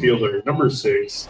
fielder, number 6.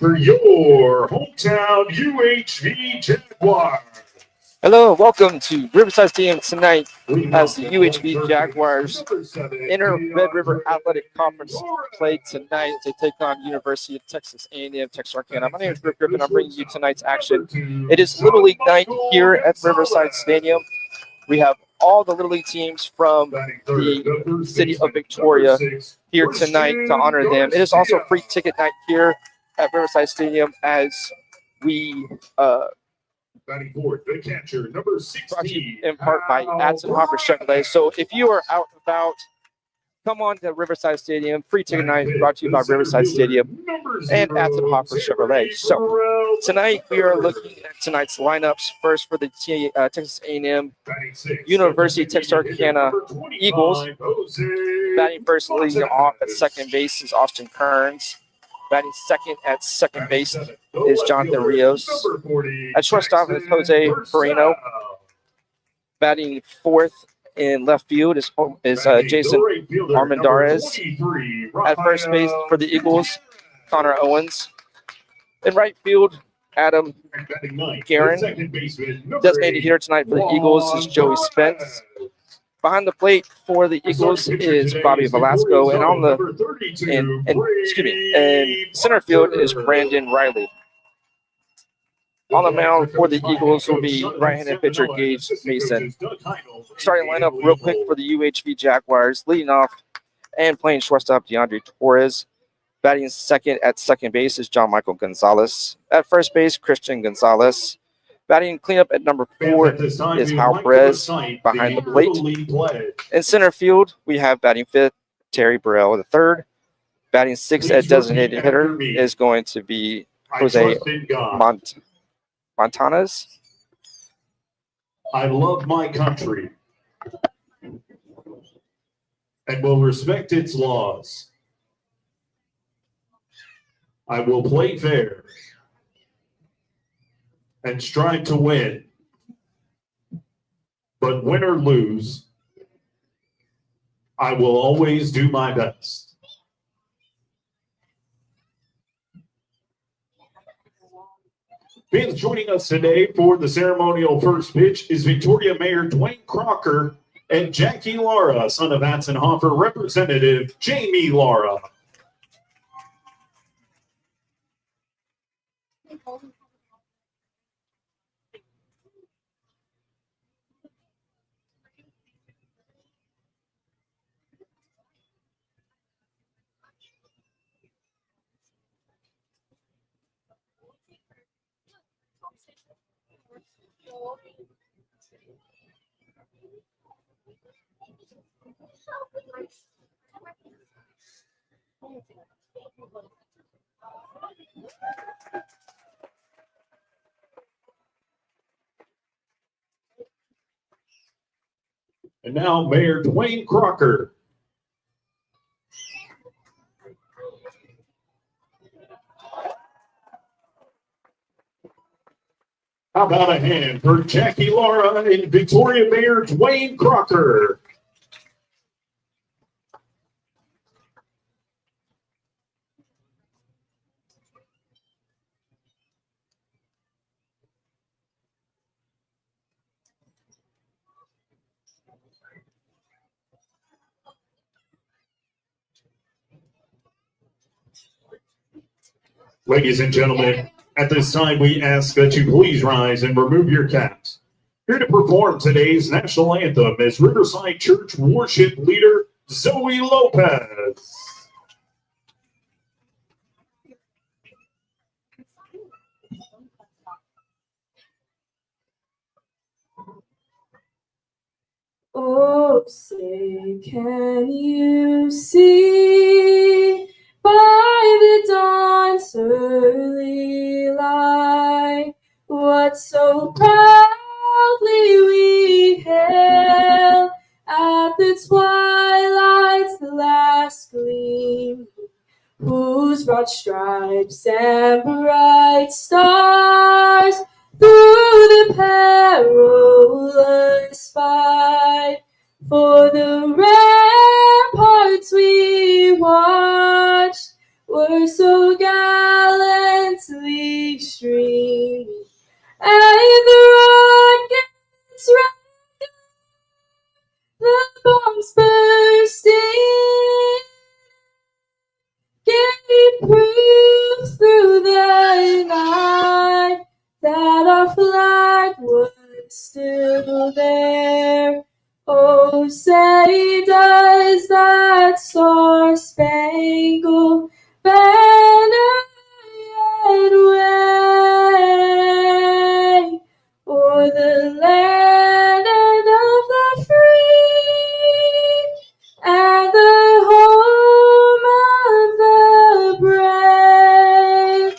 For your hometown UHV Jaguars. Hello, welcome to Riverside Stadium tonight as the UHV Jaguars enter Red River Athletic Conference play tonight as they take on University of Texas A&M-Texarkana. My name is Rick Griffin. I'm bringing you tonight's action. It is Little League night here at Riverside Stadium. We have all the Little League teams from the city of Victoria here tonight to honor them. It is also free ticket night here at Riverside Stadium as we Batting fourth, the catcher, number 16. brought to you in part by Atzenhoffer Chevrolet. So if you are out and about, come on to Riverside Stadium. Free ticket night brought to you by Riverside Stadium and Atzenhoffer Chevrolet. So tonight we are looking at tonight's lineups. First for the Texas A&M University Texarkana Eagles. Batting first, leading off at second base is Austin Kearns. Batting second at second base is Jonathan Rios. At shortstop is Jose Perino. Batting fourth in left field is Jason Armendariz. At first base for the Eagles, Connor Owens. In right field, Adam Guerin. Designated hitter tonight for the Eagles is Joey Spence. Behind the plate for the Eagles is Bobby Velasco, and on the and center field is Brandon Riley. On the mound for the Eagles will be right-handed pitcher Gage Mason. Starting lineup real quick for the UHV Jaguars, leading off and playing shortstop DeAndre Torres. Batting second at second base is John Michael Gonzalez. At first base, Christian Gonzalez. Batting cleanup at number 4 is Hal Perez behind the plate. In center field, we have batting fifth, Terry Burrell III. Batting sixth at designated hitter is going to be Jose Montanez. I love my country and will respect its laws. I will play fair and strive to win, but win or lose, I will always do my best. Fans joining us today for the ceremonial first pitch is Victoria Mayor Dwayne Crocker and Jackie Lara, son of Atzenhoffer, Representative Jamie Lara. And now Mayor Dwayne Crocker. How about a hand for Jackie Lara and Victoria Mayor Dwayne Crocker? Ladies and gentlemen, at this time we ask that you please rise and remove your caps. Here to perform today's national anthem is Riverside Church worship leader Zoe Lopez. Oh, say, can you see by the dawn's early light what so proudly we hailed at the twilight's last gleam, whose broad stripes and bright stars through the perilous fight for the ramparts we watched were so gallantly streaming, and the rockets racked the bombs bursting gave proof through the night that our flag was still there. Oh, say does that star-spangled banner yet wave o'er the land of the free and the home of the brave?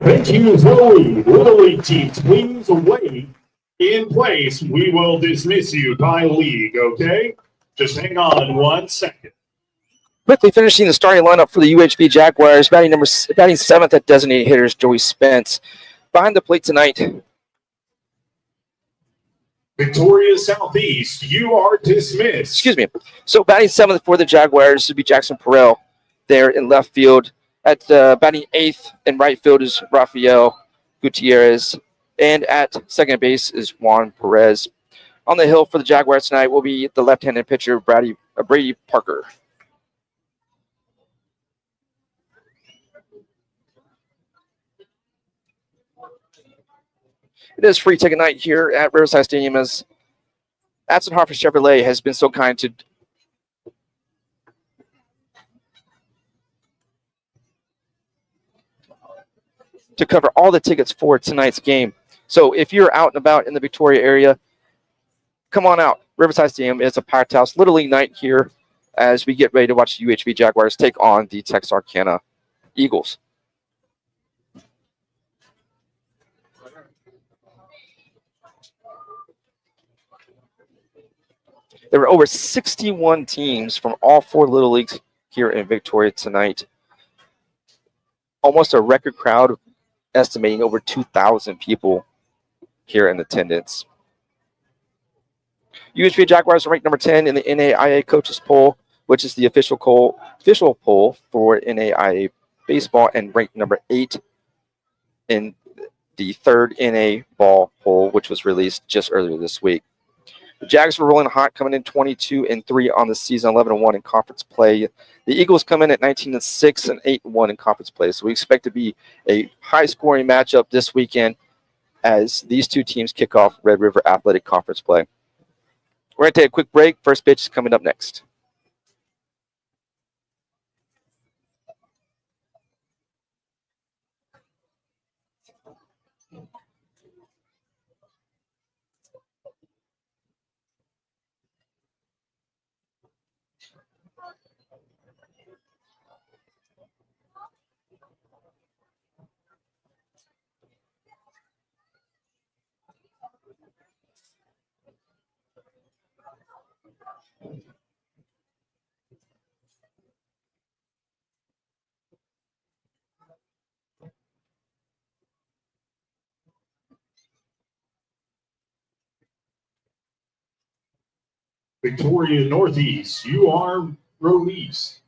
Thank you, Zoe. Little League teams, please away in place. We will dismiss you by league, okay? Just hang on 1 second. Quickly finishing the starting lineup for the UHV Jaguars, batting seventh at designated hitters, Joey Spence. Behind the plate tonight, Victoria Southeast, you are dismissed. excuse me. So batting seventh for the Jaguars would be Jackson Perrell there in left field. At batting eighth in right field is Rafael Gutierrez. And at second base is Juan Perez. On the hill for the Jaguars tonight will be the left-handed pitcher, Brady Parker. It is free ticket night here at Riverside Stadium as Atzenhoffer Chevrolet has been so kind to cover all the tickets for tonight's game. So if you're out and about in the Victoria area, come on out. Riverside Stadium is a packed house. Little League night here as we get ready to watch the UHV Jaguars take on the Texarkana Eagles. There were over 61 teams from all four Little Leagues here in Victoria tonight. Almost a record crowd, estimating over 2,000 people here in attendance. UHV Jaguars are ranked number 10 in the NAIA coaches poll, which is the official poll for NAIA baseball, and ranked number 8 in the third NA ball poll, which was released just earlier this week. The Jags were rolling hot, coming in 22-3 on the season, 11-1 in conference play. The Eagles come in at 19-6 and 8-1 in conference play. So we expect to be a high-scoring matchup this weekend as these two teams kick off Red River Athletic Conference play. We're going to take a quick break. First pitch is coming up next. Victoria Northeast, you are released.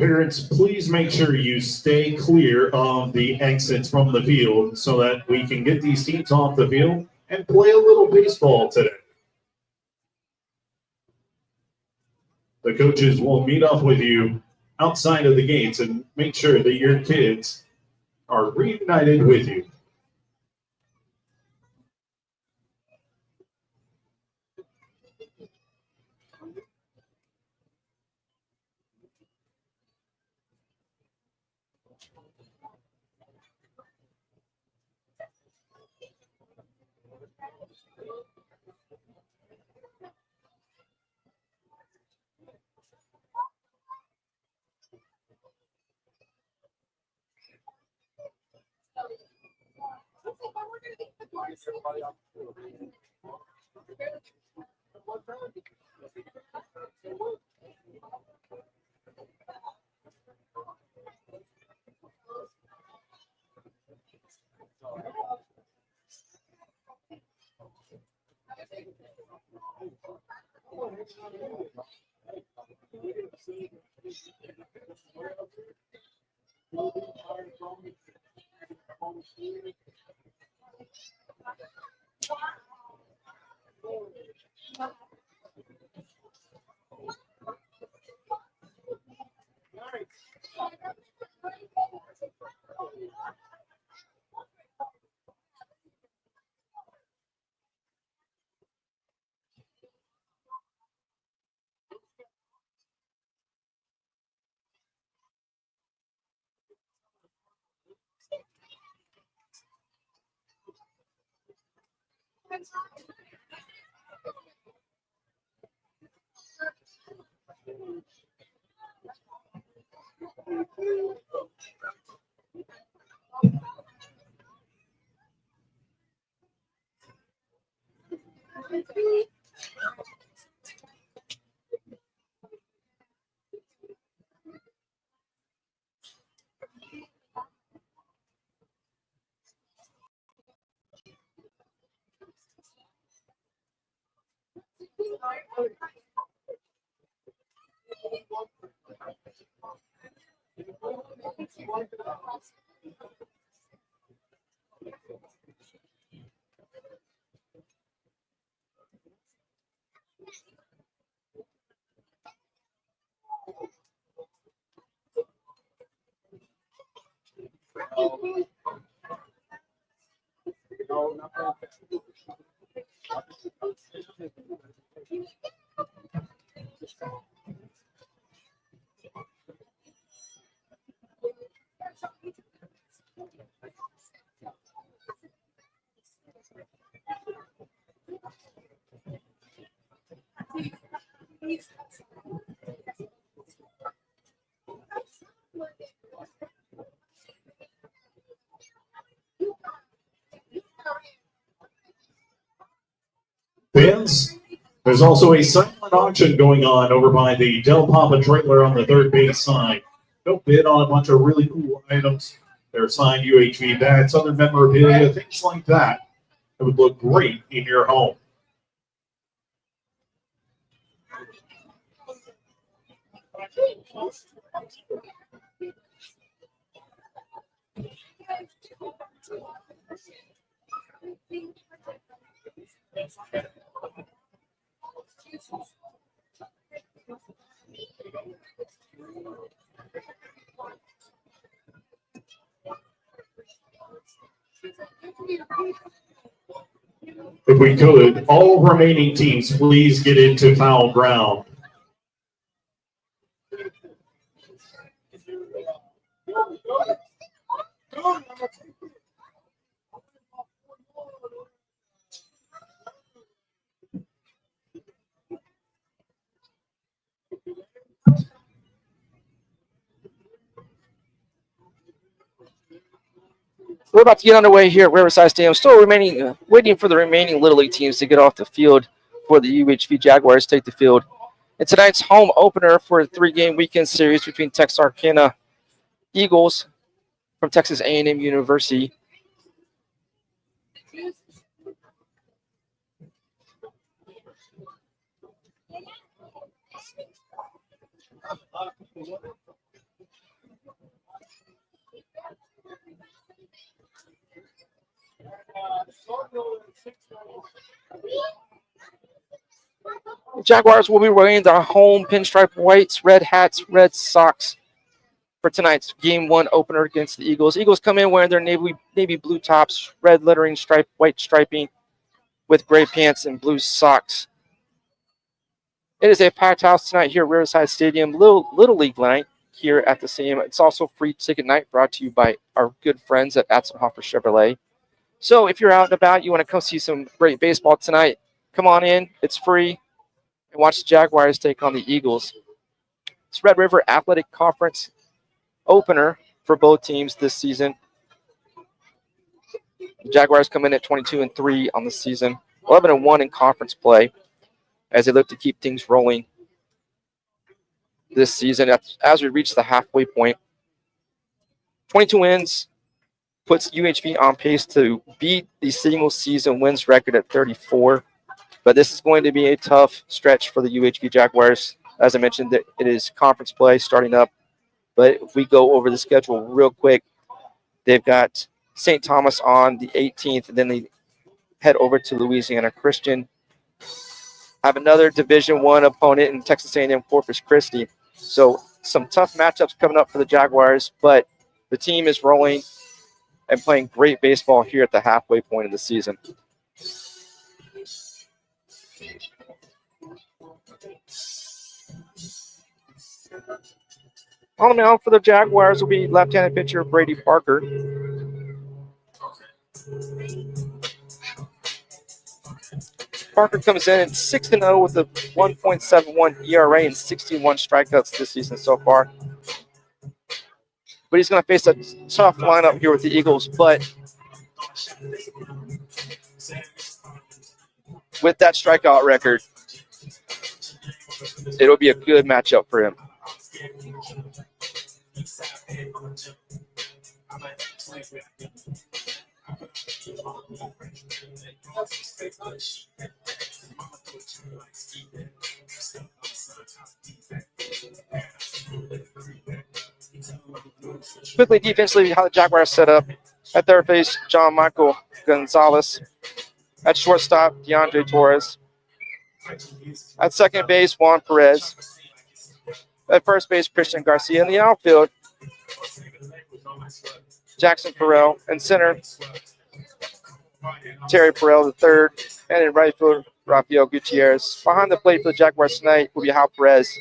Parents, please make sure you stay clear of the exits from the field so that we can get these teams off the field and play a little baseball today. The coaches will meet up with you outside of the gates and make sure that your kids are reunited with you. Fans, there's also a silent auction going on over by the Del Papa trailer on the third base side. Go bid on a bunch of really cool items. their signed UHV bats, other memorabilia, things like that. It would look great in your home. If we could, all remaining teams, please get into foul ground. We're about to get underway here at Riverside Stadium. Still remaining, waiting for the remaining Little League teams to get off the field for the UHV Jaguars to take the field. In tonight's home opener for a 3-game weekend series between Texarkana Eagles from Texas A&M University. Jaguars will be wearing their home pinstripe whites, red hats, red socks for tonight's Game 1 opener against the Eagles. Eagles come in wearing their navy blue tops, red lettering stripe, white striping with gray pants and blue socks. It is a packed house tonight here at Riverside Stadium, Little League night here at the stadium. It's also free ticket night brought to you by our good friends at Atzenhoffer Chevrolet. So if you're out and about, you want to come see some great baseball tonight, come on in. It's free. And watch the Jaguars take on the Eagles. It's Red River Athletic Conference opener for both teams this season. The Jaguars come in at 22-3 on the season, 11-1 in conference play as they look to keep things rolling this season as we reach the halfway point. 22 wins puts UHV on pace to beat the single season wins record at 34. But this is going to be a tough stretch for the UHV Jaguars. As I mentioned, it is conference play starting up. But if we go over the schedule real quick, they've got St. Thomas on the 18th, and then they head over to Louisiana Christian. Have another Division I opponent in Texas A&M Corpus Christi. So some tough matchups coming up for the Jaguars, but the team is rolling and playing great baseball here at the halfway point of the season. On the mound for the Jaguars will be left-handed pitcher Brady Parker. Parker comes in at 6-0 with a 1.71 ERA and 61 strikeouts this season so far. But he's going to face a tough lineup here with the Eagles. But with that strikeout record, it'll be a good matchup for him. Quickly defensively, how the Jaguars set up. At third base, John Michael Gonzalez. At shortstop, DeAndre Torres. At second base, Juan Perez. At first base, Christian Garcia. In the outfield, Jackson Perrell. And center, Terry Perrell III. And in right field, Rafael Gutierrez. Behind the plate for the Jaguars tonight will be Hal Perez.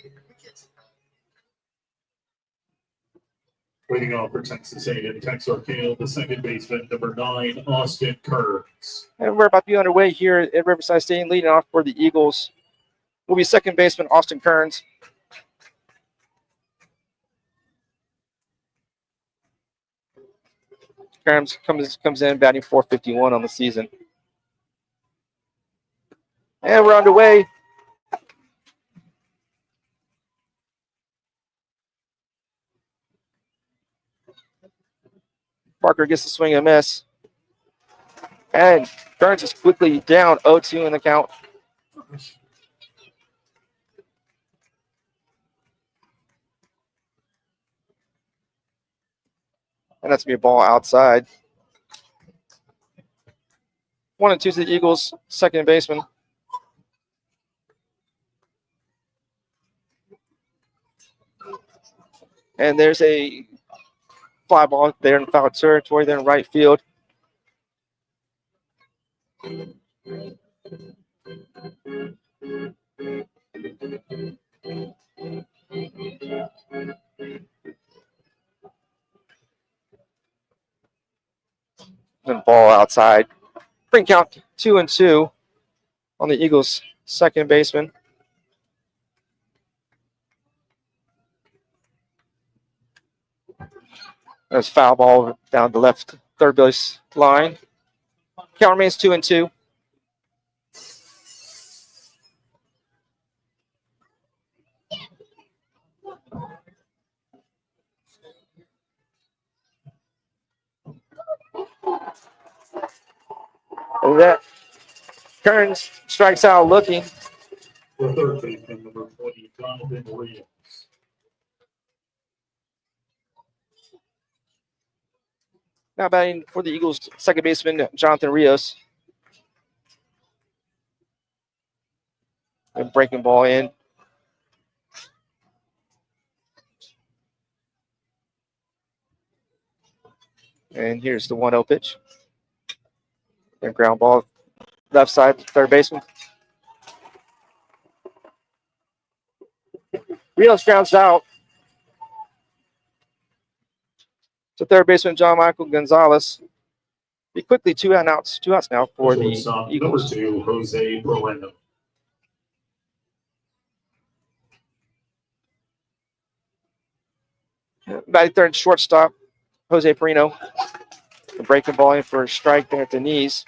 Waiting on for Texas A&M-Texarkana, the second baseman, number 9, Austin Kearns. And we're about to be underway here at Riverside Stadium. Leading off for the Eagles will be second baseman Austin Kearns. Kearns comes in batting .451 on the season. And we're underway. Parker gets the swing and a miss. And Burns is quickly down 0-2 in the count. And that's going to be a ball outside. 1-2 to the Eagles, second baseman. And there's a fly ball there in foul territory, there in right field. And ball outside. Bring count 2-2 on the Eagles' second baseman. There's foul ball down the left third base line. Count remains 2-2. And that Kearns strikes out looking. For third baseman, number 20, Jonathan Williams. Now batting for the Eagles' second baseman, Jonathan Rios. And breaking ball in. And here's the 1-0 pitch. And ground ball left side, third baseman. Rios grounds out to third baseman John Michael Gonzalez. Be quickly two outs now for the Eagles. Number 2, Jose Moreno. Batting third shortstop, Jose Perino. The breaking ball in for a strike there at the knees.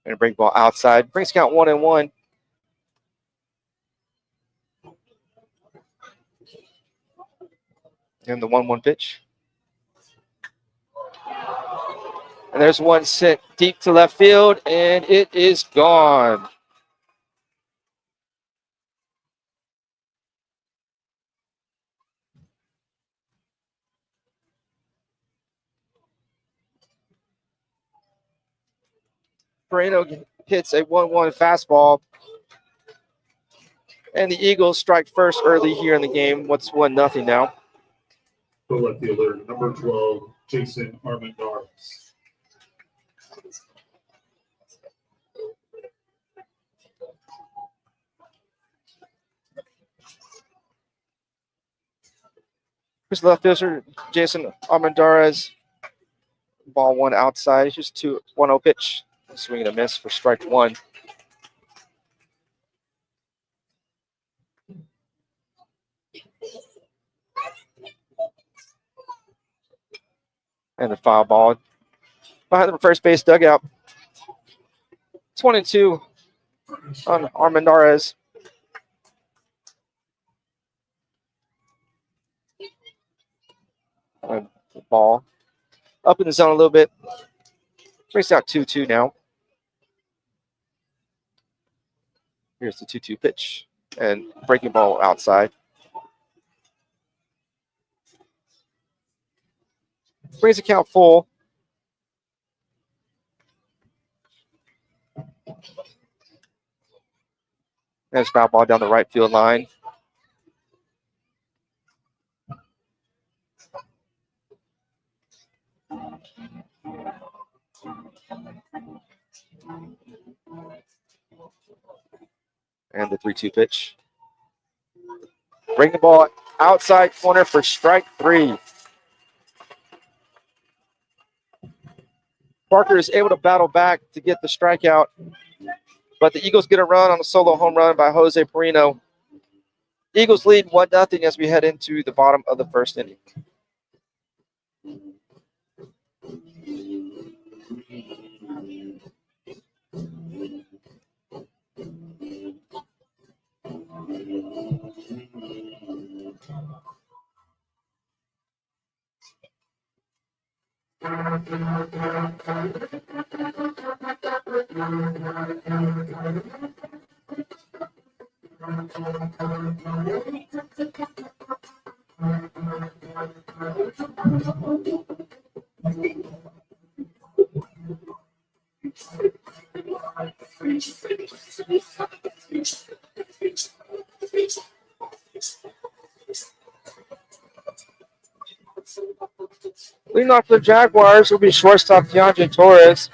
And a break ball outside. Brings count 1-1. And the 1-1 pitch. And there's one sent deep to left field, and it is gone. Perino hits a 1-1 fastball. And the Eagles strike first early here in the game. What's 1-0 now? The left fielder, number 12, Jason Armendariz. Here's the left fielder, Jason Armendariz. Ball one outside. Here's 1-0 pitch. Swing and a miss for strike one. And the foul ball behind the first base dugout. 22 on Armendariz. And the ball up in the zone a little bit. Brings out 2-2 now. Here's the 2-2 pitch and breaking ball outside. Brings the count full. There's foul ball down the right field line. And the 3-2 pitch. Bring the ball outside corner for strike three. Parker is able to battle back to get the strikeout, but the Eagles get a run on a solo home run by Jose Perino. Eagles lead 1-0 as we head into the bottom of the first inning. Leading off the Jaguars will be shortstop DeAndre Torres.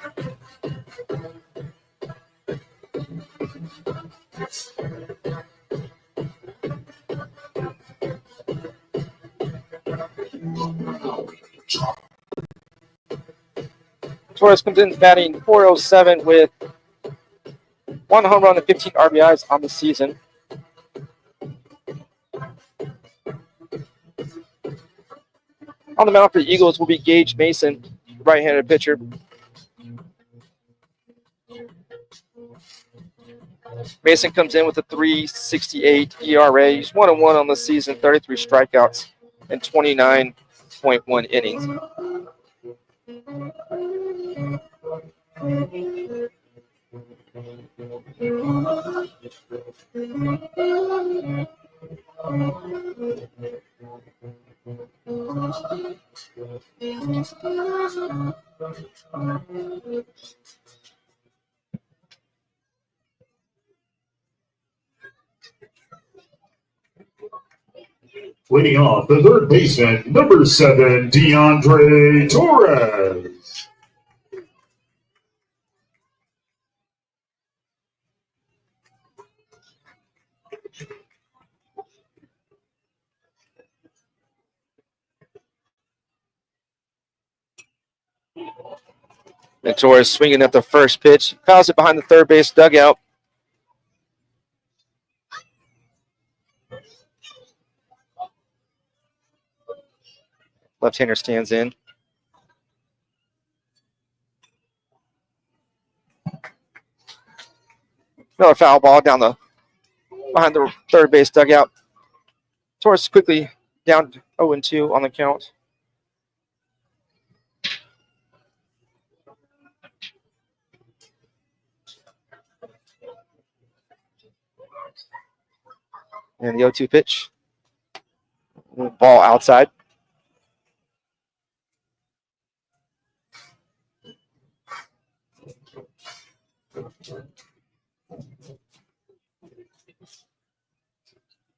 Torres comes in batting .407 with 1 home run and 15 RBIs on the season. On the mound for the Eagles will be Gage Mason, right-handed pitcher. Mason comes in with a .368 ERA. He's 1-1 on the season, 33 strikeouts, and 29.1 innings. Leading off the third baseman, number 7, DeAndre Torres. And Torres swinging at the first pitch, fouls it behind the third base dugout. Left-hander stands in. Another foul ball down behind the third base dugout. Torres quickly down 0-2 on the count. And the 0-2 pitch. Ball outside.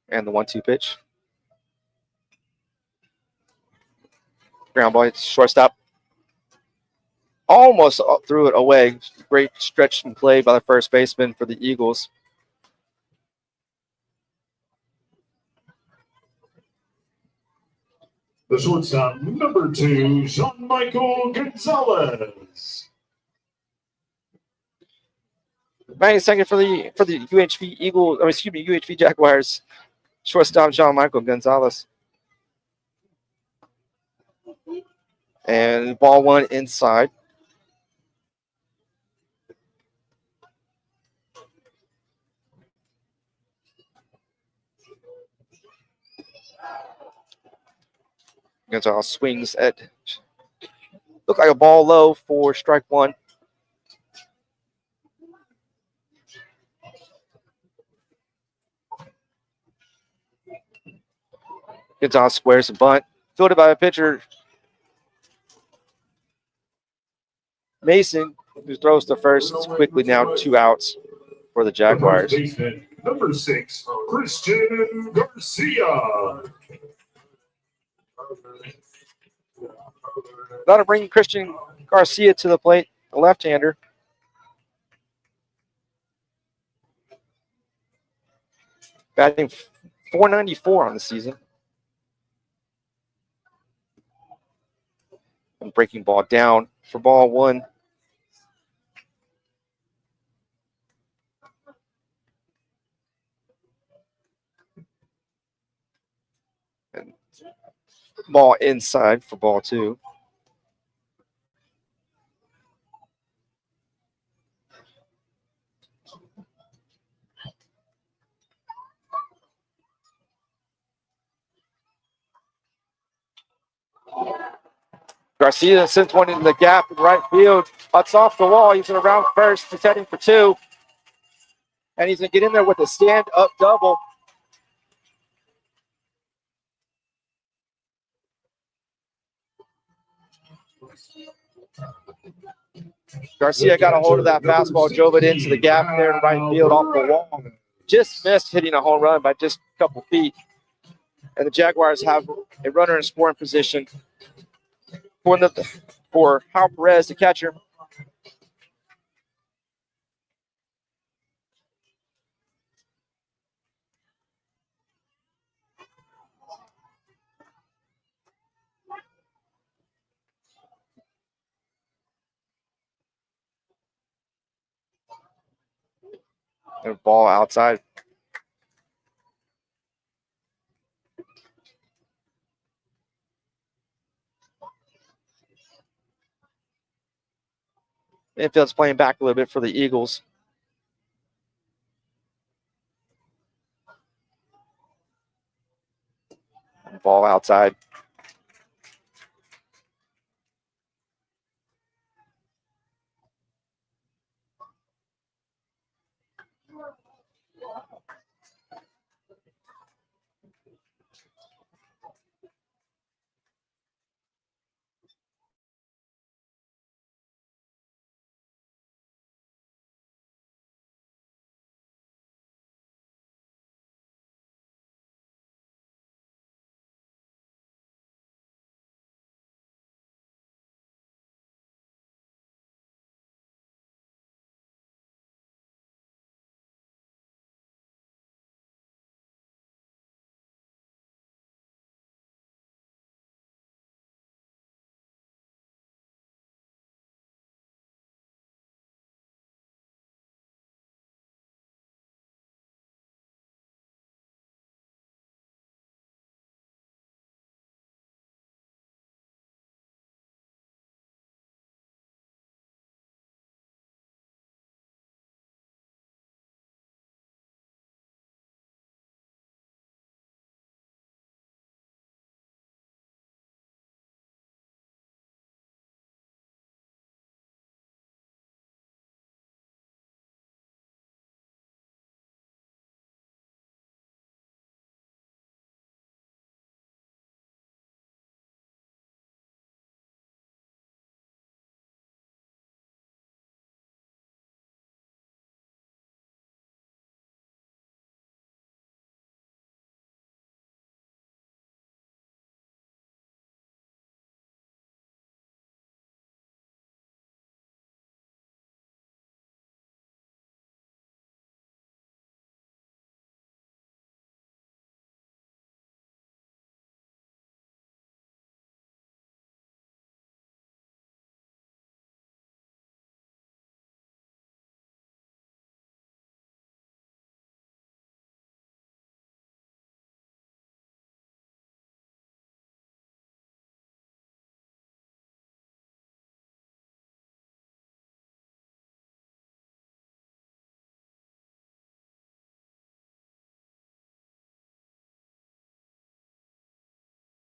And the 1-2 pitch. Ground ball, shortstop. Almost threw it away. Great stretch and play by the first baseman for the Eagles. The shortstop, number 2, Jean-Michael Gonzalez. Batting second for the UHV Eagles, UHV Jaguars. Shortstop Jean-Michael Gonzalez. And ball one inside. Gonzalez swings at, look like a ball low for strike one. Gonzalez squares the bunt, fielded by a pitcher, Mason, who throws to first. It's quickly now 2 outs for the Jaguars. The first baseman, number 6, Christian Garcia. That'll bring Christian Garcia to the plate, the left-hander. Batting .494 on the season. And breaking ball down for ball one. And ball inside for ball two. Garcia sends one into the gap in right field. That's off the wall. He's going to round first. He's heading for 2. And he's going to get in there with a stand-up double. Garcia got a hold of that fastball, drove it into the gap there in right field off the wall. Just missed hitting a home run by just a couple feet. And the Jaguars have a runner in scoring position for Hal Perez, the catcher. And ball outside. Infield's playing back a little bit for the Eagles. Ball outside.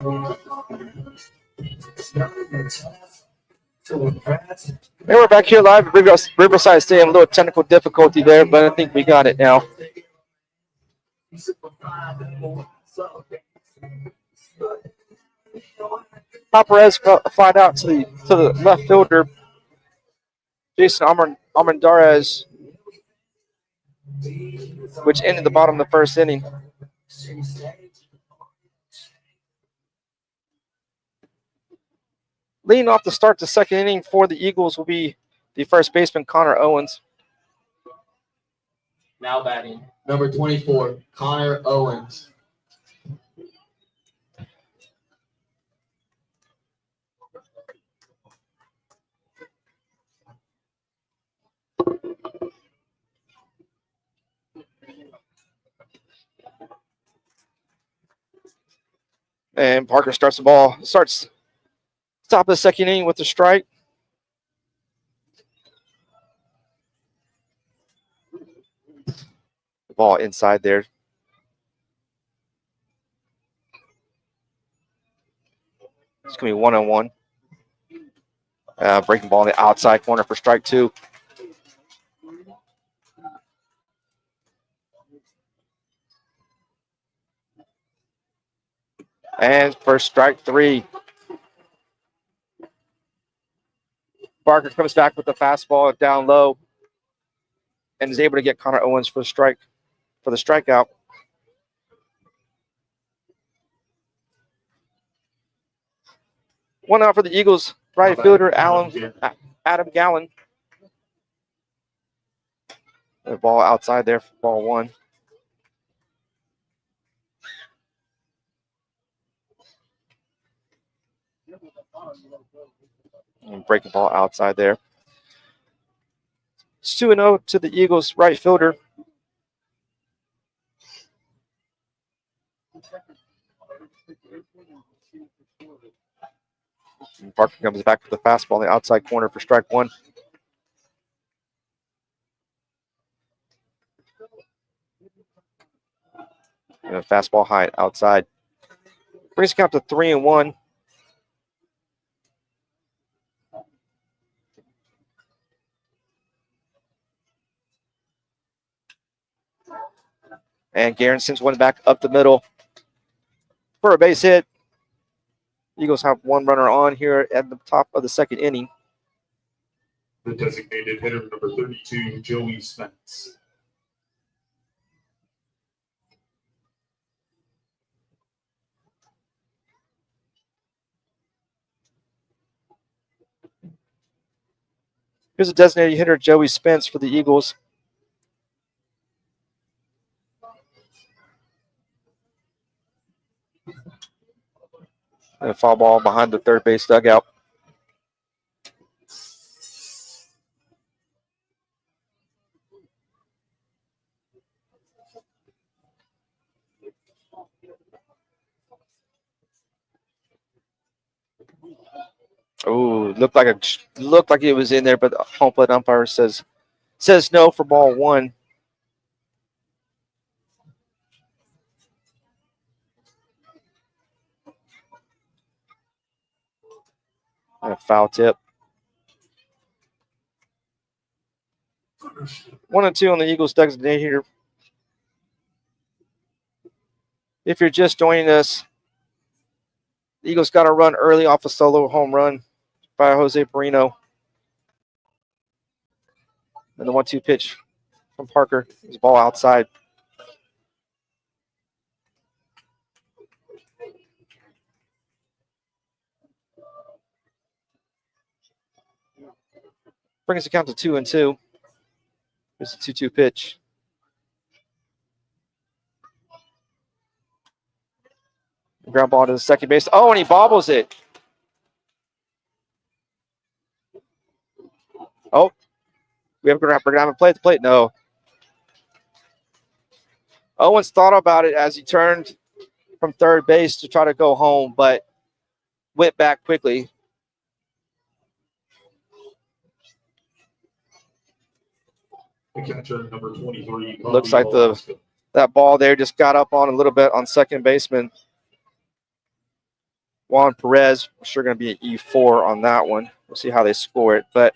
And we're back here live at Riverside Stadium. A little technical difficulty there, but I think we got it now. Perez flied out to the left fielder, Jason Armendariz, which ended the bottom of the first inning. Leading off to start the second inning for the Eagles will be the first baseman, Connor Owens. Now batting, number 24, Connor Owens. And Parker starts top of the second inning with a strike. The ball inside there. It's going to be 1-on-1. Breaking ball in the outside corner for strike 2. And for strike 3. Barker comes back with the fastball down low and is able to get Connor Owens for the strikeout. One out for the Eagles. Right fielder Adam Gallen. The ball outside there for ball 1. And breaking ball outside there. It's 2-0 to the Eagles right fielder. And Parker comes back with the fastball in the outside corner for strike 1. And a fastball high outside. Brings the count to 3-1. And Garrison's one back up the middle for a base hit. Eagles have one runner on here at the top of the second inning. The designated hitter, number 32, Joey Spence. Here's a designated hitter, Joey Spence for the Eagles. And a foul ball behind the third base dugout. Oh, looked like it was in there, but the home plate umpire says no for ball 1. And a foul tip. 1-2 on the Eagles designated hitter. If you're just joining us, the Eagles got a run early off a solo home run by Jose Perino. And the 1-2 pitch from Parker is ball outside. Brings the count to 2-2. Here's the 2-2 pitch. Ground ball to the second base. Oh, and he bobbles it. Oh, we're going to have a play at the plate. No. Owens thought about it as he turned from third base to try to go home, but went back quickly. The catcher, number 23. Looks like that ball there just got up on a little bit on second baseman Juan Perez. I'm sure going to be an E4 on that one. We'll see how they score it. But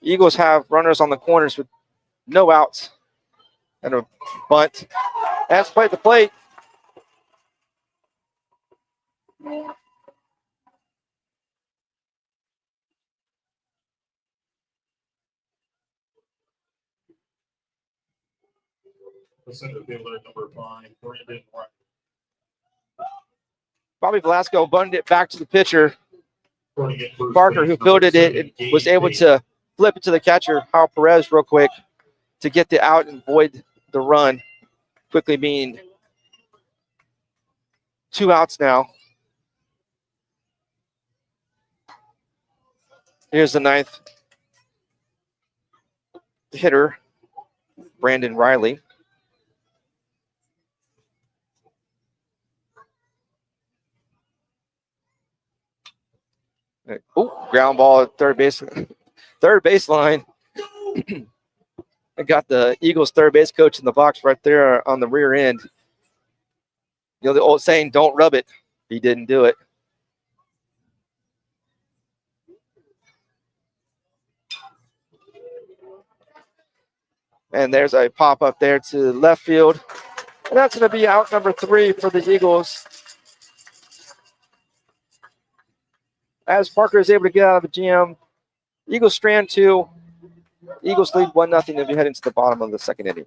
Eagles have runners on the corners with no outs and a bunt. That's play at the plate. The center fielder, number 5, Brandon Wright. Bobby Velasco bunted it back to the pitcher. Barker, who fielded it, was able to flip it to the catcher, Hal Perez, real quick to get the out and void the run, quickly being 2 outs now. Here's the 9th hitter, Brandon Riley. Oh, ground ball at third baseline. I got the Eagles third base coach in the box right there on the rear end. You know the old saying, don't rub it. He didn't do it. And there's a pop up there to left field. And that's going to be out number 3 for the Eagles. As Parker is able to get out of the jam, Eagles strand 2. Eagles lead 1-0 as we head into the bottom of the second inning.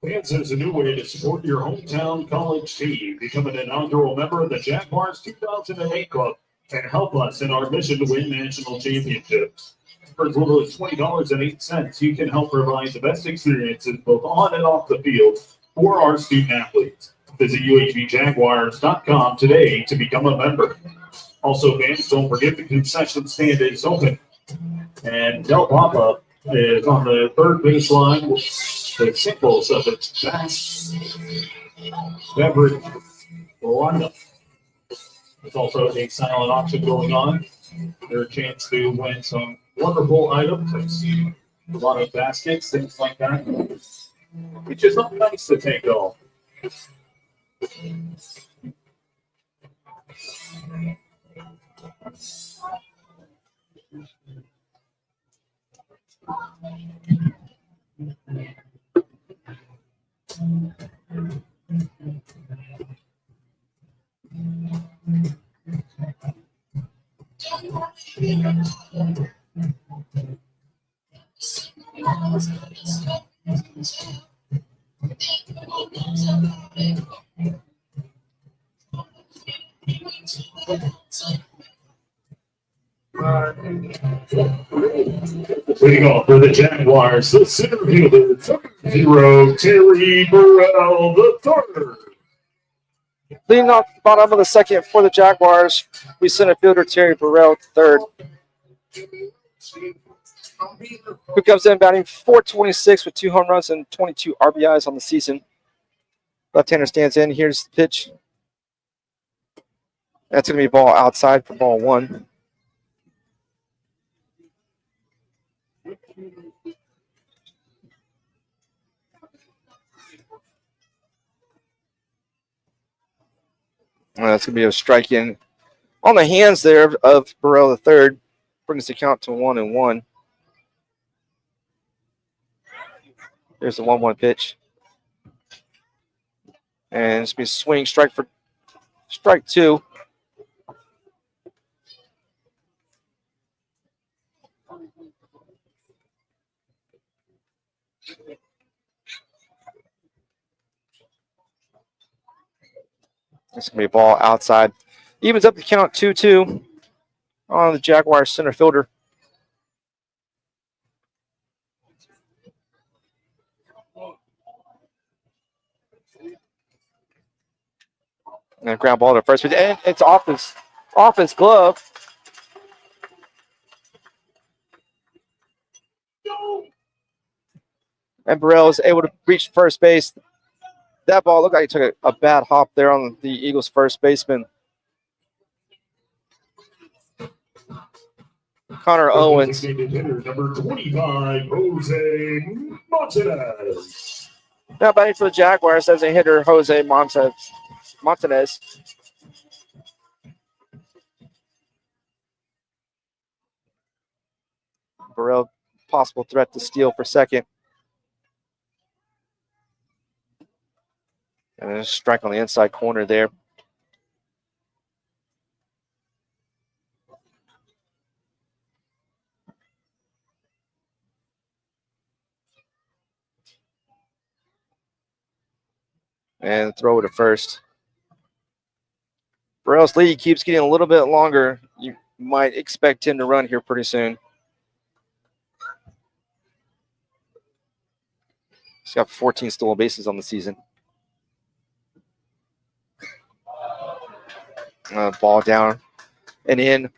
Fans, there's a new way to support your hometown college team. Become an inaugural member of the Jaguars 2008 Club and help us in our mission to win national championships. For as little as $20.08, you can help provide the best experiences both on and off the field for our student athletes. Visit UHVJaguars.com today to become a member. Also, fans, don't forget the concession stand is open. And Del Papa is on the third baseline with the symbols of its beverage lineup. There's also a silent auction going on. There's a chance to win some wonderful items. I see a lot of baskets, things like that. It's just not nice to take home. Leading off for the Jaguars, the center fielder, 0, Terry Burrell, the third. Leading off the bottom of the second for the Jaguars, we center fielder Terry Burrell, third. Who comes in batting .426 with 2 home runs and 22 RBIs on the season. Left-hander stands in. Here's the pitch. That's going to be ball outside for ball 1. That's going to be a strike in on the hands there of Burrell the third. Brings the count to 1-1. There's the 1-1 pitch. And it's going to be a swing strike for strike 2. It's going to be a ball outside. Evens up the count 2-2 on the Jaguars center fielder. And a ground ball to first base. And it's off his glove. And Burrell is able to reach first base. That ball looked like he took a bad hop there on the Eagles' first baseman. Connor Owens. Number 25, Jose Montanez. Now batting for the Jaguars as a hitter, Jose Montanez. Burrell, possible threat to steal for second. And a strike on the inside corner there. And throw to first. Burrell's lead keeps getting a little bit longer. You might expect him to run here pretty soon. He's got 14 stolen bases on the season. Ball down and in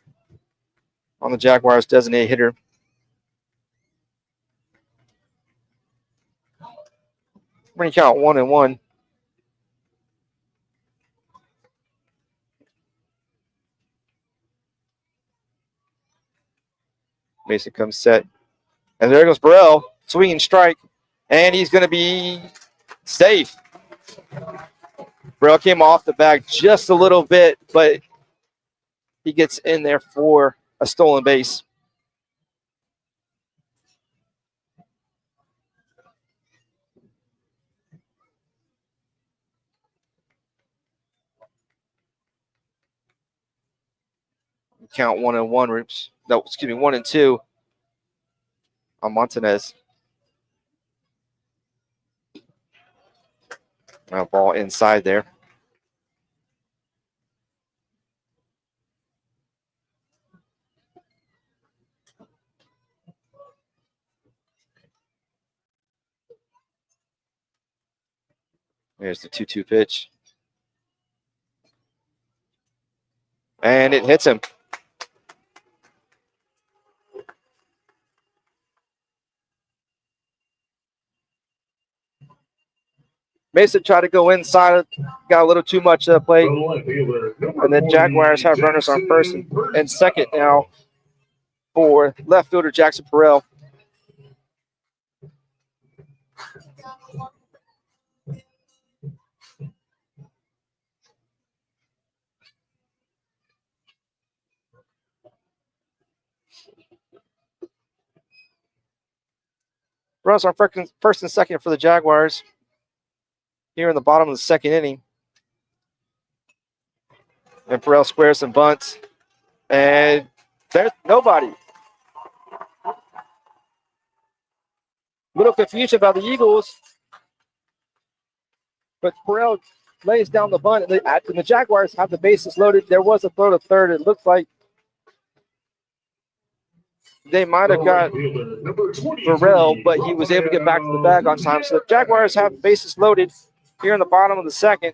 on the Jaguars' designated hitter. Bring count 1-1. Mason comes set. And there goes Burrell. swinging strike, and he's going to be safe. Burrell came off the bag just a little bit, but he gets in there for a stolen base. Count 1-1. No, excuse me, 1-2 on Montanez. Ball inside there. There's the 2-2 pitch. And it hits him. Mason tried to go inside, got a little too much to the plate. And then Jaguars have runners on first and second now for left fielder Jackson Burrell. Runners on first and second for the Jaguars here in the bottom of the second inning. And Burrell squares some bunts. And there's nobody. Little confusion about the Eagles. But Burrell lays down the bunt. And the Jaguars have the bases loaded. There was a throw to third. It looked like they might have got Burrell, but he was able to get back to the bag on time. So the Jaguars have the bases loaded here in the bottom of the second.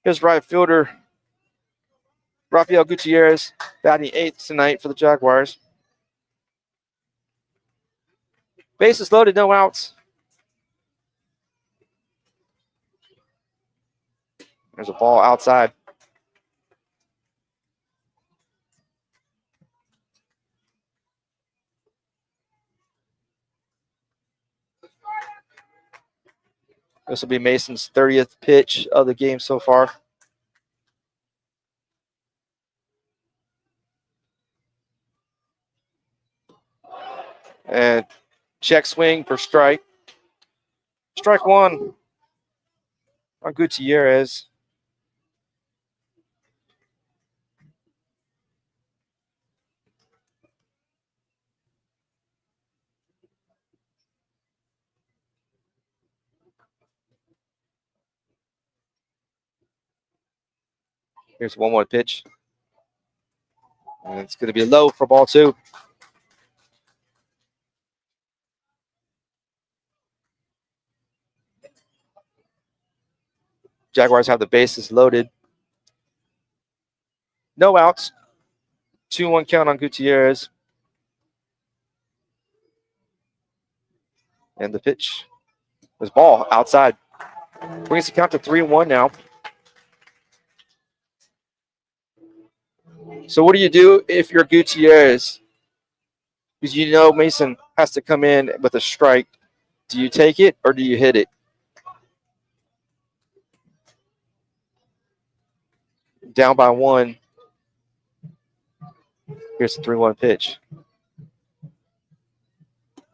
Here's right fielder Rafael Gutierrez batting eighth tonight for the Jaguars. Bases loaded, no outs. There's a ball outside. This will be Mason's 30th pitch of the game so far. And check swing for strike. Strike one on Gutierrez. Here's 1-1 pitch. And it's going to be low for ball two. Jaguars have the bases loaded. No outs. 2-1 count on Gutierrez. And the pitch was ball outside. Brings the count to 3-1 now. So what do you do if you're Gutierrez? Because you know Mason has to come in with a strike. Do you take it or do you hit it? Down by one. Here's the 3-1 pitch.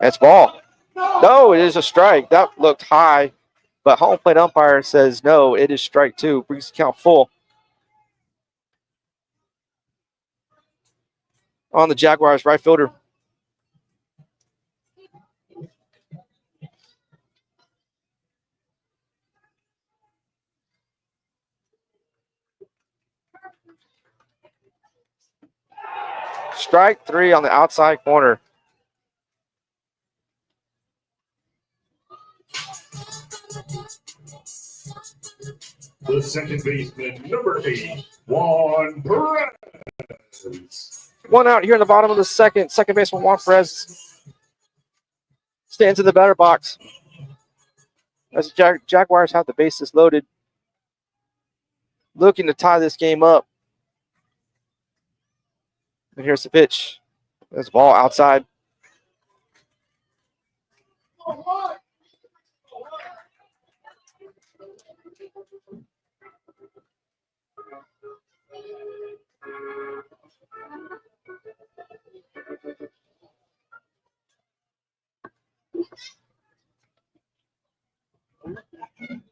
That's ball. No, it is a strike. That looked high, but home plate umpire says no, it is strike two. Brings the count full. On the Jaguars right fielder. Strike three on the outside corner. The second baseman, number 8, Juan Perez. One out here in the bottom of the second. Second baseman Juan Perez stands in the batter box. As the Jaguars have the bases loaded. looking to tie this game up. And here's the pitch. There's the ball outside.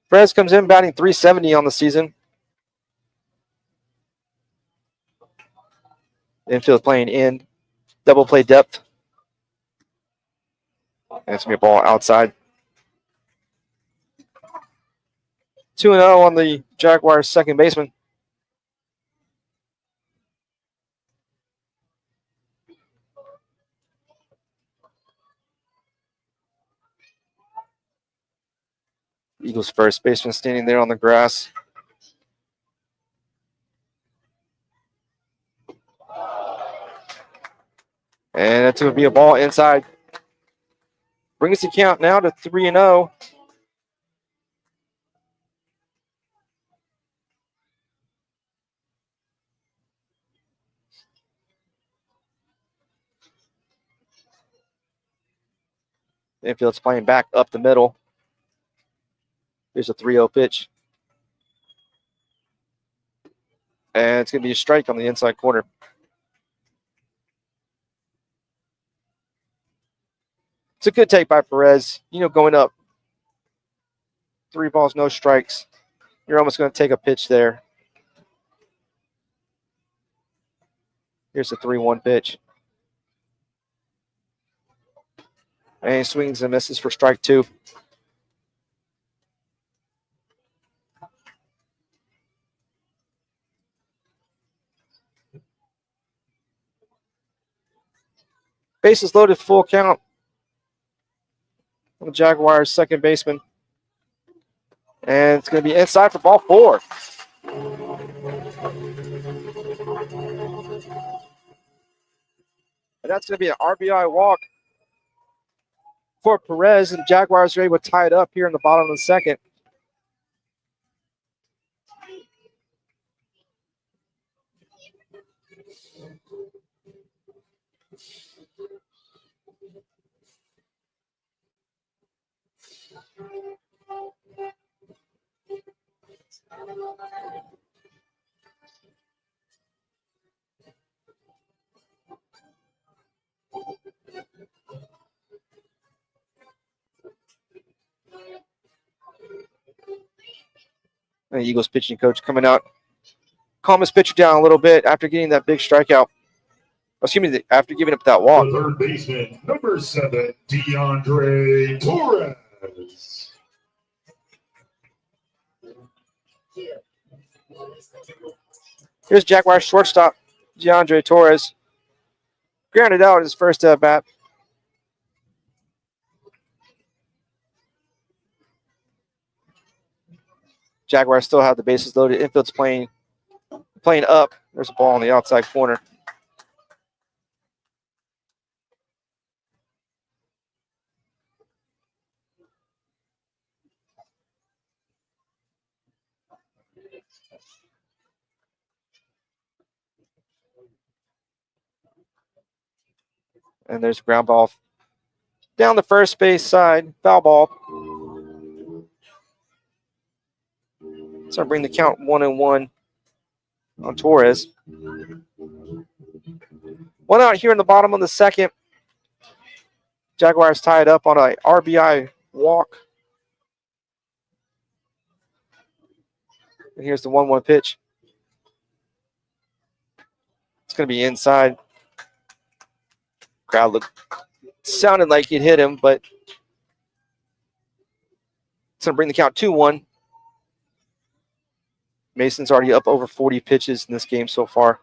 Perez comes in batting .370 on the season. Infield playing in. Double play depth. And it's going to be a ball outside. 2-0 on the Jaguars' second baseman. Eagles first baseman standing there on the grass. And it's going to be a ball inside. Brings the count now to 3-0. Infield's playing back up the middle. Here's a 3-0 pitch. And it's going to be a strike on the inside corner. It's a good take by Perez. You know, going up 3 balls, no strikes. You're almost going to take a pitch there. Here's the 3-1 pitch. And he swings and misses for strike 2. Bases loaded, full count on the Jaguars' second baseman. And it's going to be inside for ball 4. And that's going to be an RBI walk for Perez, and Jaguars are able to tie it up here in the bottom of the second. And the Eagles pitching coach coming out, calm his pitcher down a little bit after getting that big strikeout. Excuse me, after giving up that walk. The third baseman, number 7, DeAndre Torres. Here's Jaguars shortstop, DeAndre Torres. Grounded out his first at bat. Jaguars still have the bases loaded. Infield's playing up. There's a ball on the outside corner. And there's a ground ball down the first base side. Foul ball. So bring the count 1-1 on Torres. 1 out here in the bottom of the second. Jaguars tied up on an RBI walk. And here's the 1-1 pitch. It's going to be inside. Crowd sounded like it hit him, but it's going to bring the count 2-1. Mason's already up over 40 pitches in this game so far.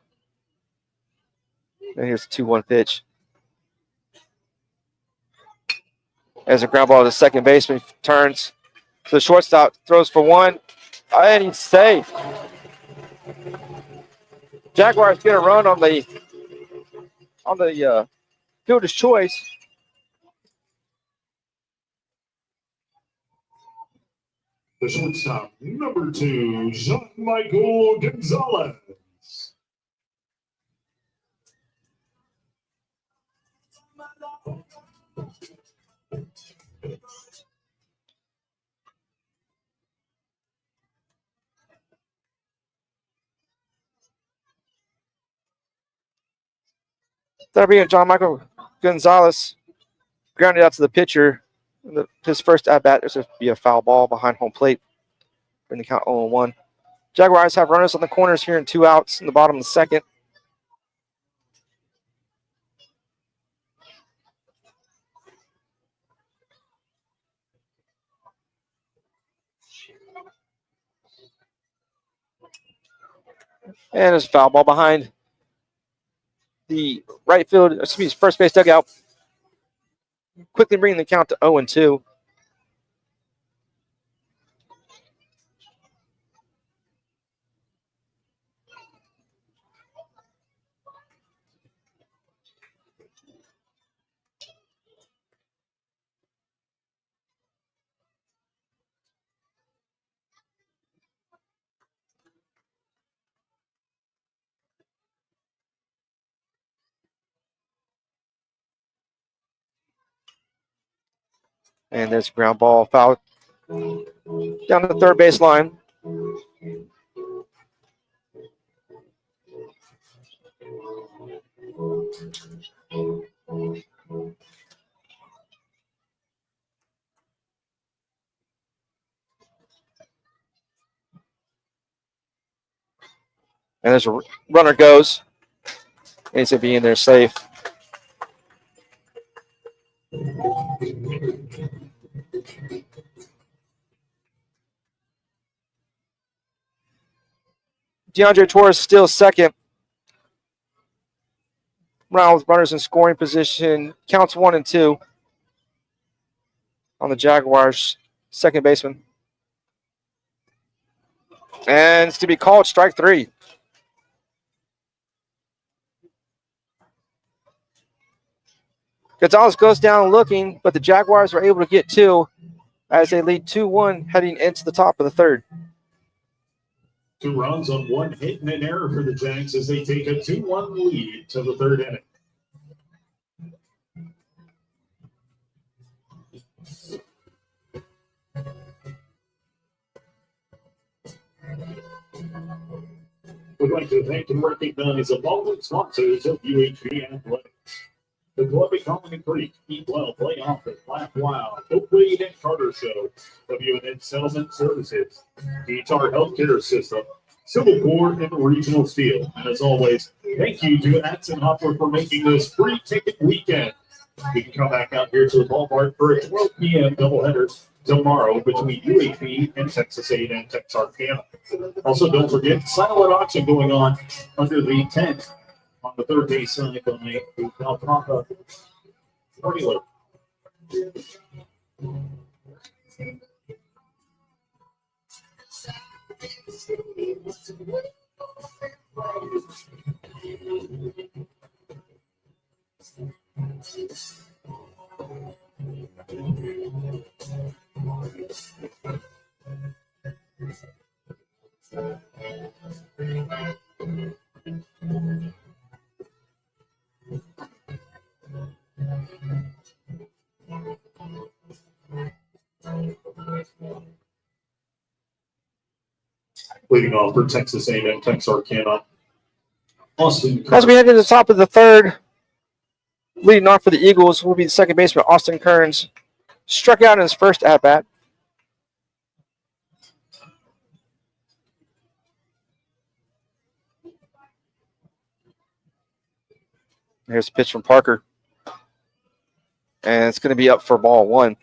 And here's the 2-1 pitch. As a ground ball to the second baseman, turns to the shortstop, throws for 1, and he's safe. Jaguars get a run on the fielder's choice. The shortstop, number 2, Jean-Michael Gonzalez. That'll be John Michael Gonzalez grounded out to the pitcher. His first at bat, there's going to be a foul ball behind home plate. Bring the count 0-1. Jaguars have runners on the corners here and 2 outs in the bottom of the second. And there's a foul ball behind the right field, first base dugout. Quickly bringing the count to 0-2. And there's a ground ball foul down the third base line. And there's a runner goes. Needs to be in there safe. DeAndre Torres still second. Round with runners in scoring position. Counts 1-2 on the Jaguars' second baseman. And it's to be called strike 3. Gonzalez goes down looking, but the Jaguars are able to get 2 as they lead 2-1 heading into the top of the third. 2 runs on 1 hit and an error for the Jags as they take a 2-1 lead to the third inning. We'd like to thank and recognize the following sponsors of UHV Athletics. The Club at Colony Creek, Eat Well, Play Often, Laugh Wild, Oakley and Carter Show, W&N Settlement Services, Guitar Healthcare System, Civil War and Regional Steel. And as always, thank you to Atzenhoffer for making this free ticket weekend. We can come back out here to the ballpark for a 12 p.m. doubleheader tomorrow between UHV and Texas A&M-Texarkana. Also, don't forget silent auction going on under the tent on the third base side by the Alpaka Formula. Leading off for Texas A&M-Texarkana, Austin. As we head to the top of the third, leading off for the Eagles will be the second baseman, Austin Kearns. Struck out in his first at-bat. Here's a pitch from Parker. And it's going to be up for ball 1.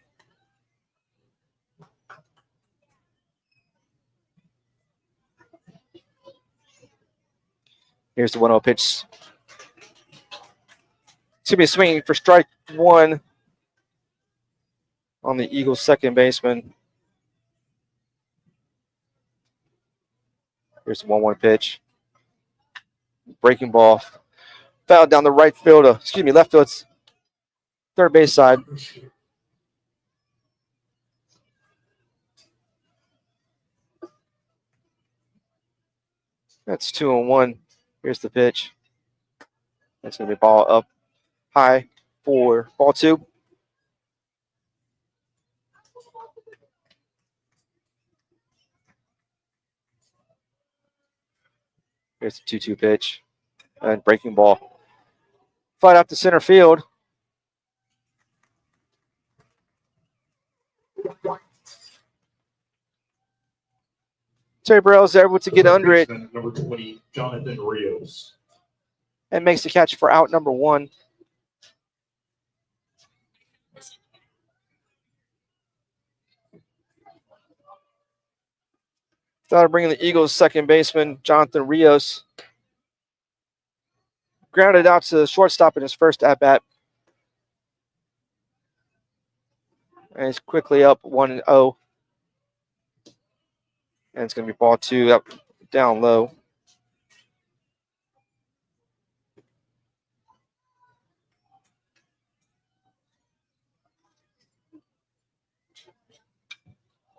Here's the 1-0 pitch. It's going to be swinging for strike 1 on the Eagles' second baseman. Here's the 1-1 pitch. Breaking ball. Foul down the left field. Third base side. That's 2-1. Here's the pitch. That's going to be ball up high for ball 2. Here's the 2-2 pitch. And breaking ball. Fly out to center field. Terry Burrell's able to get under it Number 20, Jonathan Rios. and makes the catch for out number 1. That'll bring in the Eagles' second baseman, Jonathan Rios. Grounded out to the shortstop in his first at-bat. And he's quickly up 1-0. And it's going to be ball 2 up down low.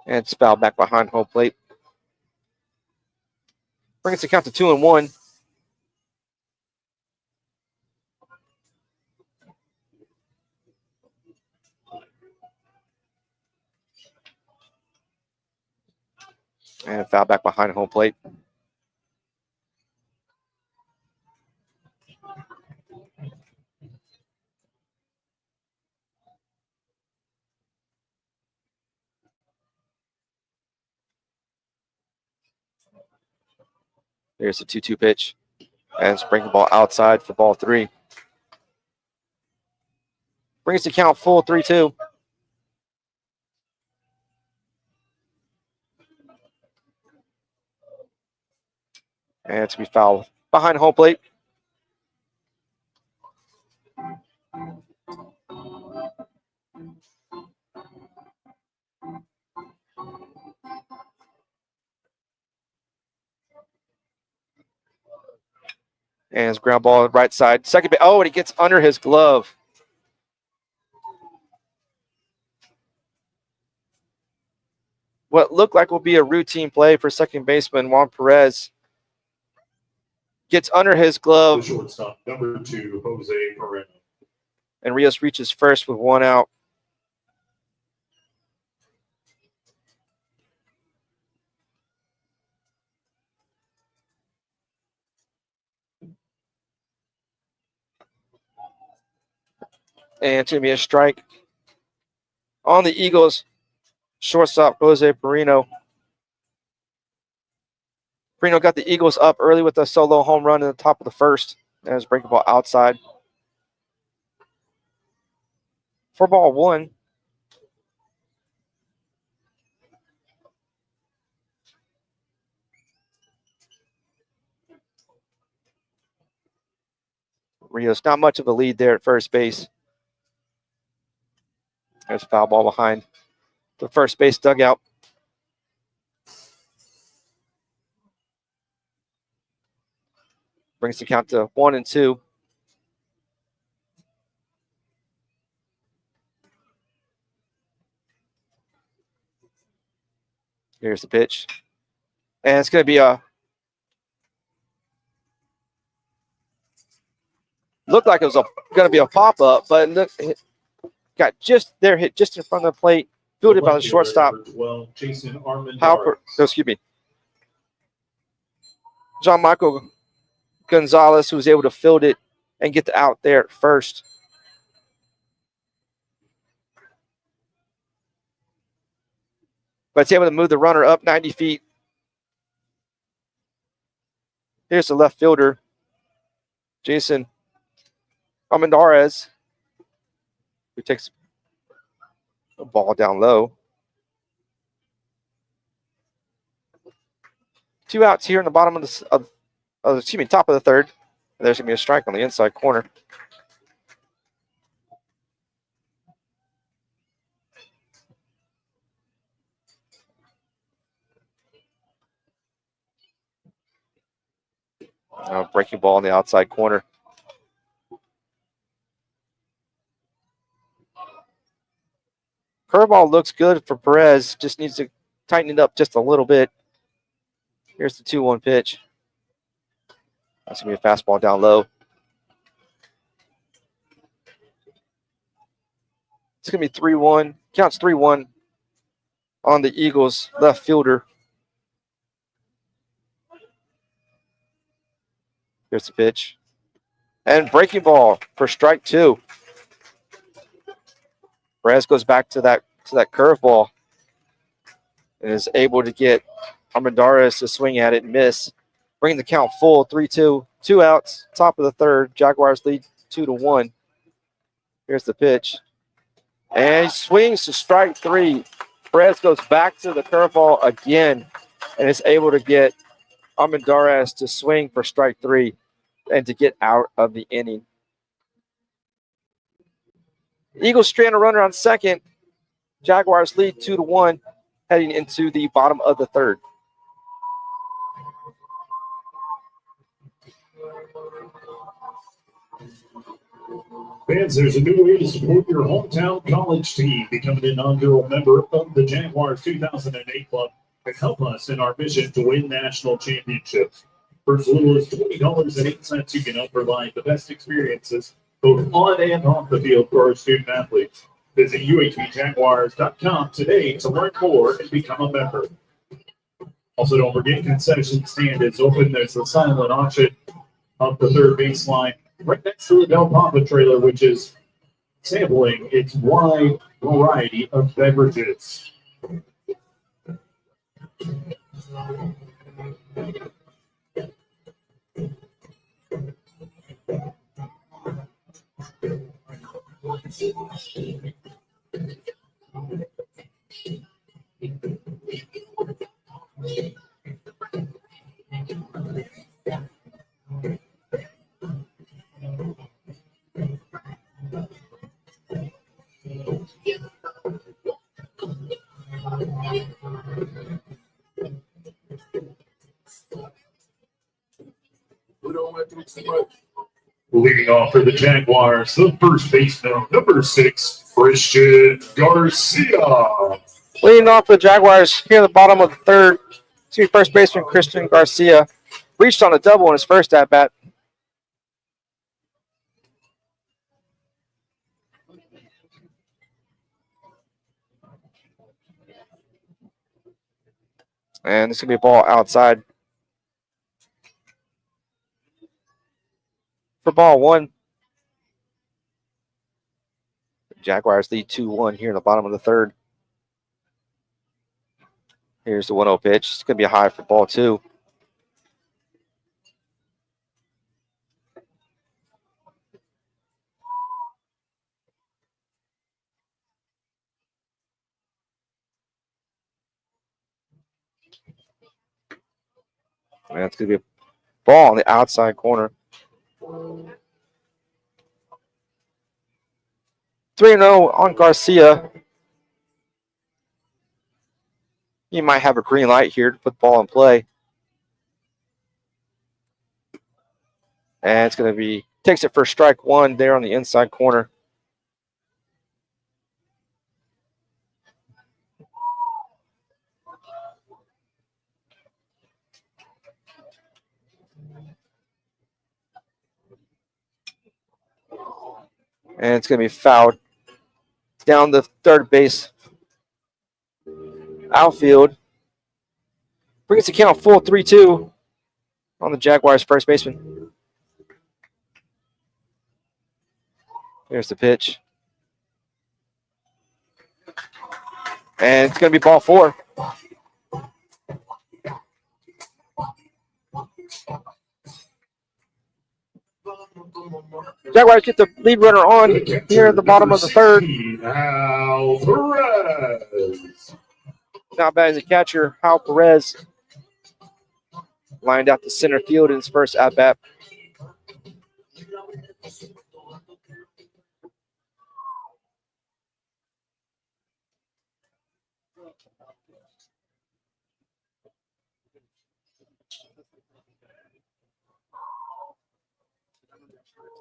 And it's fouled back behind home plate. Brings the count to 2-1. And foul back behind home plate. There's the 2-2 pitch. And it's breaking ball outside for ball 3. Brings the count full 3-2. And it's going to be fouled behind home plate. And it's ground ball right side. Second base. Oh, and he gets under his glove. What looked like will be a routine play for second baseman Juan Perez. Gets under his The glove. shortstop, number 2, Jose Moreno. And Rios reaches first with 1 out. And it's going to be a strike on the Eagles. Shortstop Jose Perino. Perino got the Eagles up early with a solo home run in the top of the first. And it's breaking ball outside. For ball 1. Rios, not much of a lead there at first base. There's a foul ball behind the first base dugout. Brings the count to 1-2. Here's the pitch. And it's going to be a... Looked like it was going to be a pop-up, but it got just there, hit just in front of the plate, fielded by the shortstop. 12, Jason Excuse me. John Michael Gonzalez, who was able to field it and get the out there at first. But it's able to move the runner up 90 feet. Here's the left fielder, Jason Armendariz, who takes the ball down low. 2 outs here in the bottom of the top of the third. And there's going to be a strike on the inside corner. Breaking ball on the outside corner. Curveball looks good for Perez. Just needs to tighten it up just a little bit. Here's the 2-1 pitch. That's going to be a fastball down low. It's going to be 3-1. Counts 3-1 on the Eagles left fielder. Here's the pitch. And breaking ball for strike 2. Perez goes back to that curveball and is able to get Armendariz to swing at it and miss. Bring the count full, 3-2. 2 outs, top of the third. Jaguars lead 2-1. Here's the pitch. And he swings to strike 3. Perez goes back to the curveball again and is able to get Armendariz to swing for strike 3 and to get out of the inning. Eagles strand a runner on second. Jaguars lead 2-1 heading into the bottom of the third. Fans, there's a new way to support your hometown college team. Become an inaugural member of the Jaguars 2008 club and help us in our mission to win national championships. For as little as $20.08, you can help provide the best experiences both on and off the field for our student athletes. Visit UHVJaguars.com today to learn more and become a member. Also, don't forget, concession stand is open. There's the silent auction up the third baseline right next to the Del Papa trailer, which is sampling its wide variety of beverages. Leading off for the Jaguars, the first baseman, number 6, Christian Garcia. Leading off for the Jaguars here at the bottom of the third. First baseman Christian Garcia reached on a double in his first at-bat. And this is going to be a ball outside. For ball 1. The Jaguars lead 2-1 here in the bottom of the third. Here's the 1-0 pitch. It's going to be a high for ball 2. And it's going to be a ball on the outside corner. 3-0 on Garcia. He might have a green light here to put the ball in play. And it's going to be, takes it for strike 1 there on the inside corner. And it's going to be fouled down the third base outfield. Brings the count full 3-2 on the Jaguars' first baseman. Here's the pitch. And it's going to be ball 4. Jaguars get the lead runner on here at the bottom of the third. Not bad as a catcher, Hal Perez lined out to center field in his first at-bat.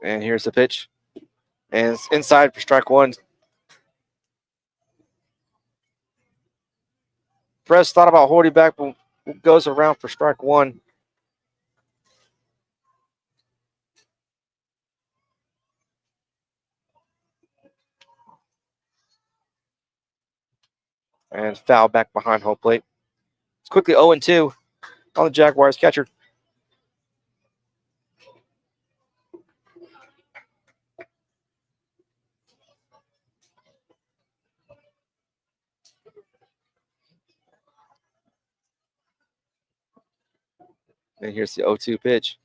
And here's the pitch. And it's inside for strike 1. Perez thought about holding back, but goes around for strike 1. And foul back behind home plate. It's quickly 0-2 on the Jaguars catcher. And here's the 0-2 pitch.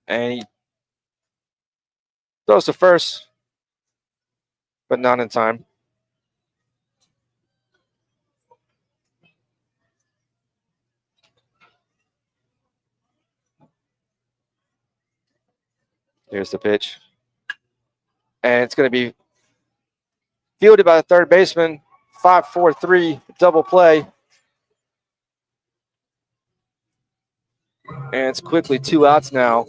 And he throws to first, but not in time. Here's the pitch. And it's going to be fielded by the third baseman. 5-4-3 double play. And it's quickly 2 outs now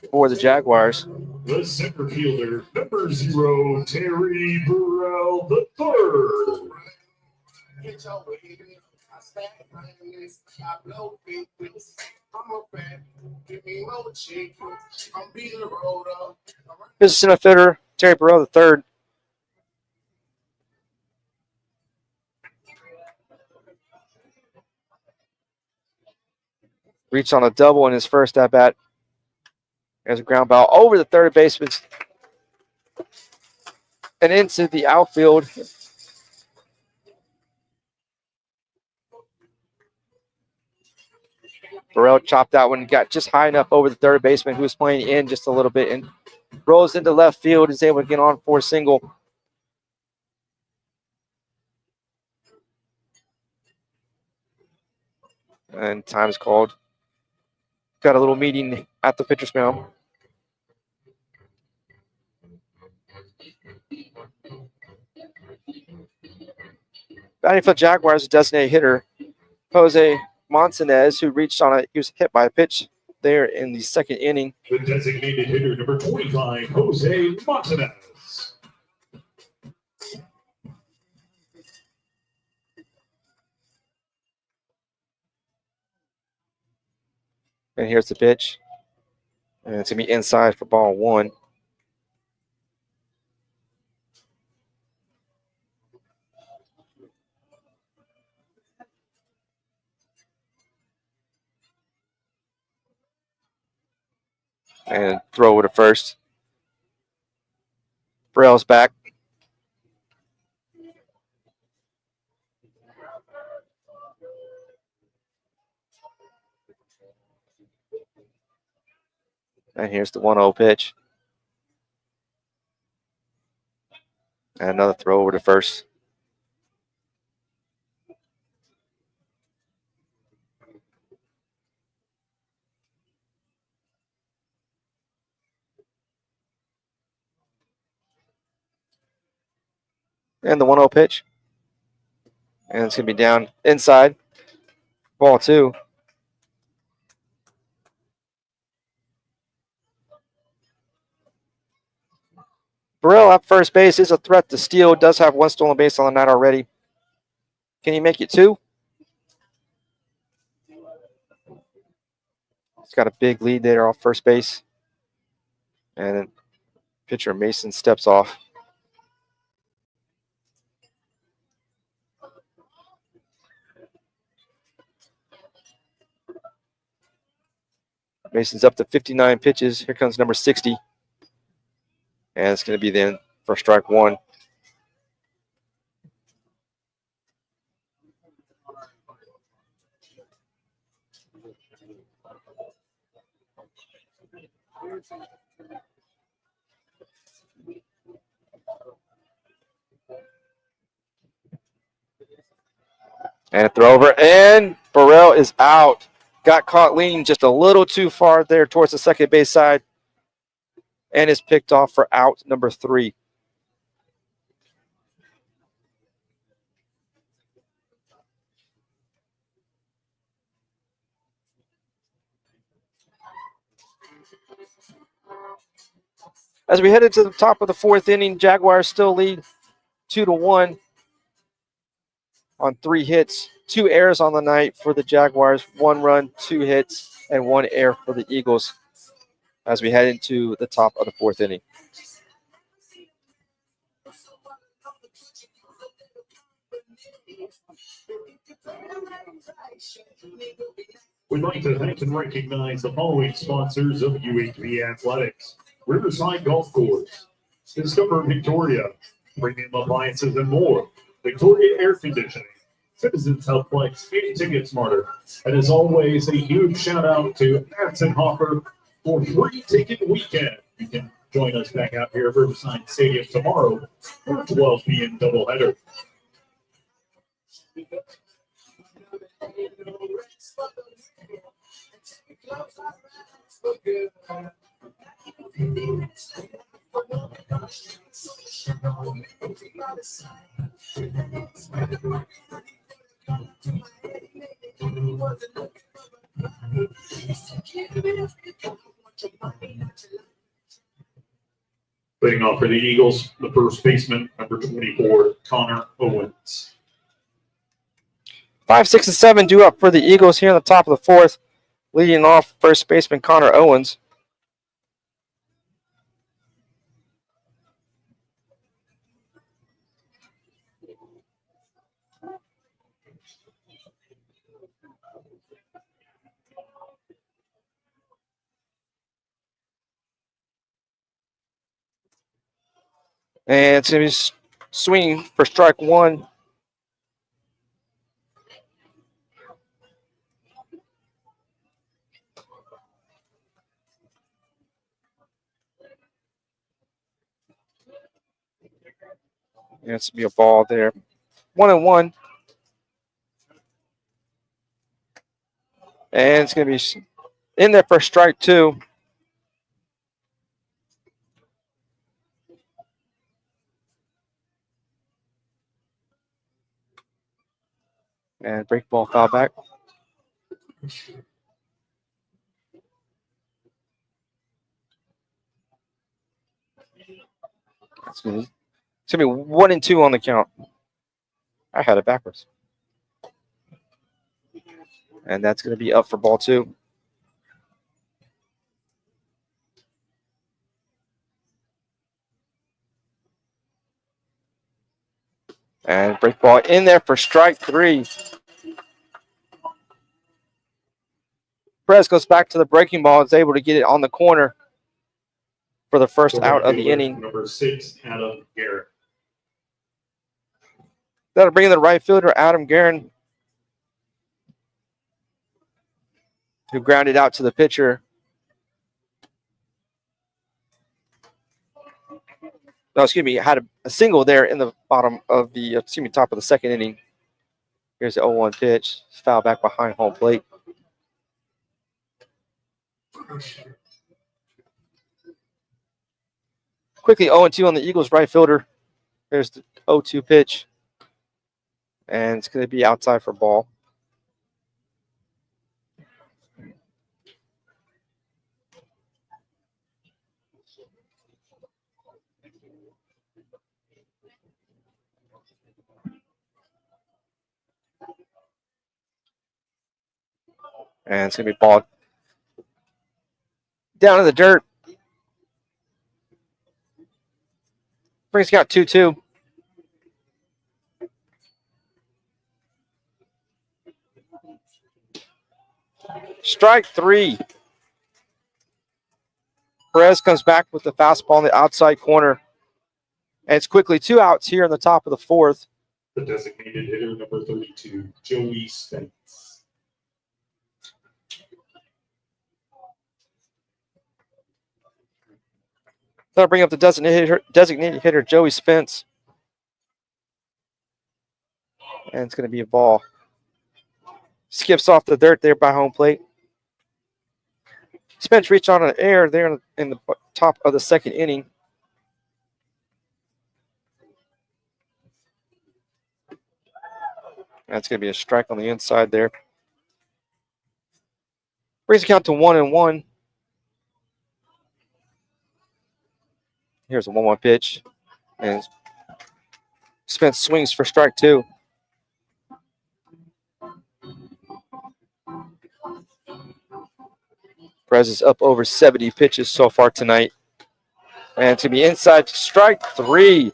for the Jaguars. The center fielder, number 0, Terry Burrell the third. Here's the center fielder, Terry Burrell the third. Reached on a double in his first at bat. There's a ground ball over the third baseman and into the outfield. Burrell chopped that one, got just high enough over the third baseman who was playing in just a little bit and rolls into left field, is able to get on for a single. And time is called. Got a little meeting at the pitcher's mound. Batting for the Jaguars, designated hitter, Jose Montanez, who reached on it. He was hit by a pitch there in the second inning. The designated hitter, number 25, Jose Montanez. And here's the pitch. And it's going to be inside for ball 1. And throw over to first. Burrell's back. And here's the 1-0 pitch. And another throw over to first. And the 1-0 pitch. And it's going to be down inside. Ball 2. Burrell at first base is a threat to steal. Does have 1 stolen base on the night already. Can he make it 2? He's got a big lead there off first base. And then pitcher Mason steps off. Mason's up to 59 pitches. Here comes number 60. And it's going to be then for strike 1. And a throw over, and Burrell is out. Got caught leaning just a little too far there towards the second base side and is picked off for out number 3. As we head into the top of the 4th inning, Jaguars still lead 2-1 on 3 hits. 2 errors on the night for the Jaguars, 1 run, 2 hits, and 1 error for the Eagles as we head into the top of the 4th inning. We'd like to thank and recognize the following sponsors of UHV Athletics: Riverside Golf Course, Discover Victoria, Premium Appliances and more, Victoria Air Conditioning, Citizens Healthplex, Getting Tickets Smarter, and as always, a huge shout out to Atzenhoffer for Free Ticket Weekend. You can join us back out here at Riverside Stadium tomorrow for a 12 p.m. doubleheader. Leading off for the Eagles, the first baseman, number 24, Connor Owens. 5, 6, and 7 due up for the Eagles here in the top of the fourth. Leading off, first baseman Connor Owens. And it's going to be swinging for strike one. And it's going to be a ball there. 1-1. And it's going to be in there for strike two. And break ball foul back. It's going to be 1-2 on the count. I had it backwards. And that's going to be up for ball two. And break ball in there for strike three. Perez goes back to the breaking ball and is able to get it on the corner for the first out of the inning. Number 6, Adam Garrett. That'll bring in the right fielder, Adam Guerin, who grounded out to the pitcher. No, excuse me, had a single there in the bottom of the, top of the second inning. Here's the 0-1 pitch. Foul back behind home plate. Quickly 0-2 on the Eagles right fielder. There's the 0-2 pitch. And it's going to be outside for ball. And it's going to be ball down in the dirt. Brings out 2-2. Strike three. Perez comes back with the fastball in the outside corner. And it's quickly 2 outs here in the top of the fourth. The designated hitter, number 32, Joey Spence. That'll bring up the designated hitter, Joey Spence. And it's going to be a ball. Skips off the dirt there by home plate. Spence reached on an air there in the top of the second inning. That's going to be a strike on the inside there. Brings the count to 1-1. Here's a 1-1 pitch. And Spence swings for strike two. Perez is up over 70 pitches so far tonight. And to be inside to strike three.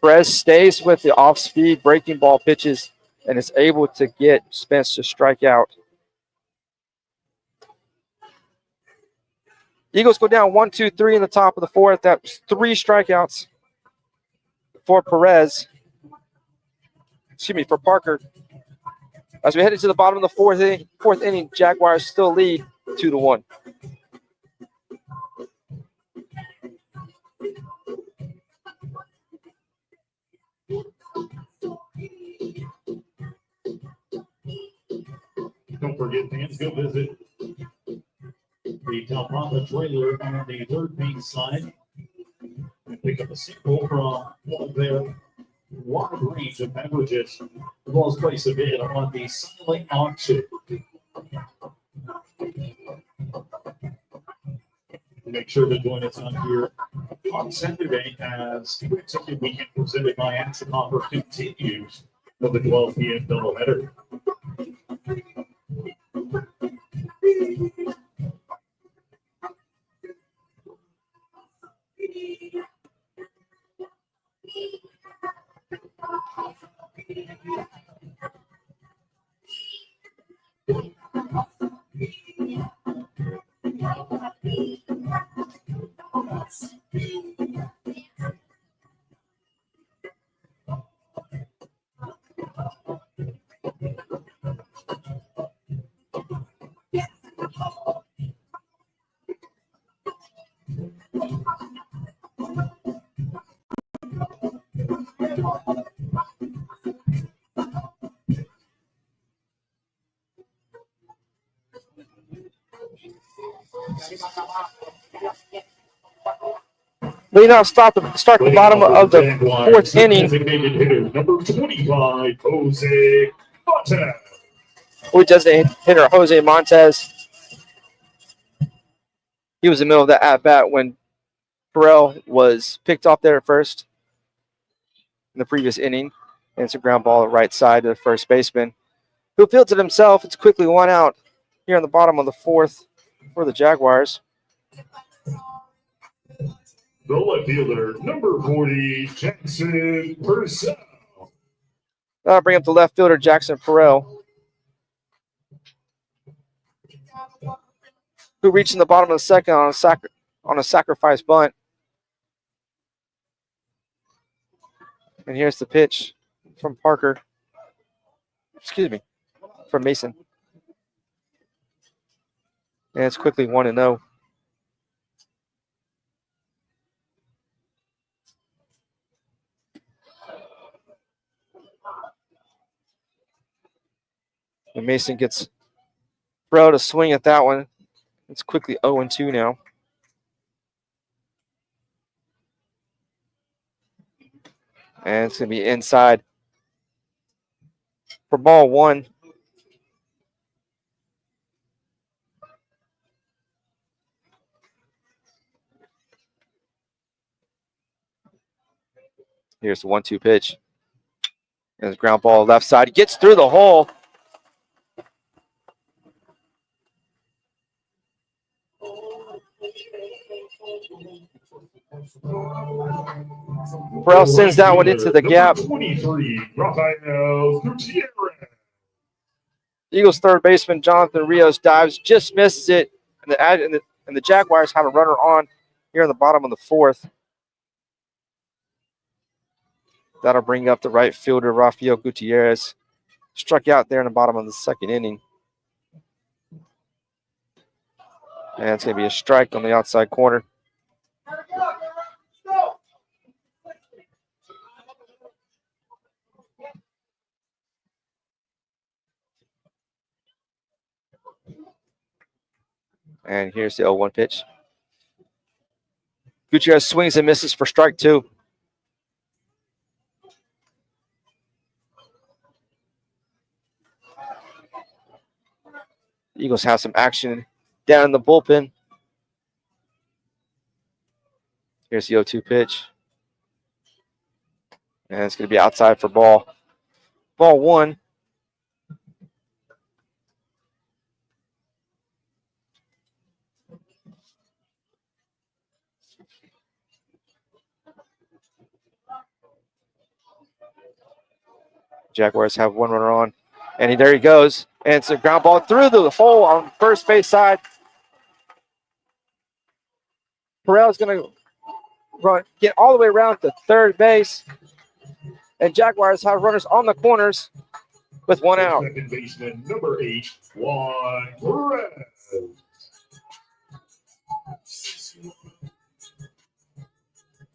Perez stays with the off-speed breaking ball pitches and is able to get Spence to strike out. Eagles go down 1-2-3 in the top of the fourth. That's 3 strikeouts for Perez. Excuse me, for Parker. As we head into the bottom of the fourth inning, Jaguars still lead 2-1. Don't forget, fans, go visit the Talpapa trailer on the third base side and pick up a sample from one of their wide range of beverages, as well as place a bid on the silent auction. Make sure to join us on here on Saturday as Ticket Weekend presented by Atzenhoffer continues for the 12 p.m. doubleheader. We now start the bottom of the fourth inning. Designated hitter number 25, Jose Montez. We designated hitter Jose Montez. He was in the middle of that at-bat when Farrell was picked off there at first in the previous inning. And it's a ground ball at right side to the first baseman, who fields it himself. It's quickly 1 out here on the bottom of the fourth for the Jaguars. The left fielder, number 40, Jackson Purcell. That'll bring up the left fielder, Jackson Farrell, who reached in the bottom of the second on a sacrifice bunt. And here's the pitch from Parker. Excuse me, from Mason. And it's quickly 1-0. And Mason gets Bro to swing at that one. It's quickly 0-2 now. And it's going to be inside for ball 1. Here's the 1-2 pitch. There's a ground ball left side. He gets through the hole. Burrell sends that one into the gap. 23, Rafael Gutierrez. Eagles third baseman Jonathan Rios dives, just misses it, and the Jaguars have a runner on here in the bottom of the fourth. That'll bring up the right fielder Rafael Gutierrez. Struck out there in the bottom of the second inning. And it's going to be a strike on the outside corner. And here's the 0-1 pitch. Gutierrez swings and misses for strike 2. Eagles have some action down in the bullpen. Here's the 0-2 pitch. And it's going to be outside for ball 1. Jaguars have one runner on. And there he goes. And it's a ground ball through the hole on first base side. Perrell's going to get all the way around to third base. And Jaguars have runners on the corners with one out. Second baseman, number 8, Juan Perez.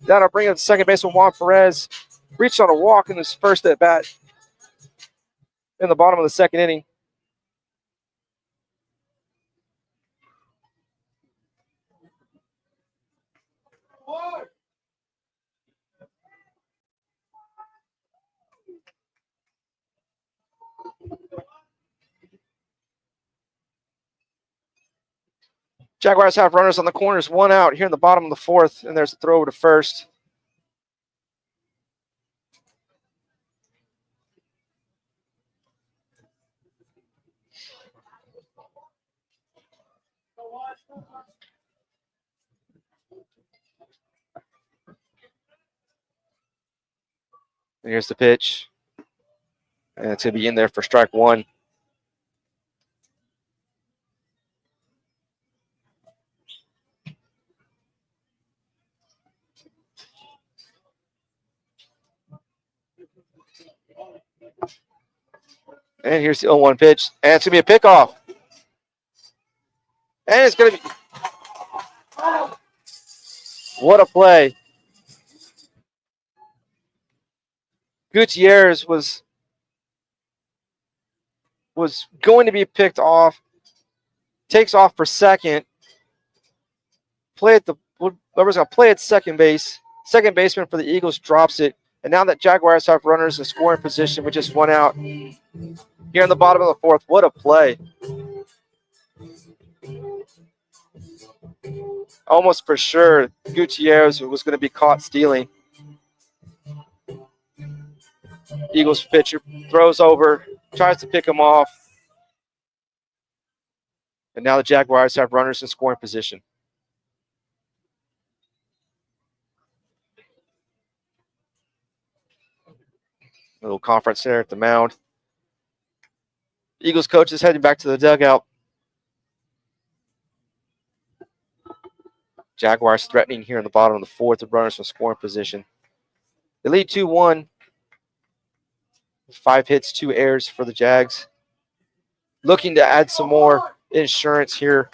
That'll bring up second baseman Juan Perez. Reached on a walk in his first at bat in the bottom of the second inning. Jaguars have runners on the corners, one out here in the bottom of the fourth, and there's a throw over to first. And here's the pitch. And it's going to be in there for strike one. And here's the 0-1 pitch. And it's going to be a pickoff. And it's going to be... What a play. Gutierrez was going to be picked off. Takes off for second. Whoever's going to play at second base. Second baseman for the Eagles drops it. And now that Jaguars have runners in scoring position with just one out. Here in the bottom of the fourth, what a play. Almost for sure Gutierrez was going to be caught stealing. Eagles pitcher throws over, tries to pick him off. And now the Jaguars have runners in scoring position. A little conference there at the mound. Eagles coach is heading back to the dugout. Jaguars threatening here in the bottom of the fourth with runners in scoring position. They lead 2-1. 5 hits, 2 errors for the Jags. Looking to add some more insurance here.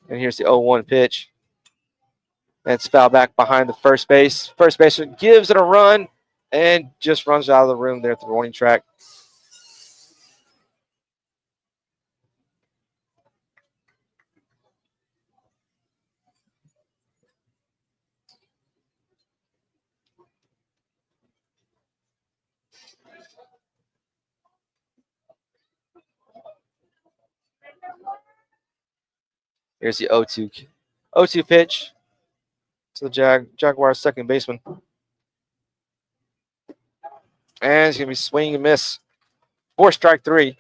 And here's the 0-1 pitch. And it's fouled back behind the first base. First baseman gives it a run and just runs out of the room there at the warning track. Here's the 0-2 pitch to the Jaguars second baseman. And it's going to be swing and miss. 4 strike 3.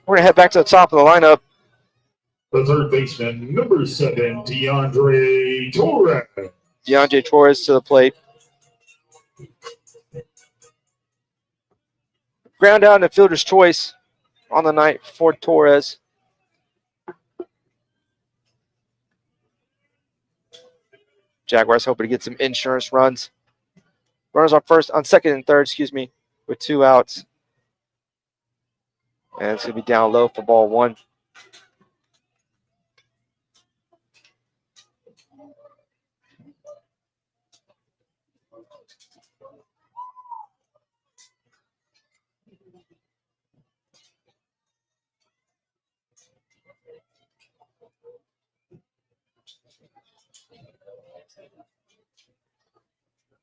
We're going to head back to the top of the lineup. The third baseman, number 7, DeAndre Torres. DeAndre Torres to the plate. Ground out and fielder's choice on the night for Torres. Jaguars hoping to get some insurance runs. Runners on second and third, with 2 outs. And it's going to be down low for ball 1.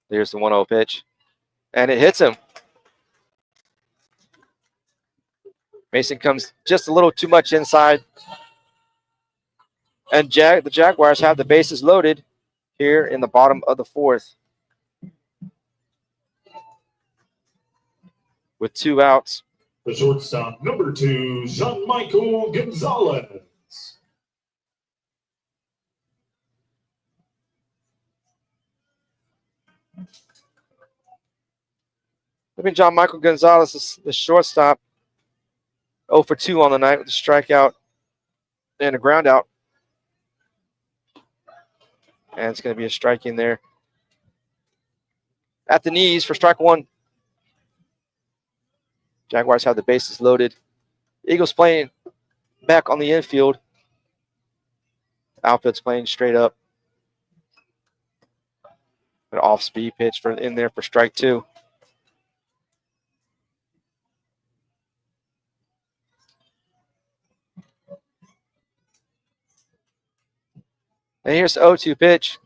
There's the 1-0 pitch. And it hits him. Mason comes just a little too much inside. And the Jaguars have the bases loaded here in the bottom of the fourth. With 2 outs. The shortstop, number 2, Jean-Michael Gonzalez. I mean, John Michael Gonzalez is the shortstop. 0 for 2 on the night with a strikeout and a ground out. And it's going to be a strike in there. At the knees for strike 1. Jaguars have the bases loaded. Eagles playing back on the infield. Outfield's playing straight up. An off-speed pitch in there for strike 2. And here's the 0-2 pitch.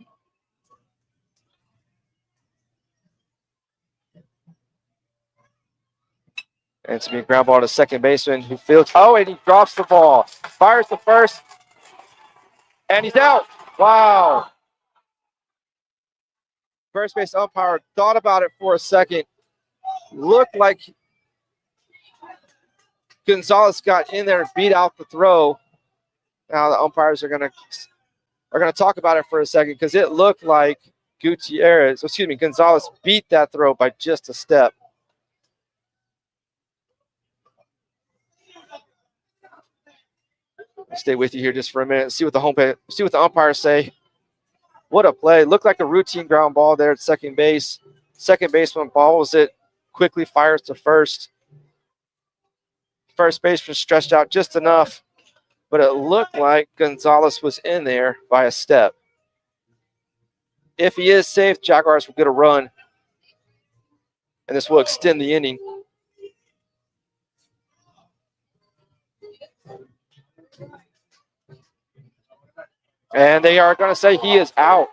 And it's going to be a ground ball to second baseman who fields. Oh, and he drops the ball. Fires the first. And he's out. Wow. First base umpire thought about it for a second. Looked like Gonzalez got in there and beat out the throw. Now the umpires are going to talk about it for a second because it looked like Gonzalez beat that throw by just a step. I'll stay with you here just for a minute and see what the umpires say. What a play. Looked like a routine ground ball there at second base. Second baseman balls it, quickly fires to first. First baseman stretched out just enough, but it looked like Gonzalez was in there by a step. If he is safe, Jaguars will get a run, and this will extend the inning. And they are going to say he is out.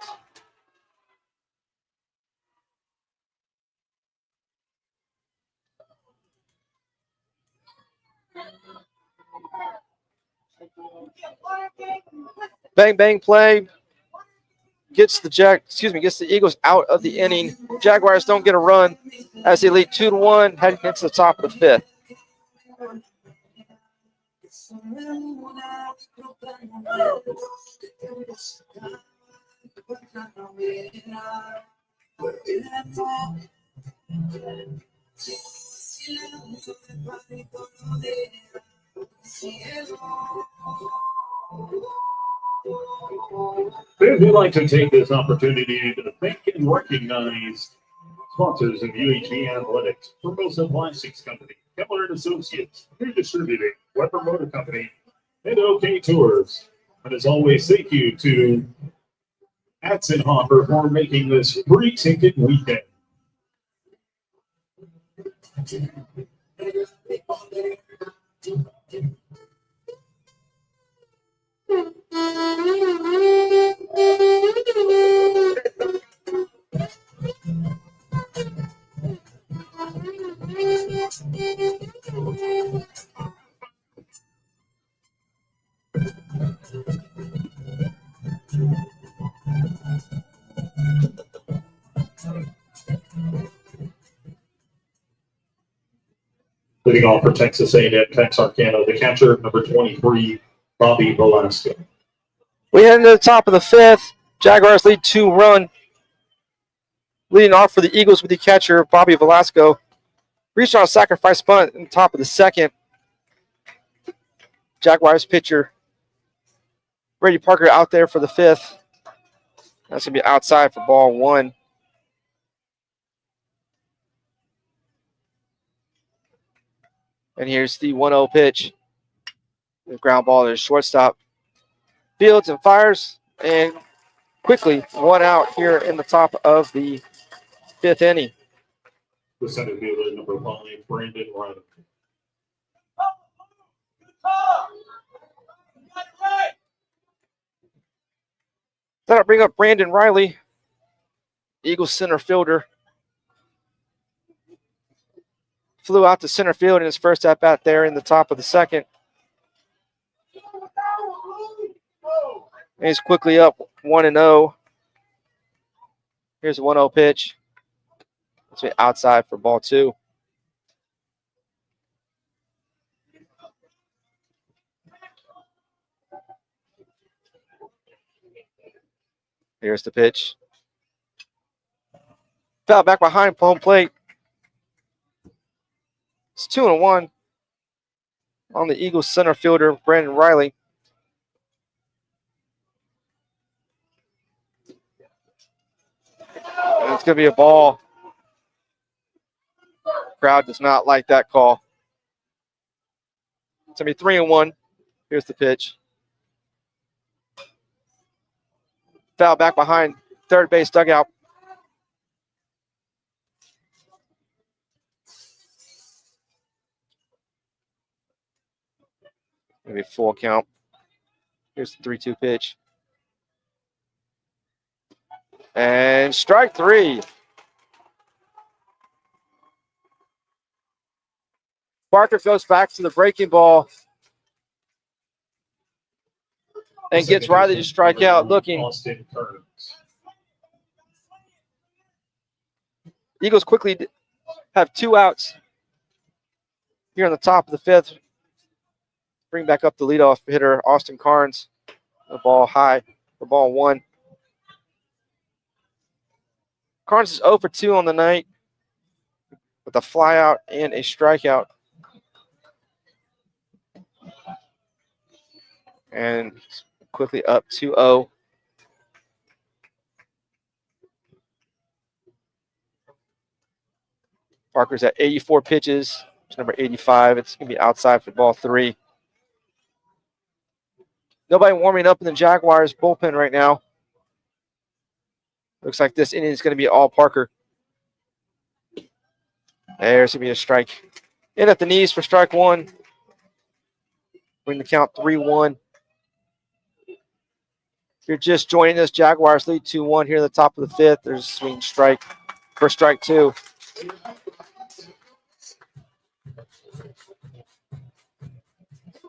Bang, bang play. Gets the Eagles out of the inning. Jaguars don't get a run as they lead 2-1 heading into the top of the 5th. We'd like to take this opportunity to thank and recognize sponsors of UHV Athletics, Formosa Plastics Company, Keller & Associates, New Distributing, Weber Motor Company, and OK Tours. And as always, thank you to Atzenhoffer for making this free ticket weekend. Leading off for Texas A&M-Texarkana, the catcher, number 23, Bobby Velasco. We head into the top of the 5th. Jaguars lead 2-1. Leading off for the Eagles with the catcher, Bobby Velasco. Reached on a sacrifice bunt in the top of the 2nd. Jaguars pitcher, Brady Parker, out there for the 5th. That's going to be outside for ball 1. And here's the 1-0 pitch. The ground ball to the shortstop. Fields and fires, and quickly 1 out here in the top of the 5th inning. The center fielder, number 5, Brandon Riley. Then I bring up Brandon Riley, Eagles center fielder. Flew out to center field in his first at-bat there in the top of the 2nd. And he's quickly up 1-0. Here's a 1-0 pitch. It's outside for ball 2. Here's the pitch. Foul back behind home plate. It's 2-1 on the Eagles center fielder, Brandon Riley. And it's going to be a ball. Crowd does not like that call. It's going to be 3-1. Here's the pitch. Foul back behind third base dugout. Maybe full count. Here's the 3-2 pitch. And strike three. Parker goes back to the breaking ball and gets Riley to strike out looking. Austin Kearns. Eagles quickly have 2 outs here on the top of the 5th. Bring back up the leadoff hitter, Austin Carnes. The ball high for ball 1. Carnes is 0 for 2 on the night with a flyout and a strikeout. And quickly up 2-0. Parker's at 84 pitches. It's number 85. It's going to be outside for ball 3. Nobody warming up in the Jaguars bullpen right now. Looks like this inning is going to be all Parker. There's going to be a strike. In at the knees for strike 1. Bring the count 3-1. If you're just joining us, Jaguars lead 2-1 here at the top of the 5th. There's a swing strike for strike 2.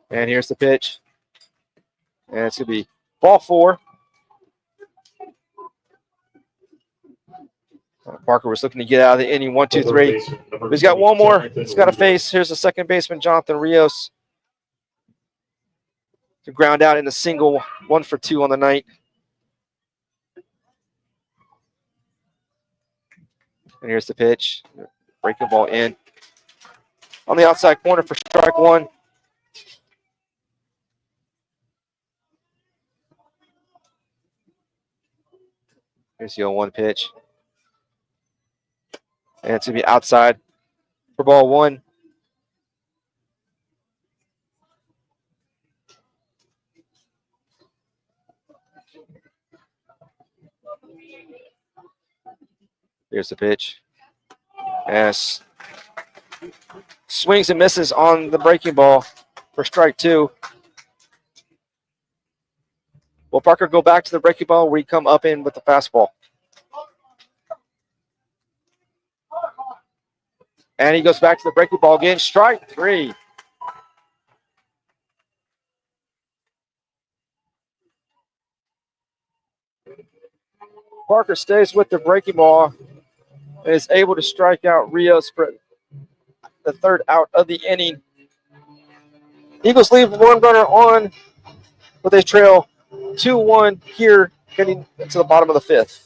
And here's the pitch. And it's going to be ball 4. Parker was looking to get out of the inning. 1, 2, 3. He's got one more. He's got a face. Here's the second baseman, Jonathan Rios. To ground out in a single, 1 for 2 on the night. And here's the pitch. Breaking ball in. On the outside corner for strike 1. Here's the 0-1 pitch. And it's going to be outside for ball 1. Here's the pitch. And swings and misses on the breaking ball for strike 2. Will Parker go back to the breaking ball where he come up in with the fastball? And he goes back to the breaking ball again. Strike 3. Parker stays with the breaking ball and is able to strike out Rios for the 3rd out of the inning. Eagles leave 1 runner on, but they trail 2-1 here, getting to the bottom of the 5th.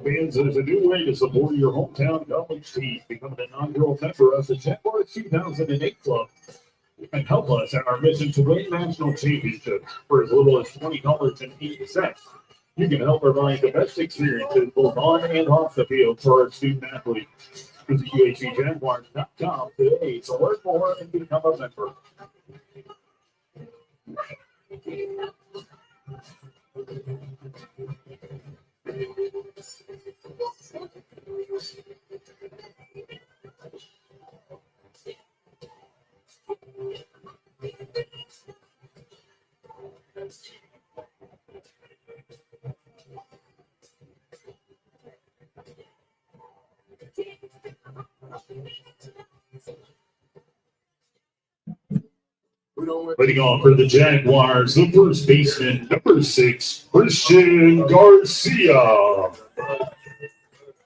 Fans, there's a new way to support your hometown college team. Become an inaugural member of the Jaguars 2008 Club and help us in our mission to win national championships for as little as $20.80. You can help provide the best experiences both on and off the field for our student athletes. Visit UHVJaguars.com today to learn more and become a member. Leading off for the Jaguars, the first baseman, number 6, Christian Garcia.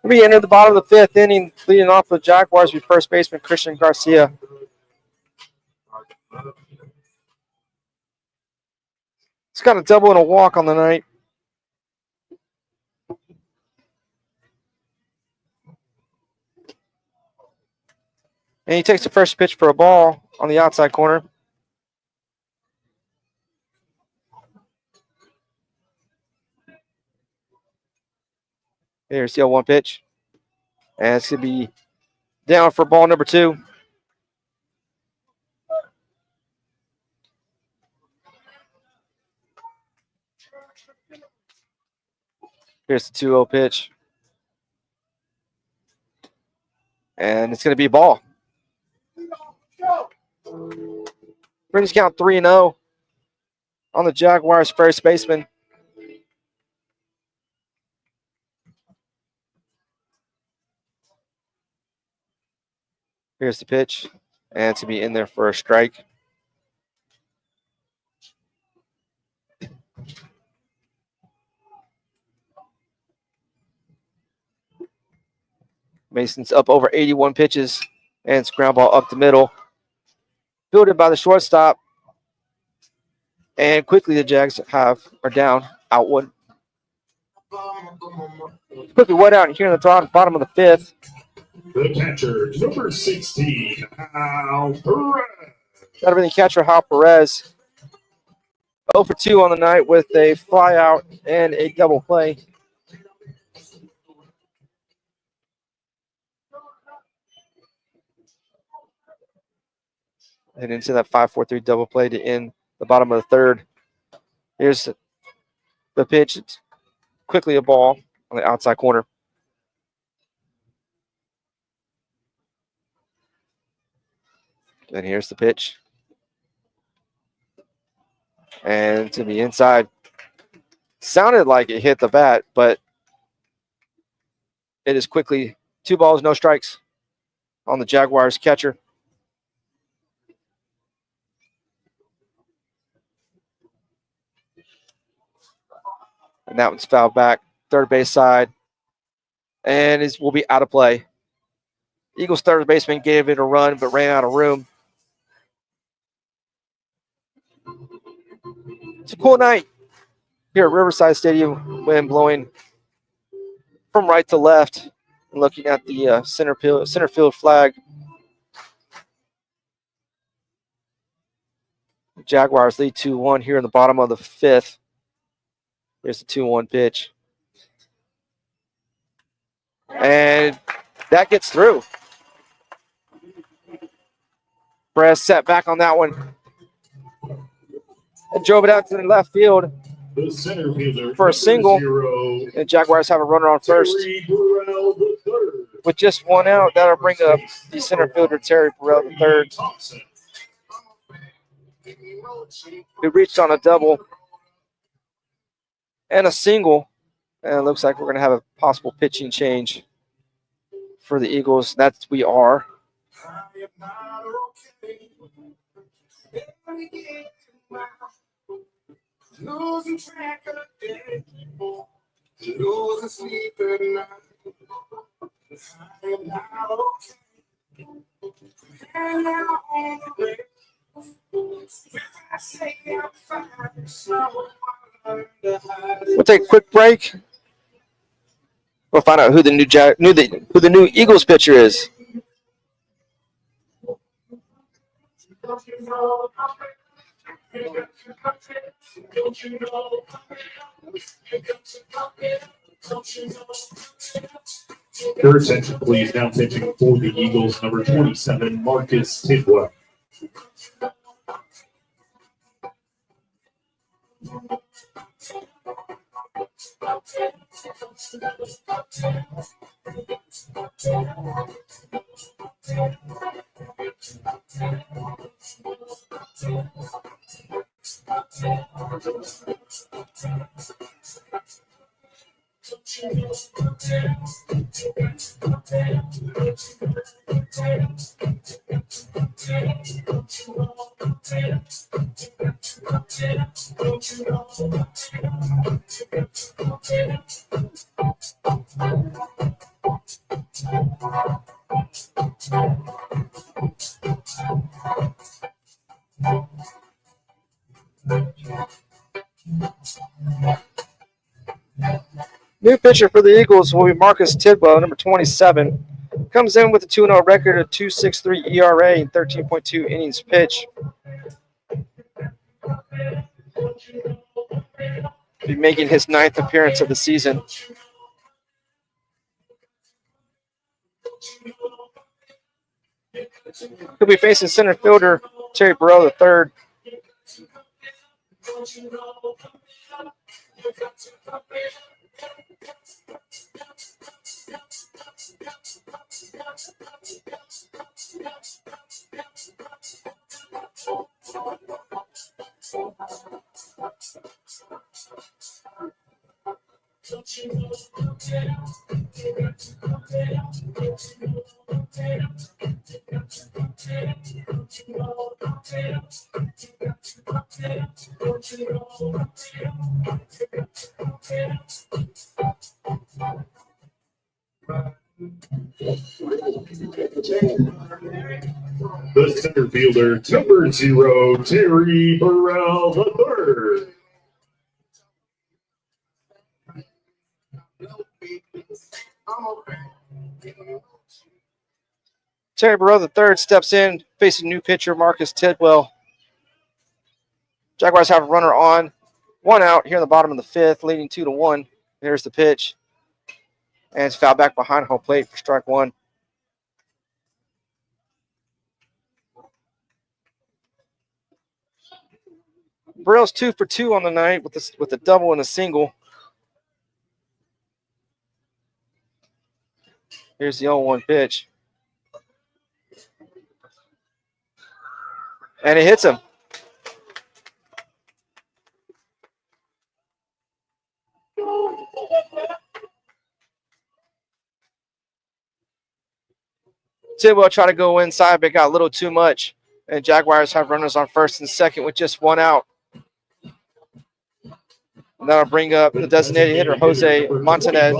We enter the bottom of the 5th inning, leading off with Jaguars with first baseman Christian Garcia. He's got a double and a walk on the night. And he takes the first pitch for a ball on the outside corner. Here's the 0-1 pitch. And it's going to be down for ball number 2. Here's the 2-0 pitch. And it's going to be a ball. Brings count 3-0 on the Jaguars' first baseman. Here's the pitch. And it's going to be in there for a strike. Mason's up over 81 pitches. And it's ground ball up the middle. Fielded by the shortstop. And quickly the Jags are down, out one. Quickly one out here in the bottom of the 5th. The catcher, number 16, Al Perez. Got everything catcher Hal Perez. 0 for 2 on the night with a fly out and a double play. And into that 5-4-3 double play to end the bottom of the 3rd. Here's the pitch. It's quickly a ball on the outside corner. And here's the pitch. And to the inside. Sounded like it hit the bat, but it is quickly 2 balls, no strikes on the Jaguars catcher. And that one's fouled back, third base side, and will be out of play. Eagles third baseman gave it a run, but ran out of room. It's a cool night here at Riverside Stadium, wind blowing from right to left, and looking at the center field flag. Jaguars lead 2-1 here in the bottom of the 5th. Here's the 2-1 pitch. And that gets through. Perez set back on that one. And drove it out to the left field The center fielder for a single. 0, And Jaguars have a runner on first. Terry Burrell III. With just one out, that'll bring up the center fielder, Terry Burrell III, Thompson. who reached on a double and a single. And it looks like we're going to have a possible pitching change for the Eagles. That's we are. Losing track of the day, losing sleep at night. I am not okay. And now on the way. If I say I'm fine, someone learn to hide it. We'll take a quick break. We'll find out who the new Eagles pitcher is. Your attention, please. Now pitching for the Eagles, number 27, Marcus Tidwell. New pitcher for the Eagles will be Marcus Tidwell, number 27. Comes in with a 2-0 record, a 2.63 ERA, and 13.2 innings pitched. Be making his 9th appearance of the season. He'll be facing center fielder Terry Burrell III. The center fielder, number 0, Terry Burrell III. Terry Burrell III steps in, facing new pitcher Marcus Tidwell. Jaguars have a runner on, 1 out here in the bottom of the 5th, leading 2-1. Here's the pitch. And it's fouled back behind home plate for strike 1. Burrell's 2 for 2 on the night with a double and a single. Here's the 0-1 pitch. And it hits him. Tidwell tried to go inside, but got a little too much. And Jaguars have runners on first and second with just 1 out. And that'll bring up the designated hitter, Jose Montanez.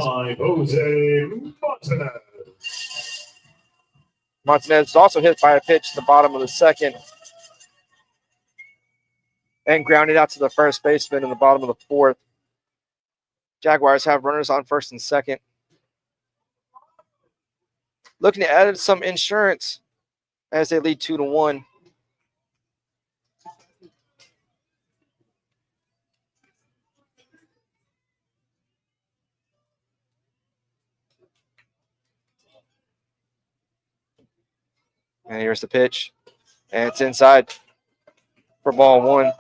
Montanez is also hit by a pitch at the bottom of the 2nd. And grounded out to the first baseman in the bottom of the 4th. Jaguars have runners on first and second. Looking to add some insurance as they lead 2-1. And here's the pitch. And it's inside for ball 1.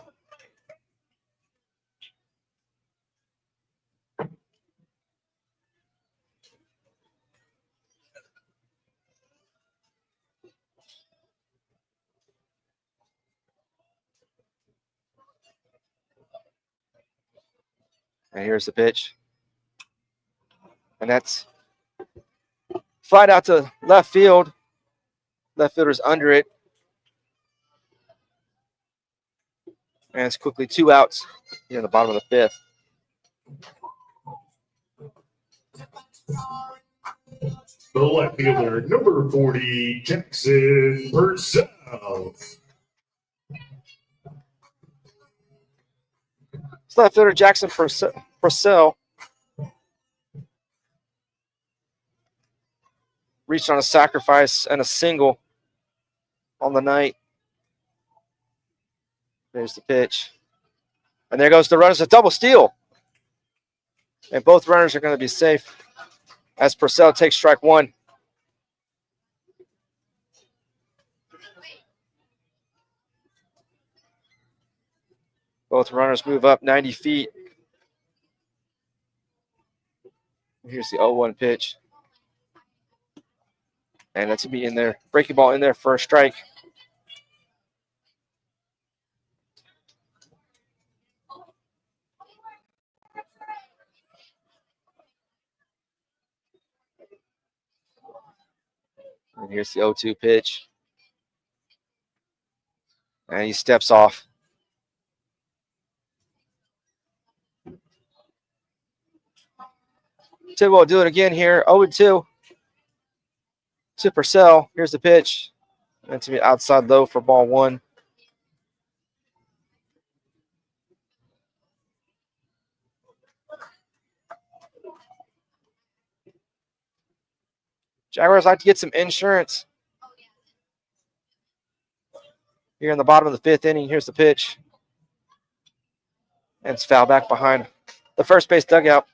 And here's the pitch. And that's flied out to left field. Left fielder's under it. And it's quickly 2 outs here in the bottom of the 5th. The left fielder, number 40, Jackson Purcell. It's left fielder Jackson Purcell reached on a sacrifice and a single on the night. There's the pitch. And there goes the runners, a double steal. And both runners are going to be safe as Purcell takes strike 1. Both runners move up 90 feet. Here's the 0-1 pitch. And that's going to be in there. Breaking ball in there for a strike. And here's the 0-2 pitch. And he steps off. Tidwell will do it again here. 0-2. to Purcell. Here's the pitch. And to be outside low for ball 1. Jaguars like to get some insurance. Here in the bottom of the 5th inning, here's the pitch. And it's foul back behind the first base dugout.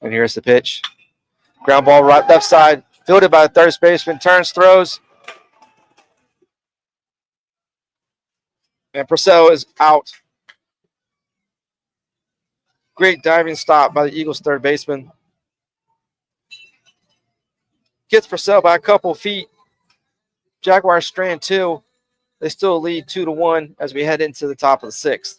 And here's the pitch. Ground ball right left side, fielded by the third baseman, turns, throws. And Purcell is out. Great diving stop by the Eagles' third baseman. Gets Purcell by a couple feet. Jaguars strand 2. They still lead 2-1 as we head into the top of the 6th.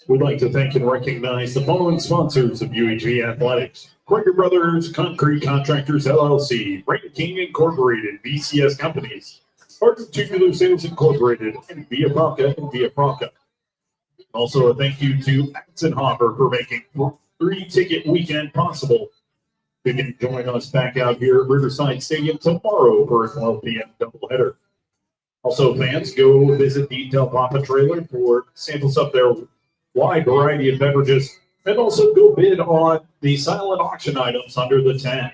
We'd like to thank and recognize the following sponsors of UHV Athletics: Quaker Brothers Concrete Contractors LLC, Rain King Incorporated, BCS Companies, Partner Tubular Sales Incorporated, and Via Franca and Via Franca. Also, a thank you to Atzenhoffer for making free ticket weekend possible. You can join us back out here at Riverside Stadium tomorrow for a 12 p.m. doubleheader. Also, fans, go visit the Del Papa trailer for samples of their wide variety of beverages, and also go bid on the silent auction items under the tent.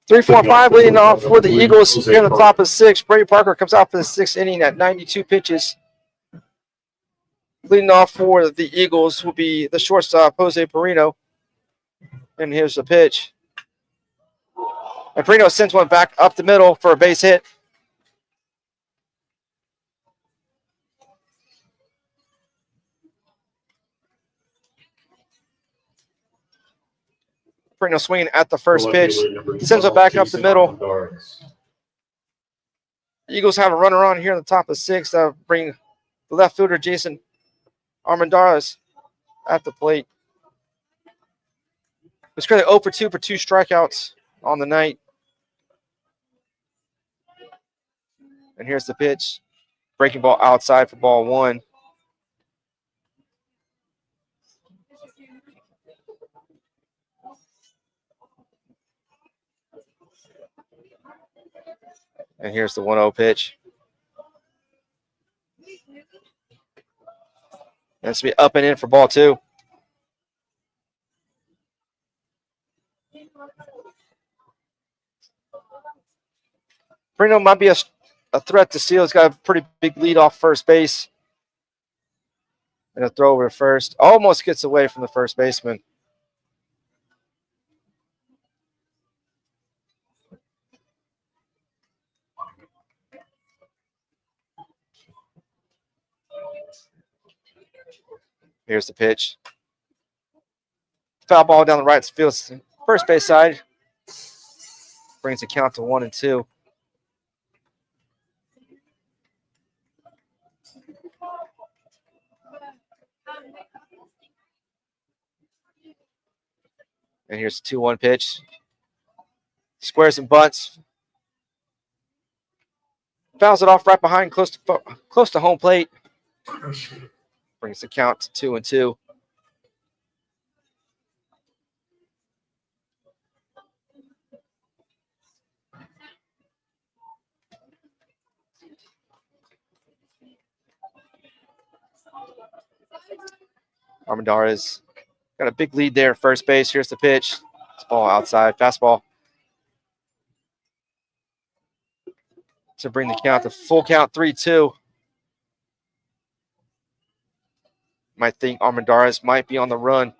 Three, 4, 5 leading off for the Eagles here in the top of 6. Brady Parker comes out for the 6th inning at 92 pitches. Leading off for the Eagles will be the shortstop, Jose Perino. And here's the pitch. And Perino sends one back up the middle for a base hit. Perino swinging at the first pitch. Sends it back up the middle. The Eagles have a runner on here in the top of 6. That'll bring the left fielder, Jason Armendariz, at the plate. It's currently 0 for 2 for 2 strikeouts on the night. And here's the pitch. Breaking ball outside for ball 1. And here's the 1-0 pitch. That's to be up and in for ball 2. Perino might be a threat to steal. He's got a pretty big lead off first base. And a throw over to first. Almost gets away from the first baseman. Here's the pitch. Foul ball down the right field, first base side. Brings the count to 1-2. And here's the 2-1 pitch. Squares and bunts. Fouls it off right behind, close to home plate. Brings the count to 2-2. Armendariz got a big lead there at first base. Here's the pitch. It's ball outside. Fastball. To bring the count to full count 3-2. Might think Armendariz might be on the run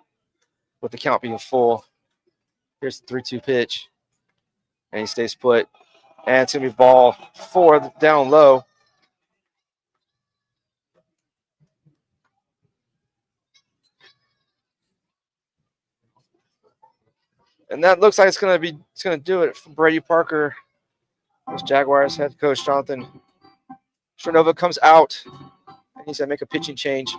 with the count being full. Here's the 3-2 pitch. And he stays put. And it's going to be ball 4 down low. And that looks like it's going to do it for Brady Parker. This Jaguars head coach Jonathan Sternova comes out. And he's going to make a pitching change.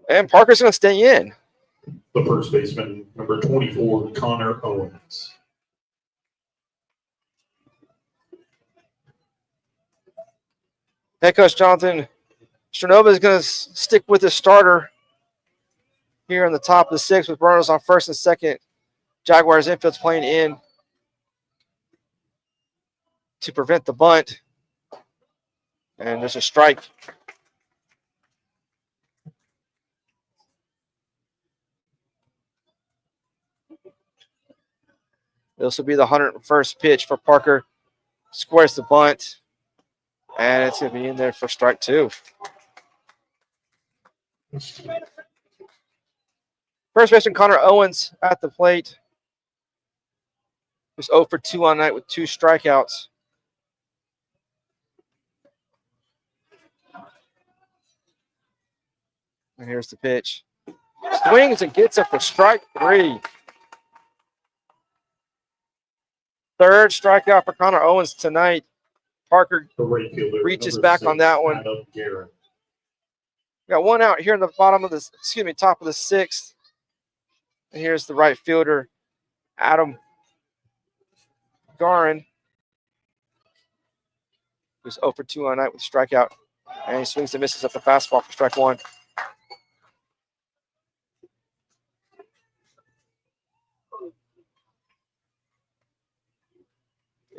And Parker's going to stay in. The first baseman, number 24, Connor Owens. Head coach Jonathan Sternova is going to stick with his starter here in the top of the 6th with runners on first and second. Jaguars infield's playing in to prevent the bunt. And there's a strike. This will be the 101st pitch for Parker. Squares the bunt. And it's going to be in there for strike 2. First baseman Connor Owens at the plate. Who's 0 for 2 on night with 2 strikeouts. And here's the pitch. Swings and gets it for strike 3. Third strikeout for Connor Owens tonight. Parker reaches back on that one. Got one out here in the top of the 6th. And here's the right fielder, Adam Garin, who's 0 for 2 on night with a strikeout. And he swings and misses at the fastball for strike 1.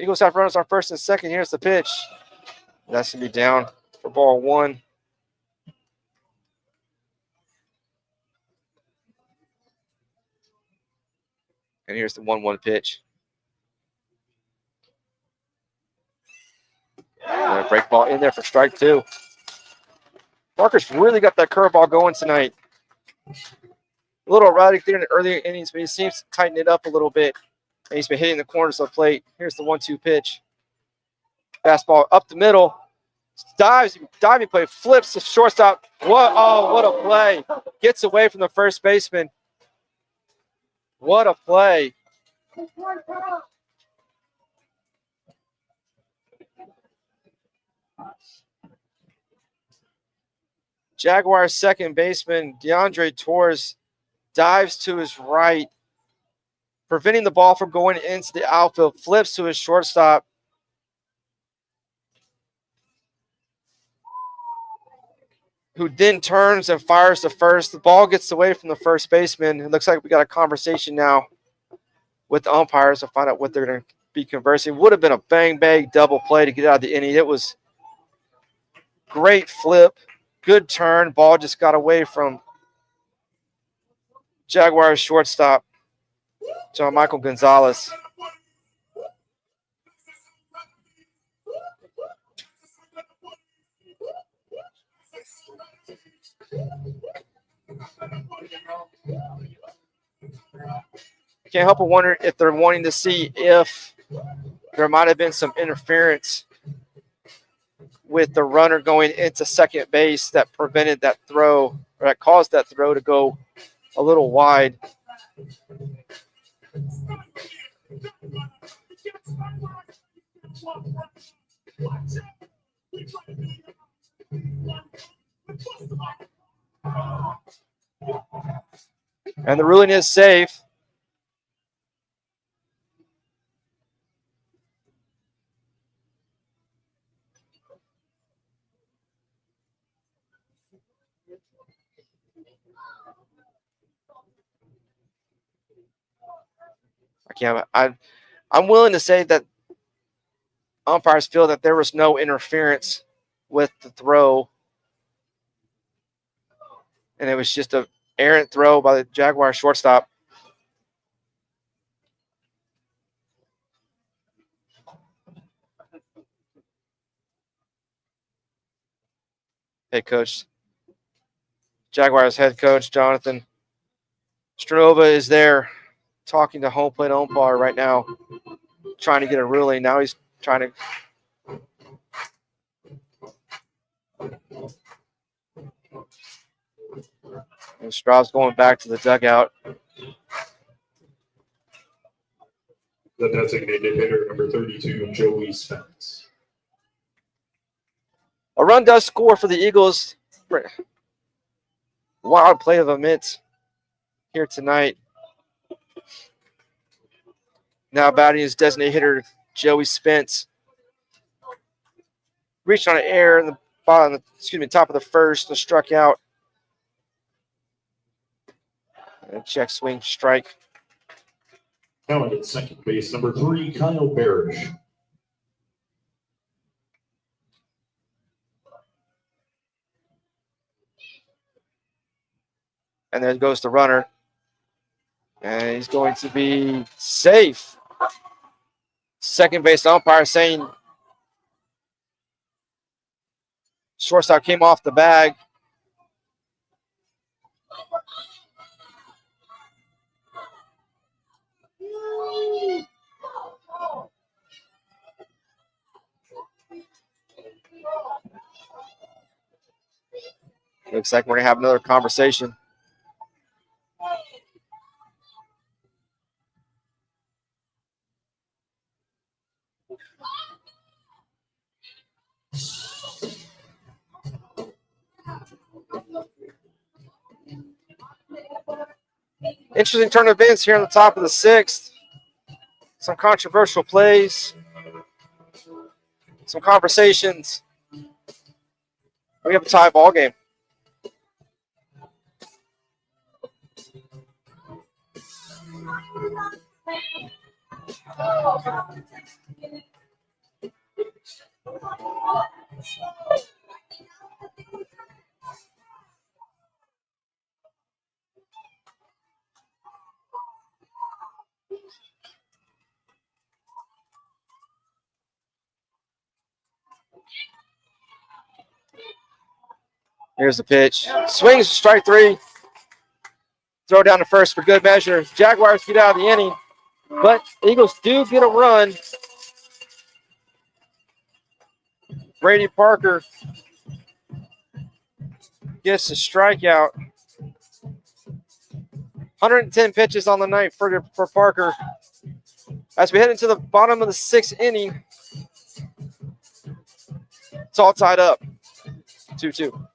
Eagles have runners on first and second. Here's the pitch. That's going to be down for ball 1. And here's the 1-1 pitch. And a break ball in there for strike 2. Parker's really got that curveball going tonight. A little erratic there in the earlier innings, but he seems to tighten it up a little bit. And he's been hitting the corners of the plate. Here's the 1-2 pitch. Fastball up the middle. Diving play. Flips the shortstop. What a play. Gets away from the first baseman. What a play. Jaguars second baseman DeAndre Torres dives to his right, preventing the ball from going into the outfield, flips to his shortstop. Who then turns and fires to first. The ball gets away from the first baseman. It looks like we got a conversation now with the umpires to find out what they're going to be conversing. Would have been a bang-bang double play to get out of the inning. It was great flip, good turn. Ball just got away from Jaguars shortstop, John Michael Gonzalez. Can't help but wonder if they're wanting to see if there might have been some interference with the runner going into second base that prevented that throw, or that caused that throw to go a little wide. And the ruling is safe. I'm willing to say that umpires feel that there was no interference with the throw, and it was just an errant throw by the Jaguar shortstop. Head coach, Jaguars head coach Jonathan Stranova is there talking to home plate umpire right now, trying to get a ruling. Now he's trying to. And Straub's going back to the dugout. The designated hitter, number 32, Joey Spence. A run does score for the Eagles. Wild play of the Mint here tonight. Now batting his designated hitter, Joey Spence. Reached on an error in the bottom, top of the first and struck out. And check swing strike. Counted at second base, number 3, Kyle Barish. And there goes the runner. And he's going to be safe. Second base umpire saying shortstop came off the bag. Looks like we're going to have another conversation. Interesting turn of events here on the top of the sixth. Some controversial plays. Some conversations. We have a tie ball game. Here's the pitch. Swings, strike three. Throw down to first for good measure. Jaguars get out of the inning, but Eagles do get a run. Brady Parker gets a strikeout. 110 pitches on the night for Parker. As we head into the bottom of the sixth inning, it's all tied up. 2-2.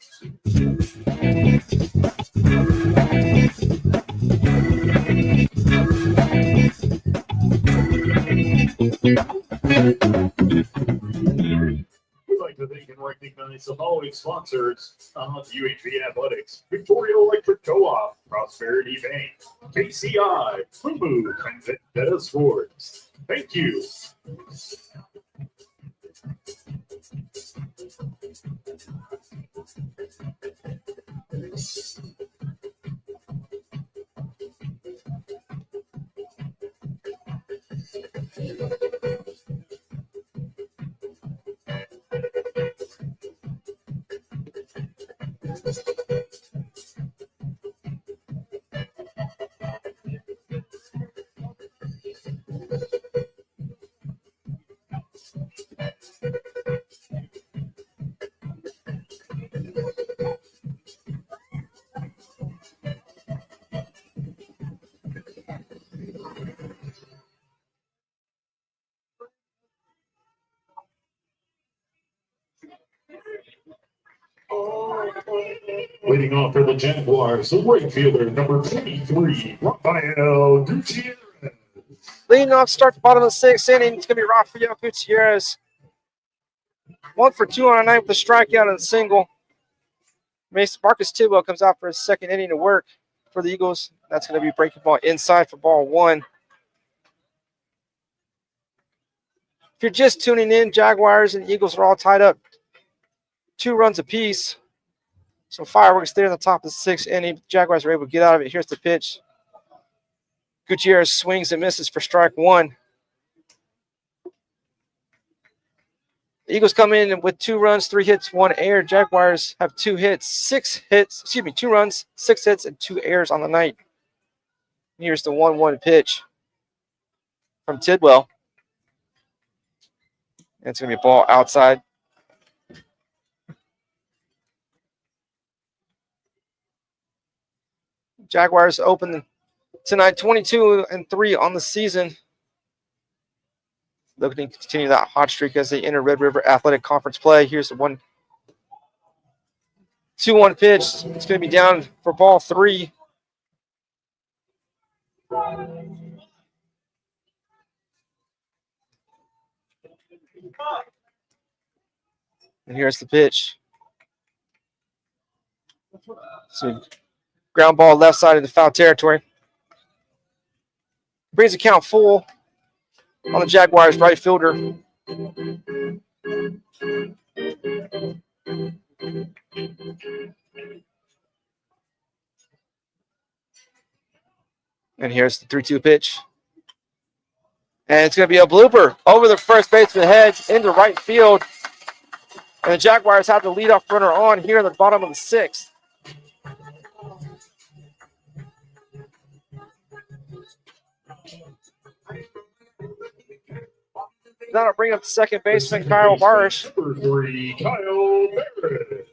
We'd like to thank and recognize the following sponsors of UHV Athletics: Victoria Electric Co-op, Prosperity Bank, KCI, Fubu, and Vendetta Sports. Thank you. Leading off for the Jaguars, the right fielder, number 23, Rafael Gutierrez. Leading off, start the bottom of the sixth inning. It's going to be Rafael Gutierrez. 1 for 2 on a night with a strikeout and a single. Marcus Tidwell comes out for his second inning of work for the Eagles. That's going to be breaking ball inside for ball 1. If you're just tuning in, Jaguars and Eagles are all tied up 2 runs apiece. So fireworks there in the top of the 6th inning. Jaguars are able to get out of it. Here's the pitch. Gutierrez swings and misses for strike 1. The Eagles come in with 2 runs, 3 hits, 1 error. Jaguars have 2 runs, 6 hits, and 2 errors on the night. Here's the 1-1 pitch from Tidwell. And it's going to be a ball outside. Jaguars open tonight 22-3 on the season. Looking to continue that hot streak as they enter Red River Athletic Conference play. Here's the 1-2-1 pitch. It's going to be down for ball 3. And here's the pitch. So ground ball left side of the foul territory. Brings the count full on the Jaguars right fielder. And here's the 3-2 pitch. And it's going to be a blooper over the first baseman head into right field. And the Jaguars have the leadoff runner on here at the bottom of the 6th. That'll bring up the second baseman, Kyle Barish. Number 3, Kyle Barish.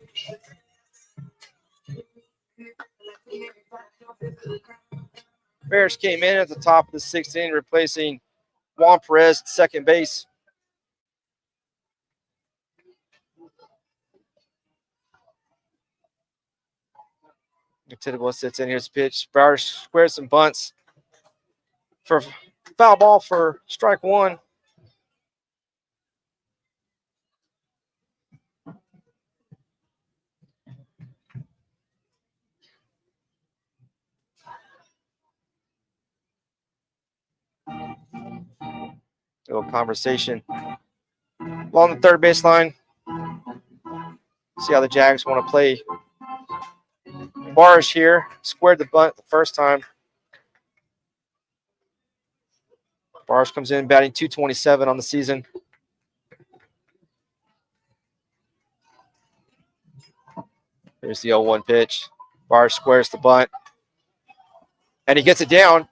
Barish came in at the top of the 6th inning, replacing Juan Perez at second base. Tidwell sits in. Here's the pitch. Barish squares some bunts for foul ball for strike 1. Little conversation along the third baseline. See how the Jags want to play. Barish here squared the bunt the first time. Barish comes in batting .227 on the season. There's the 0-1 pitch. Barish squares the bunt. And he gets it down.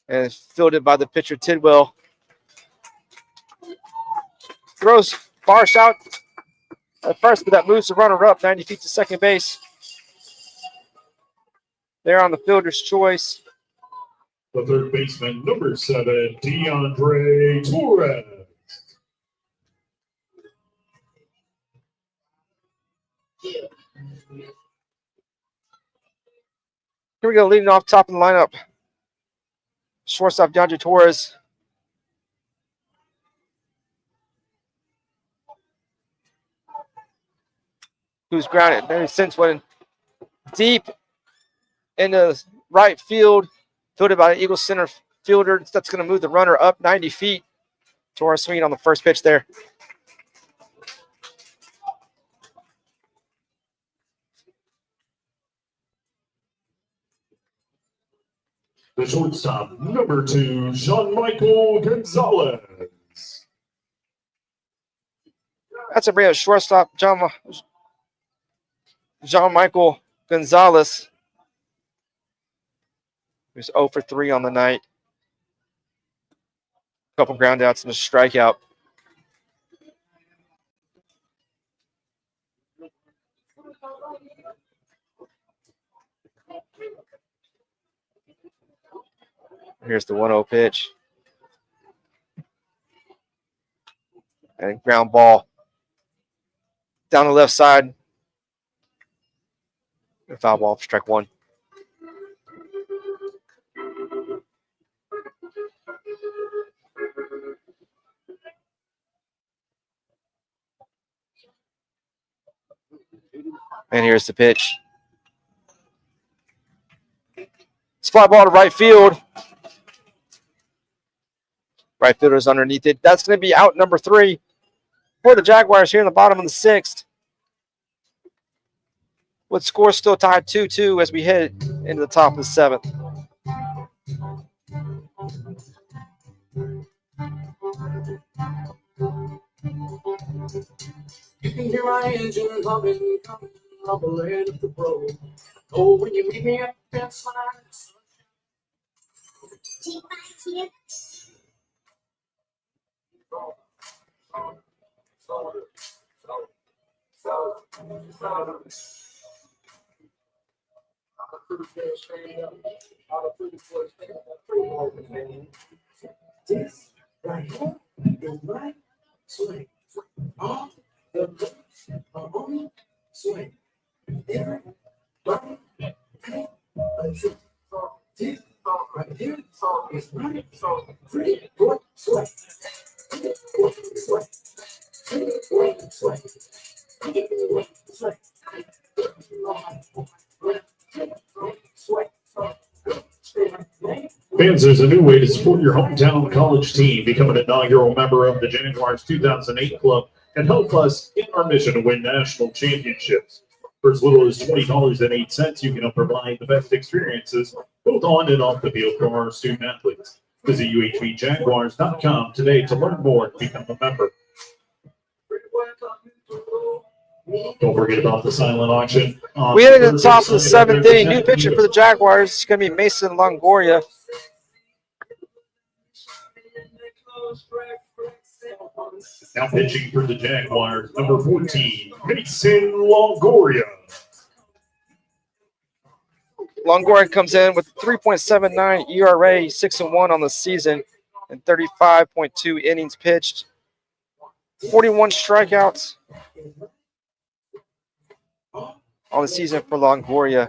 And it's fielded by the pitcher Tidwell. Throws Barish out at first, but that moves the runner up 90 feet to second base. There on the fielder's choice. The third baseman, number 7, DeAndre Torres. Here we go, leading off top of the lineup. Shortstop DeAndre Torres. Who's grounded. Then since went deep into right field, fielded by the Eagles center fielder. That's going to move the runner up 90 feet. Torres swinging on the first pitch there. The shortstop, number 2, Jean-Michael Gonzalez. That's a brand shortstop, Jean-Michael Gonzalez. Who's 0 for 3 on the night. A couple ground outs and a strikeout. Here's the 1-0 pitch. And ground ball down the left side. Foul ball for strike one. And here's the pitch. It's fly ball to right field. Right fielder's underneath it. That's going to be out number 3 for the Jaguars here in the bottom of the 6th. With score still tied 2-2 as we head into the top of the 7th. You can hear my engine humming, coming, rumbling up the road. Oh, when you meet me at the fence line. This right here is my swing. All the books are on me swing. Everybody pay attention. This right here is my pretty boy swing. Pretty boy swing. Pretty boy swing. Pretty boy swing. Fans, there's a new way to support your hometown college team. Become an inaugural member of the Jaguars 2008 Club and help us in our mission to win national championships. For as little as $20.08, you can provide the best experiences both on and off the field for our student athletes. Visit UHVJaguars.com today to learn more and become a member. Don't forget about the silent auction. We head to the top of the 7th inning. New pitcher for the Jaguars is going to be Mason Longoria. Now pitching for the Jaguars, number 14, Mason Longoria. Longoria comes in with 3.79 ERA, 6-1 on the season, and 35.2 innings pitched. 41 strikeouts on the season for Longoria.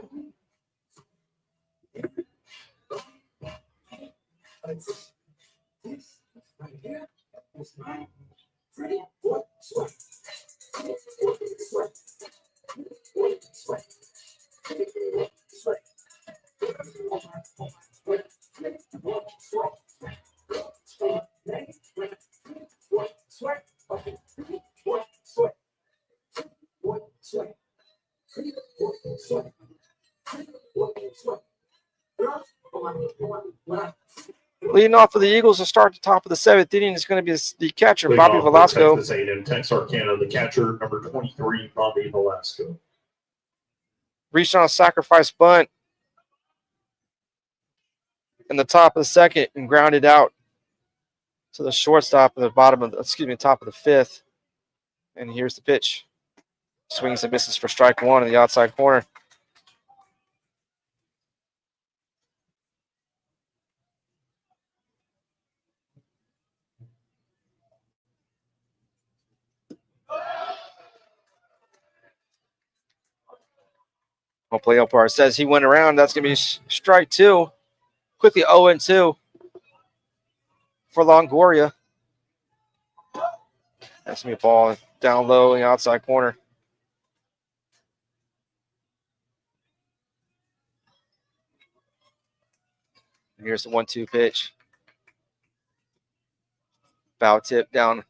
Leading off for the Eagles to start the top of the 7th inning is going to be the catcher, Bobby Velasco. Texas A&M-Texarkana, the catcher, number 23, Bobby Velasco. Reached on a sacrifice bunt in the top of the 2nd and grounded out to the shortstop at the top of the 5th. And here's the pitch. Swings and misses for strike one in the outside corner. Home plate umpire says he went around. That's going to be strike two. Quickly 0-2 for Longoria. That's going to be a ball down low in the outside corner. And here's the 1-2 pitch. Foul tip down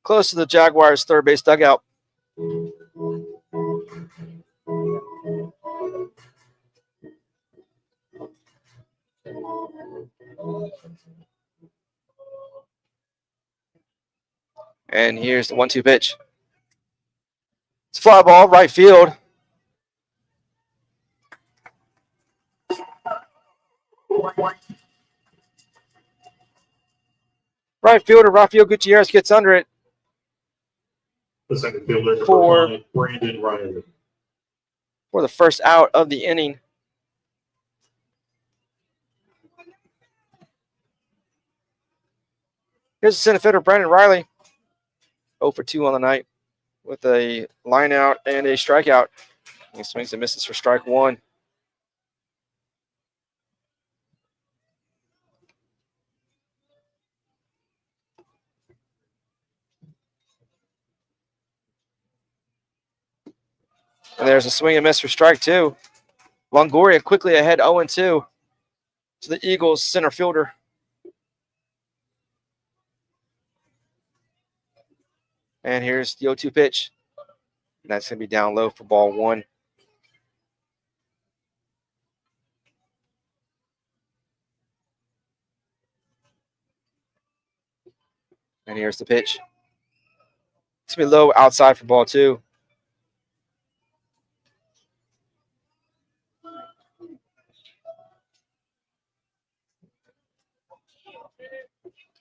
close to the Jaguars' third base dugout. And here's the 1-2 pitch. It's a fly ball, right field. Right fielder Rafael Gutierrez gets under it. The second fielder For Brandon Riley. For the first out of the inning. Here's the center fielder, Brandon Riley. 0 for 2 on the night with a line out and a strikeout. He swings and misses for strike one. And there's a swing and miss for strike two. Longoria quickly ahead 0-2 to the Eagles center fielder. And here's the 0-2 pitch. And that's going to be down low for ball one. And here's the pitch. It's going to be low outside for ball two.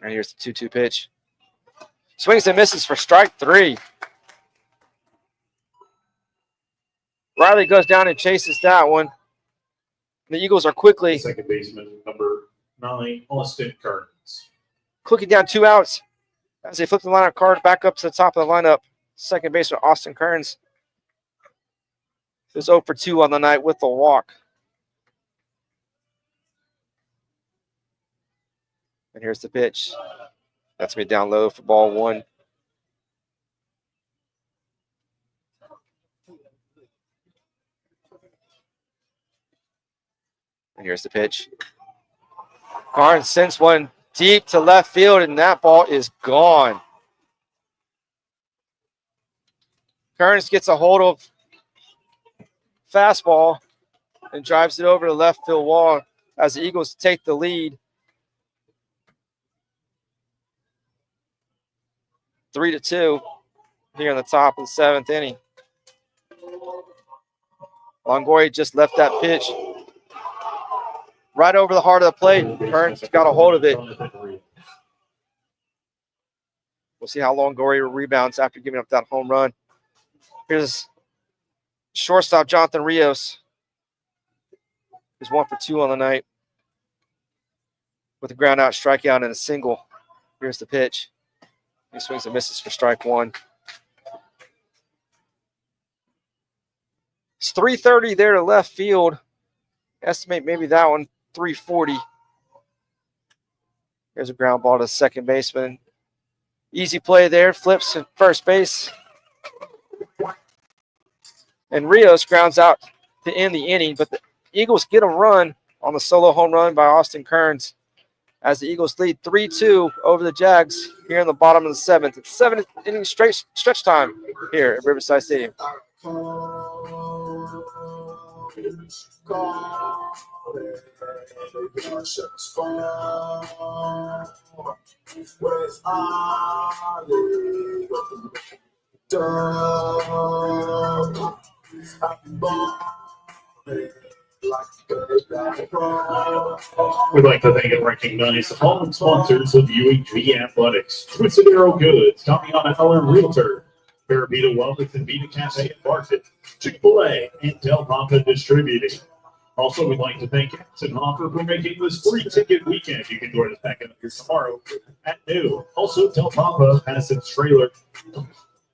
And here's the 2-2 pitch. Swings and misses for strike three. Riley goes down and chases that one. The Eagles are quickly Second baseman, number 9, Austin Kearns. quickly down 2 outs as they flip the lineup card back up to the top of the lineup. Second baseman Austin Kearns is 0 for 2 on the night with the walk. And here's the pitch. That's going to be down low for ball one. And here's the pitch. Carnes sends one deep to left field, and that ball is gone. Kearns gets a hold of fastball and drives it over the left field wall as the Eagles take the lead. 3-2 here in the top of the 7th inning. Longoria just left that pitch right over the heart of the plate. Kearns got a hold of it. We'll see how Longoria rebounds after giving up that home run. Here's shortstop Jonathan Rios. He's 1 for 2 on the night with a ground out strikeout and a single. Here's the pitch. He swings and misses for strike one. It's 330 there to left field. Estimate maybe that one 340. Here's a ground ball to second baseman. Easy play there. Flips to first base. And Rios grounds out to end the inning. But the Eagles get a run on the solo home run by Austin Kearns as the Eagles lead 3-2 over the Jags here in the bottom of the 7th. It's 7 inning stretch time here at Riverside Stadium. We'd like to thank and recognize all the sponsors of UHV Athletics, Twisted Arrow Goods, Tatiana Heller Realtor, Parabita Wellness and Vita Cafe and Market, Chick-fil-A, and Del Papa Distributing. Also, we'd like to thank Atzenhoffer for making this free ticket weekend. You can join us back up here tomorrow at noon. Also, Del Papa has its trailer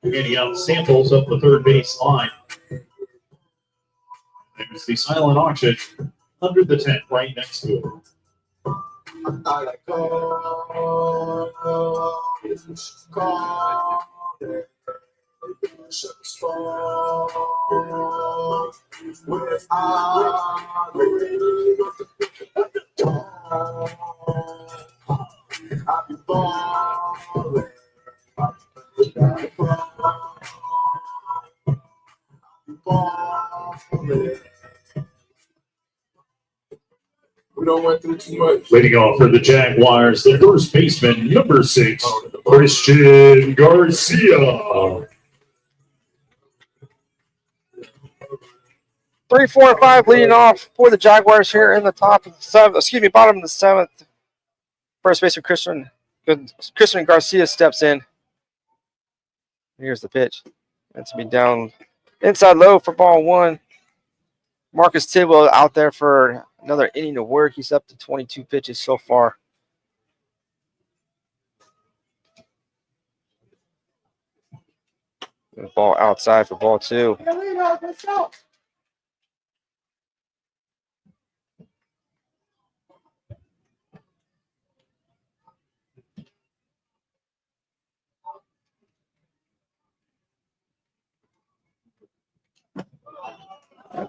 handing out samples of the third base line. There's the silent auction under the tent right next to it. We don't went through too much. Leading off for the Jaguars, the first baseman, number 6, Christian Garcia. 3, 4, and 5 leading off for the Jaguars here in the top of the 7th, bottom of the 7th. First baseman Christian Garcia steps in. Here's the pitch. That's going to be down inside low for ball one. Marcus Tidwell out there for another inning of work. He's up to 22 pitches so far. Ball outside for ball two.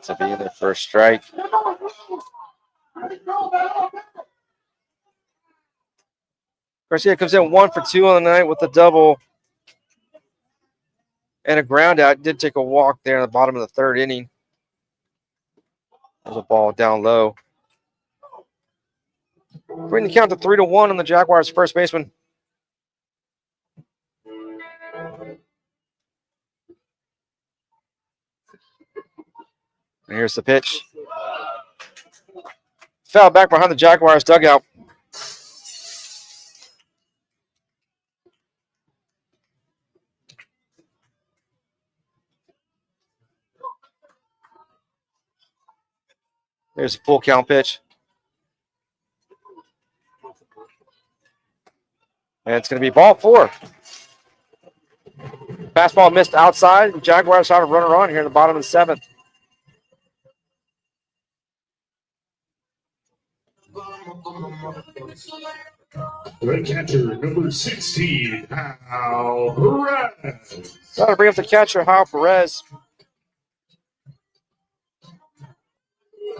To be in their first strike. Garcia comes in 1 for 2 on the night with a double and a ground out. Did take a walk there in the bottom of the third inning. There's a ball down low. Bring the count to 3-1 on the Jaguars' first baseman. And here's the pitch. Foul back behind the Jaguars' dugout. There's a full count pitch. And it's going to be ball 4. Fastball missed outside. The Jaguars have a runner on here in the bottom of the 7th. The catcher, number 16, Hal Perez. That'll bring up the catcher, Hal Perez.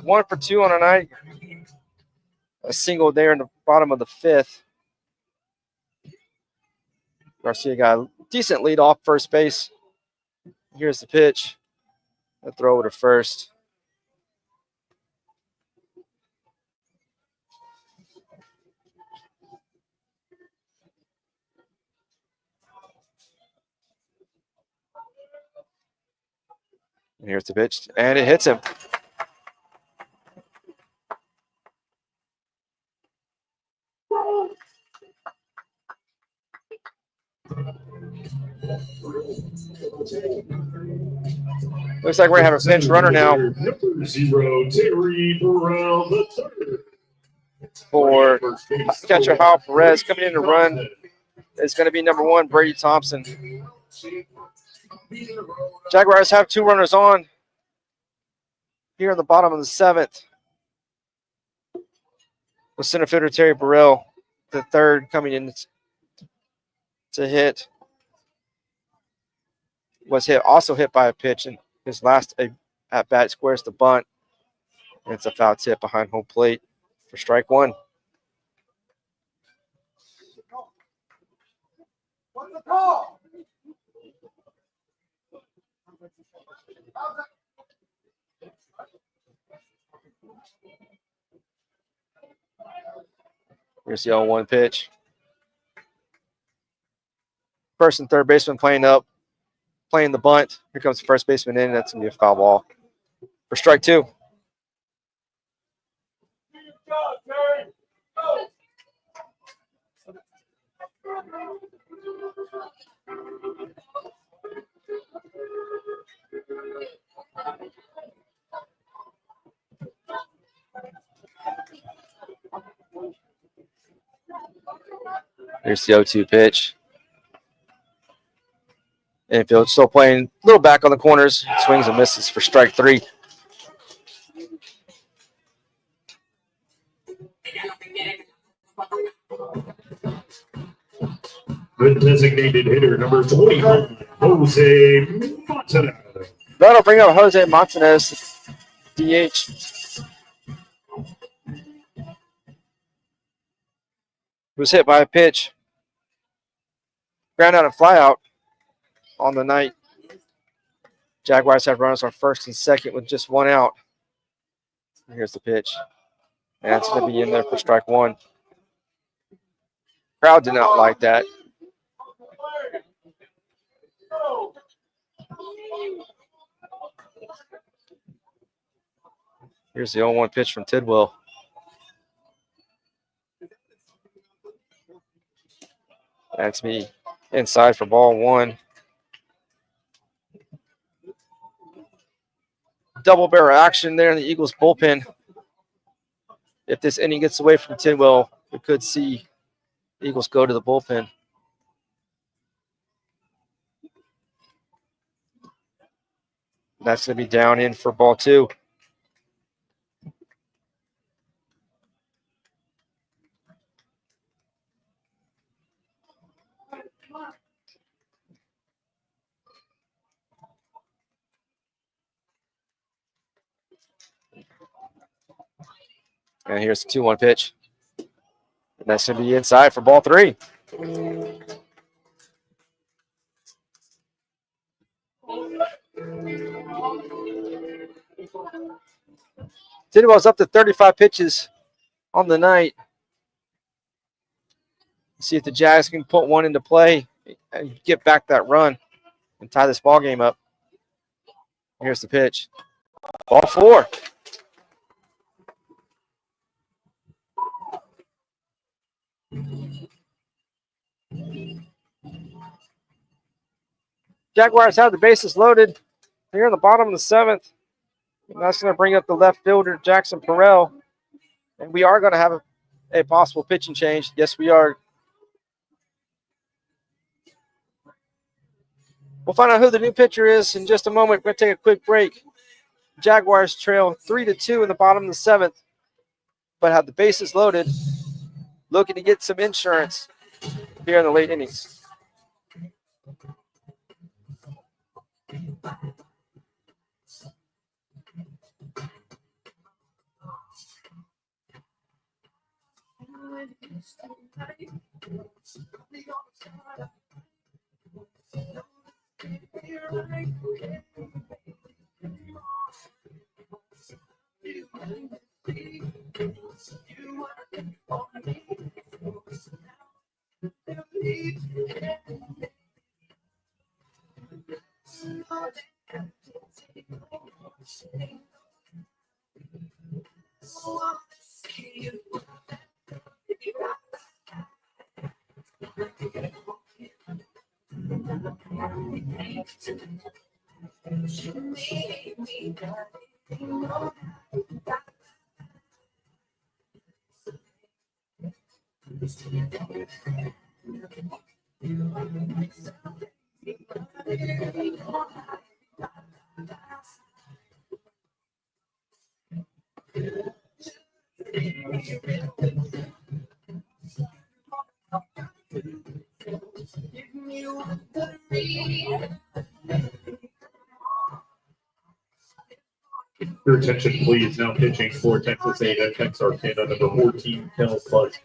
1 for 2 on a night. A single there in the bottom of the 5th. Garcia got a decent lead off first base. Here's the pitch. A throw to first. And here's the pitch, and it hits him. Looks like we're gonna have a pinch runner now. Number 0, Terry Burrell, the third. For catcher Hal Perez coming in to run. It's going to be number 1, Brady Thompson. Jaguars have 2 runners on here in the bottom of the 7th. With center fielder Terry Burrell, the third, coming in to hit. Was also hit by a pitch, and his last at bat squares the bunt. And it's a foul tip behind home plate for strike 1. What's the call? Here's the 0-1 pitch. First and third baseman playing the bunt. Here comes the first baseman in. That's going to be a foul ball for strike 2. Here's the 0-2 pitch. Infield still playing a little back on the corners. Swings and misses for strike 3. The designated hitter, number 21, Jose Montanez. That'll bring up Jose Montanez, DH. Was hit by a pitch. Ground out and fly out on the night. Jaguars have runners on first and second with just 1 out. Here's the pitch. And it's going to be in there for strike 1. Crowd did not like that. Here's the 0-1 pitch from Tidwell. That's me inside for ball 1. Double barrel action there in the Eagles bullpen. If this inning gets away from Tidwell, we could see the Eagles go to the bullpen. That's going to be down in for ball 2. And here's the 2-1 pitch. And that's going to be inside for ball 3. Tidwell's up to 35 pitches on the night. See if the Jags can put one into play and get back that run and tie this ball game up. Here's the pitch. Ball 4. Jaguars have the bases loaded here in the bottom of the 7th. And that's going to bring up the left fielder, Jackson Perrell. And we are going to have a possible pitching change. Yes, we are. We'll find out who the new pitcher is in just a moment. We're going to take a quick break. Jaguars trail 3-2 in the bottom of the 7th, but have the bases loaded, looking to get some insurance here in the late innings. Your attention, please. Now pitching for Texas A&M-Texarkana, number 14, Kel Fudge.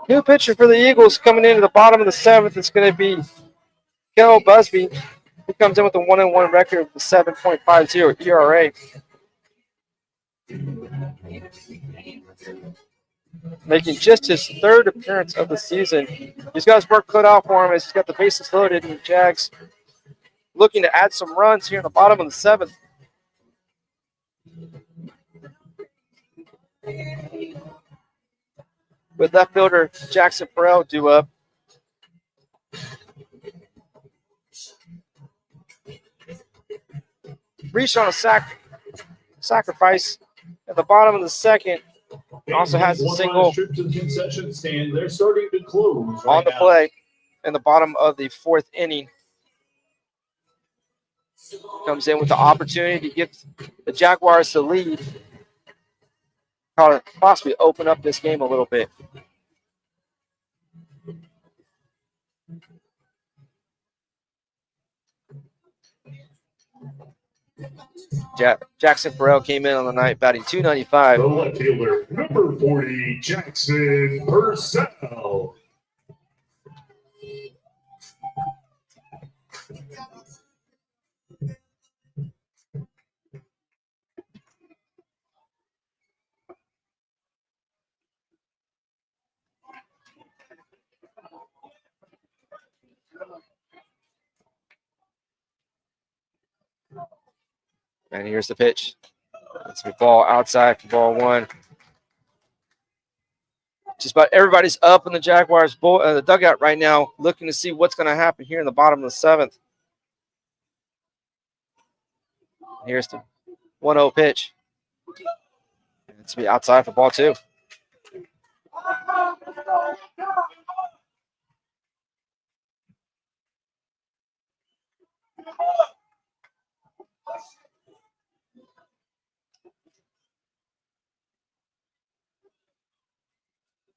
New pitcher for the Eagles coming into the bottom of the 7th. It's going to be Kel Busby, who comes in with a 1-1 record with a 7.50 ERA. Making just his 3rd appearance of the season. He's got his work cut out for him as he's got the bases loaded, and the Jags looking to add some runs here in the bottom of the 7th. With left fielder Jackson Perrell due up. Reached on a sacrifice at the bottom of the 2nd. Also has a single trip to the concession stand. They're starting to close on the play in the bottom of the 4th inning. Comes in with the opportunity to give the Jaguars the lead. Possibly open up this game a little bit. Jackson Perrell came in on the night batting .295. The left fielder, number 40, Jackson Purcell. And here's the pitch. It's a ball outside for ball 1. Just about everybody's up in the Jaguars the dugout right now, looking to see what's going to happen here in the bottom of the 7th. Here's the 1-0 pitch. It's be outside for ball 2.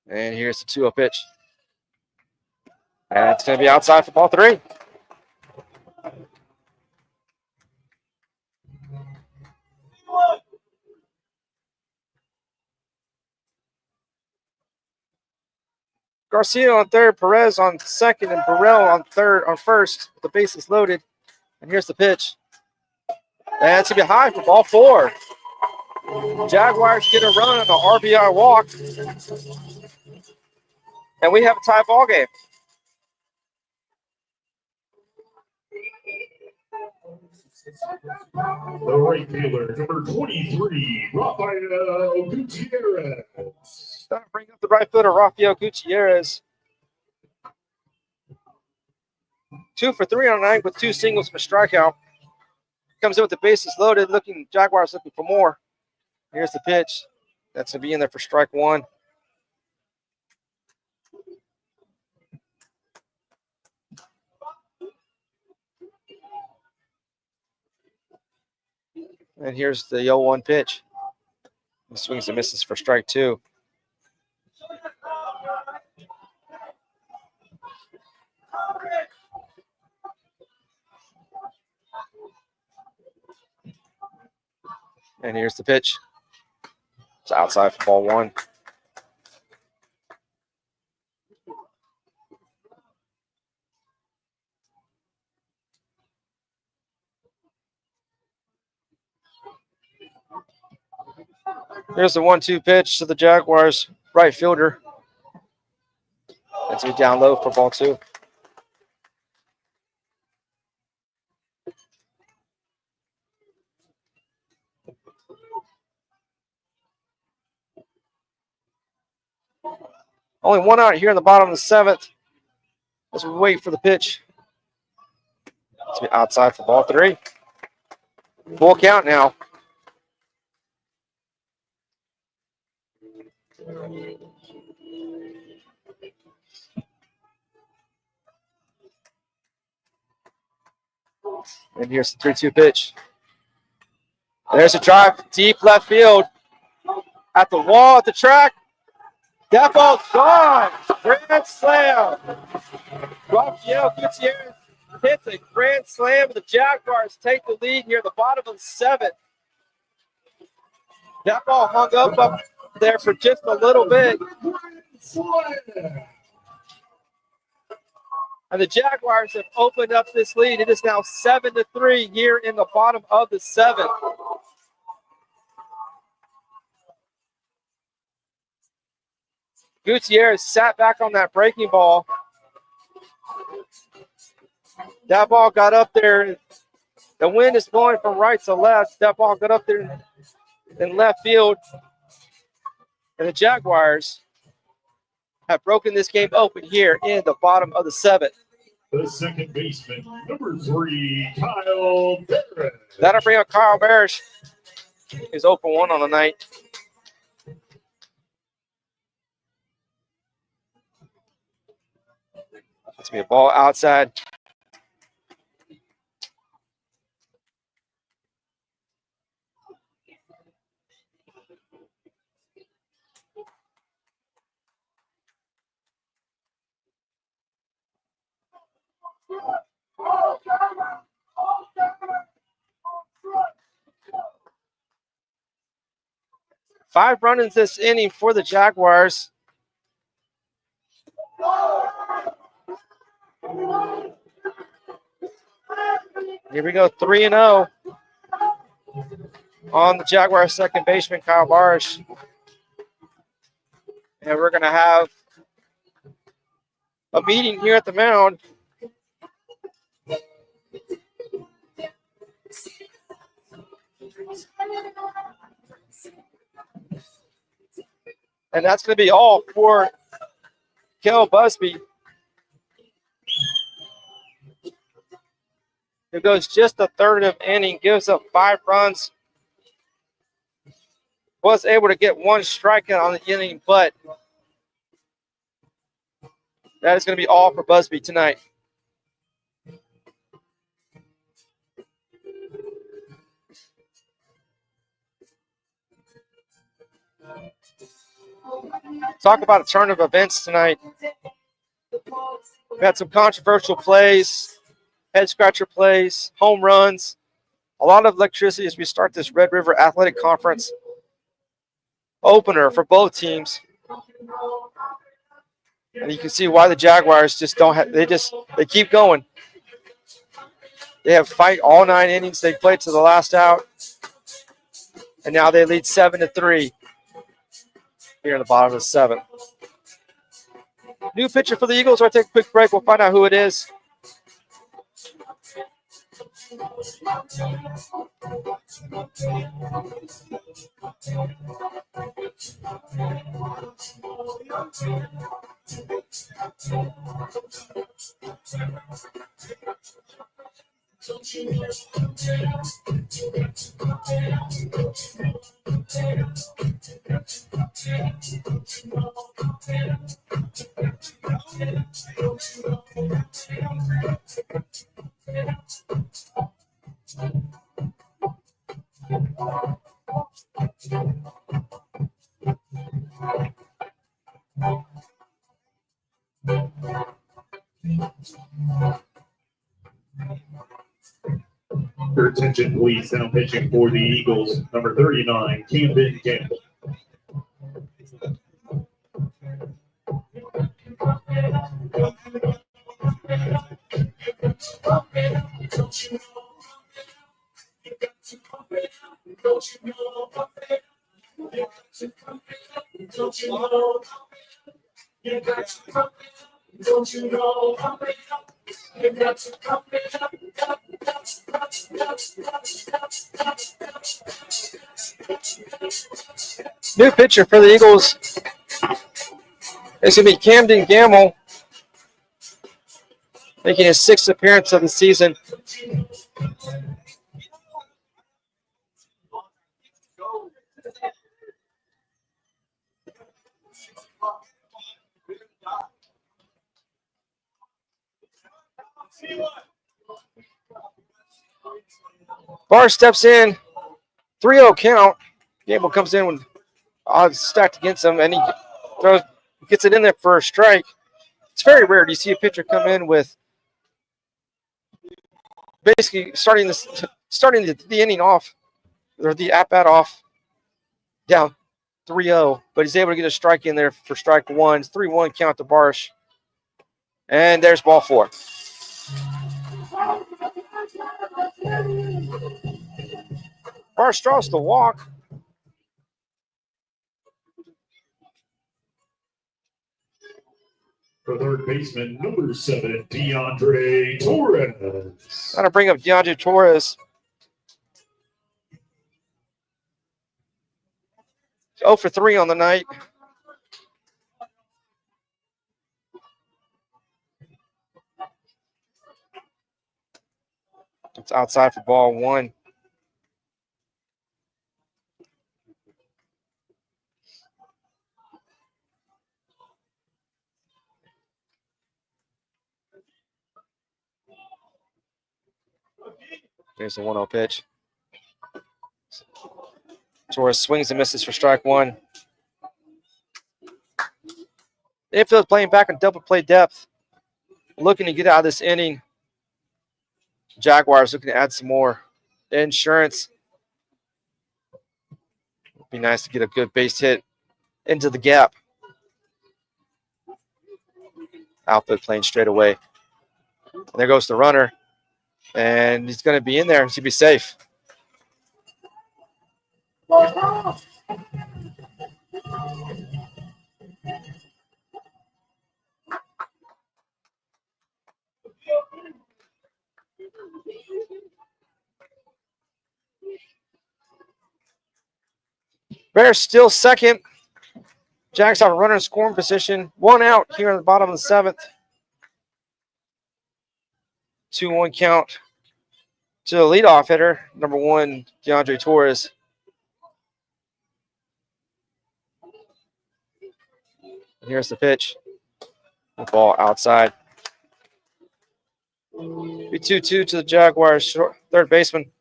And here's the 2-0 pitch. And it's going to be outside for ball 3. Garcia on third, Perez on second, and Burrell on first. The bases loaded. And here's the pitch. That's going to be high for ball 4. Jaguars get a run on an RBI walk. And we have a tie ball game. The right fielder, number 23, Rafael Gutierrez. Starting to bring up the right fielder, Rafael Gutierrez. 2 for 3 on the night with 2 singles and a strikeout. Comes in with the bases loaded, Jaguars looking for more. Here's the pitch. That's going to be in there for strike 1. And here's the 0-1 pitch. He swings and misses for strike 2. And here's the pitch. It's outside for ball 1. Here's the 1-2 pitch to the Jaguars right fielder. That's going to be down low for ball 2. Only 1 out here in the bottom of the 7th as we wait for the pitch. It's going to be outside for ball 3. Full count now. And here's the 3-2 pitch. There's a drive deep left field. At the wall, at the track. That ball's gone. Grand slam. Rafael Gutierrez hits a grand slam. The Jaguars take the lead here at the bottom of the 7th. That ball hung up there for just a little bit. And the Jaguars have opened up this lead. It is now 7-3 here in the bottom of the 7th. Gutierrez sat back on that breaking ball. That ball got up there. The wind is blowing from right to left. That ball got up there in left field. And the Jaguars have broken this game open here in the bottom of the 7th. The second baseman, number 3, Kyle Barrett. That'll bring up Kyle Barish. He's 0 for 1 on the night. That's going to be a ball outside. Five run-ins this inning for the Jaguars. Here we go, 3-0 on the Jaguars second baseman, Kyle Barish. And we're going to have a meeting here at the mound. And that's going to be all for Kel Busby. It goes just a third of inning, gives up 5 runs. Was able to get 1 strikeout on the inning, but that is going to be all for Busby tonight. Talk about a turn of events tonight. We had some controversial plays, head scratcher plays, home runs, a lot of electricity as we start this Red River Athletic Conference opener for both teams. And you can see why the Jaguars just don't have, they keep going. They have fight all 9 innings. They played to the last out. And now they lead 7-3 here in the bottom of the 7th. New pitcher for the Eagles. We'll take a quick break. We'll find out who it is. Your attention, please. Now pitching for the Eagles, number 39, Camden Gamble. New pitcher for the Eagles. It's going to be Camden Gamble, making his 6th appearance of the season. Barr steps in, 3-0 count. Gamble comes in with odds stacked against him, and he gets it in there for a strike. It's very rare. You see a pitcher come in with basically starting the inning off, or the at-bat off, down 3-0, but he's able to get a strike in there for strike 1. 3-1 count to Barsh. And there's ball 4. Barsh draws the walk. For third baseman, number 7, DeAndre Torres. Gotta bring up DeAndre Torres. 0 for 3 on the night. It's outside for ball 1. There's the 1-0 pitch. Torres swings and misses for strike 1. Infield playing back on double play depth. Looking to get out of this inning. Jaguars looking to add some more insurance. It'd be nice to get a good base hit into the gap. Outfield playing straight away. And there goes the runner. And he's going to be in there. He should be safe. Bears still second. Jags have a runner in scoring position. 1 out here in the bottom of the 7th. 2-1 count to the leadoff hitter, number 1, DeAndre Torres. And here's the pitch. The ball outside. Be 2-2 to the Jaguars, third baseman.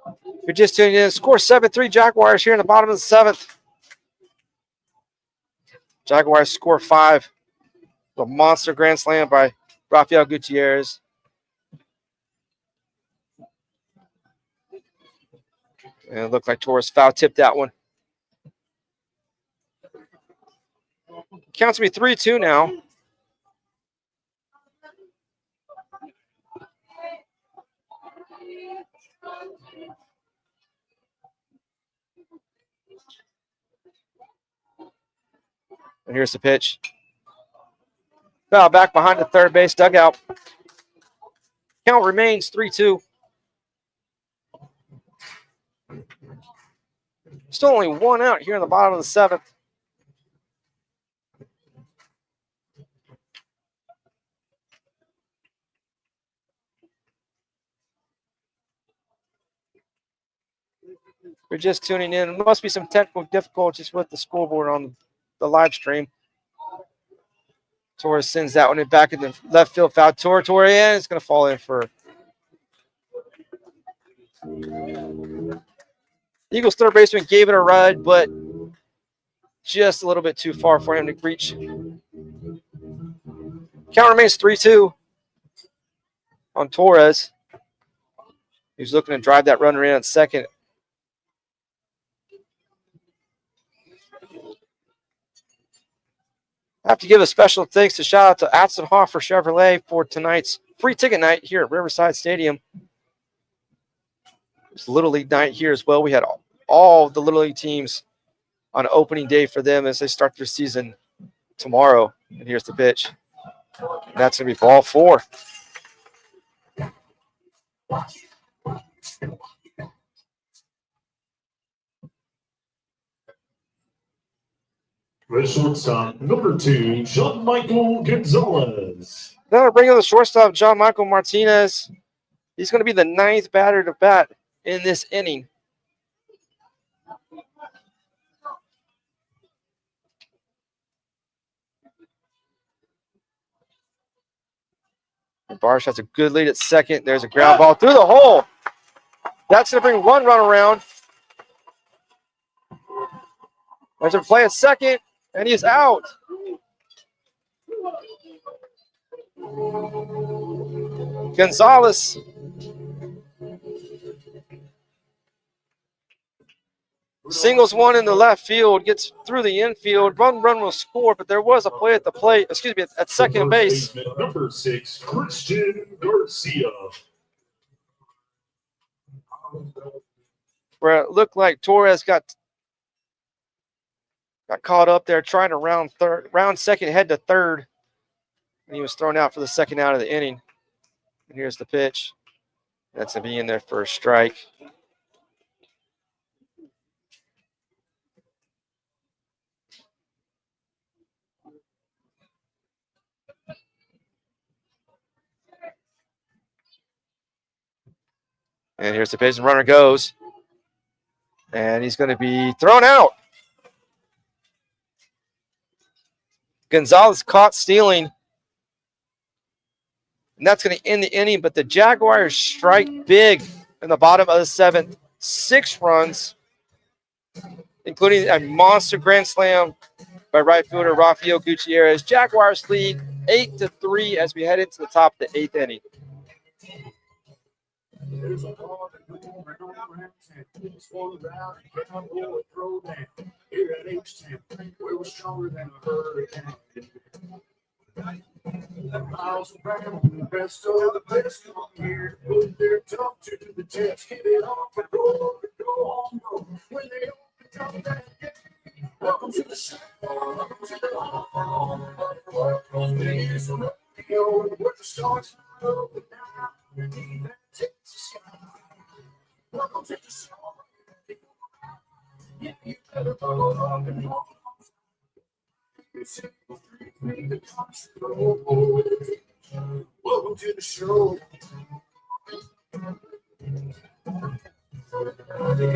If you're just tuning in, score 7-3 Jaguars here in the bottom of the 7th. Jaguars score 5. The monster grand slam by Rafael Gutierrez. And it looked like Torres foul tipped that one. Counts to be 3-2 now. And here's the pitch. Foul back behind the third base dugout. Count remains 3-2. Still only one out here in the bottom of the seventh. We're just tuning in. There must be some technical difficulties with the scoreboard on the live stream. Torres sends that one back in the left field foul. Torres, and it's going to fall in for Eagles third baseman gave it a ride, but just a little bit too far for him to reach. Count remains 3-2 on Torres. He's looking to drive that runner in at second. I have to give a special thanks to shout out to Atzenhoffer Chevrolet for tonight's free ticket night here at Riverside Stadium. It's Little League night here as well. We had all the Little League teams on opening day for them as they start their season tomorrow. And here's the pitch. And that's going to be ball 4. The shortstop, number 2, Jean-Michael Gonzalez. Now bring in the shortstop, John Michael Martinez. He's going to be the 9th batter to bat in this inning. And Barsh has a good lead at second. There's a ground ball through the hole. That's going to bring one run around. There's a play at second, and he's out. Gonzalez singles one in the left field, gets through the infield. Run will score, but there was a play at the plate. Excuse me, at second base. Number 6, Christian Garcia. Where it looked like Torres got caught up there trying to round second, head to third, and he was thrown out for the second out of the inning. And here's the pitch. That's going to be in there for a strike. And here's the pitch, and runner goes. And he's going to be thrown out. Gonzalez caught stealing. And that's going to end the inning, but the Jaguars strike big in the bottom of the 7th. 6 runs, including a monster grand slam by right fielder Rafael Gutierrez. Jaguars lead 8-3 as we head into the top of the 8th inning. There's a ball that goes over and over and it's swung around and can't roll it, throw down. Here at H-Town, we're stronger than a hurricane. The miles around, the best of the best come here. Put their tongue to the test, hit it off and roll it, go on, go. When they open up that game, welcome to the show. Welcome to the home. Here's the rodeo, where the stars open now. Beneath that Texas sky. Welcome to the show. Yeah, you better go along and walk. Welcome to the show.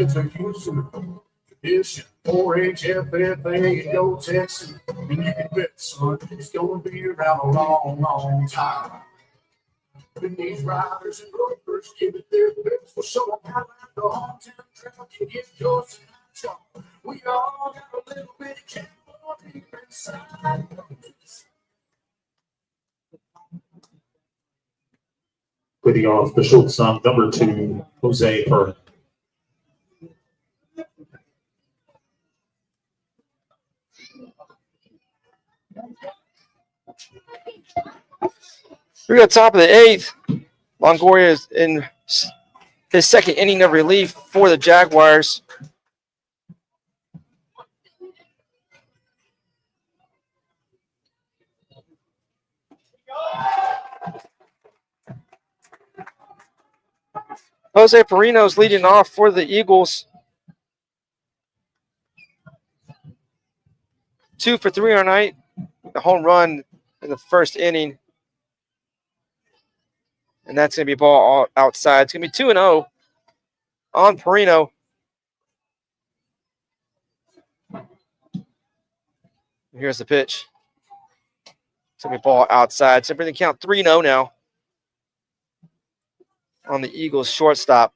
It's a Houston tradition. 4-H, FFA, and go Texas. And you can bet, son, it's going to be around a long, long time. When these riders and ropers give it their best, we'll show them how the hometown crowd can get yours tonight. We all got a little bit of cowboy deep inside. Putting off the shortstop, number 2, Jose Perrin. We're at the top of the 8th. Longoria is in his second inning of relief for the Jaguars. Jose Perino's leading off for the Eagles. 2 for 3 on night. The home run in the first inning. And that's going to be ball outside. It's going to be 2-0 on Perino. Here's the pitch. It's going to be ball outside. So bring the count 3-0 now on the Eagles shortstop.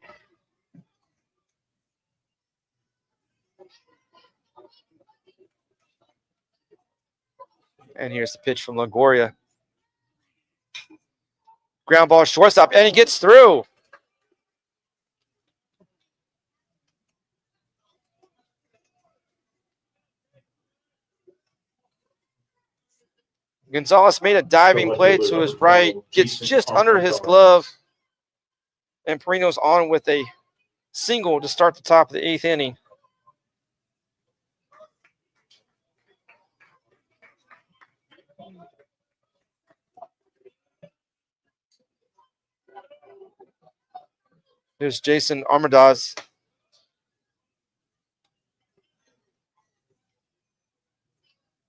And here's the pitch from Longoria. Ground ball shortstop, and he gets through. Gonzalez made a diving play to his right, gets just under his glove, and Perino's on with a single to start the top of the 8th inning. Here's Jason Armendariz.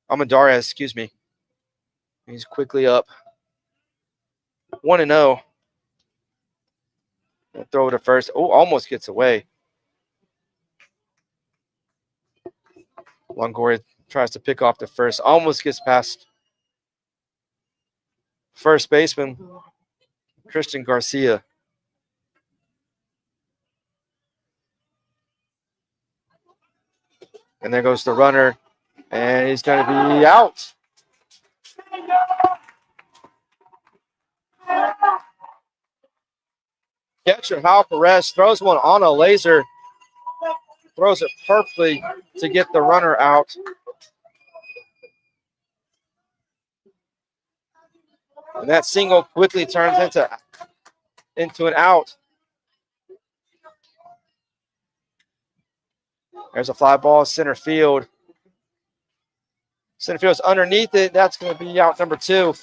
Excuse me. He's quickly up. 1-0. Throw to first. Oh, almost gets away. Longoria tries to pick off the first. Almost gets past first baseman Christian Garcia. And there goes the runner. And he's going to be out. Catcher Hal Perez throws one on a laser. Throws it perfectly to get the runner out. And that single quickly turns into an out. There's a fly ball, center field. Center field's underneath it. That's going to be out number 2.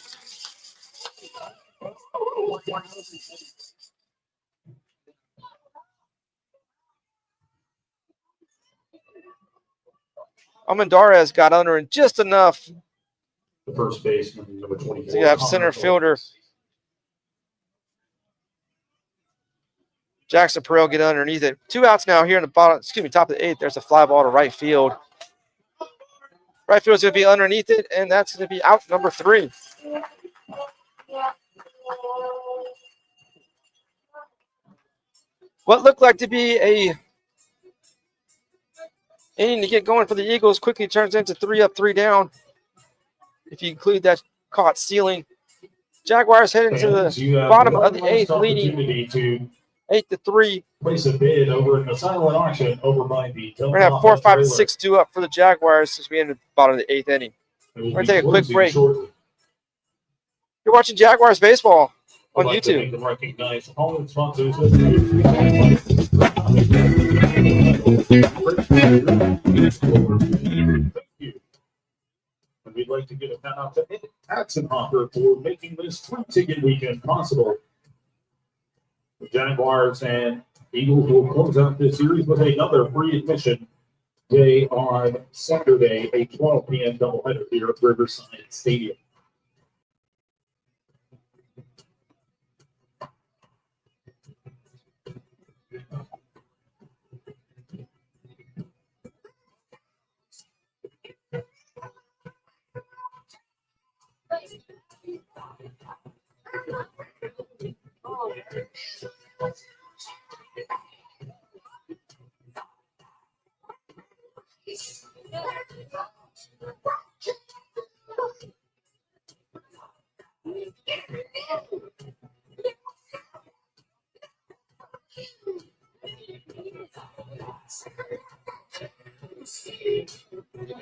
Armendariz got under in just enough. The first baseman, number 24. So you have center fielder Jackson Perel get underneath it. 2 outs now here in the top of the 8th. There's a fly ball to right field. Right field's going to be underneath it, and that's going to be out number 3. What looked like to be a inning to get going for the Eagles quickly turns into 3 up, 3 down. If you include that caught stealing. Jaguars heading to the bottom of the 8th, leading 8-3. Place a bid over in the silent auction over by the. We're going to have 4, 5, and 6 due up for the Jaguars as we enter the bottom of the 8th inning. We're going to take a quick break. You're watching Jaguars baseball on YouTube. And we'd like to give a shout out to Atzenhoffer for making this 3-ticket weekend possible. The Jaguars and Eagles will close out this series with another free admission day on Saturday, a 12 p.m. doubleheader here at Riverside Stadium.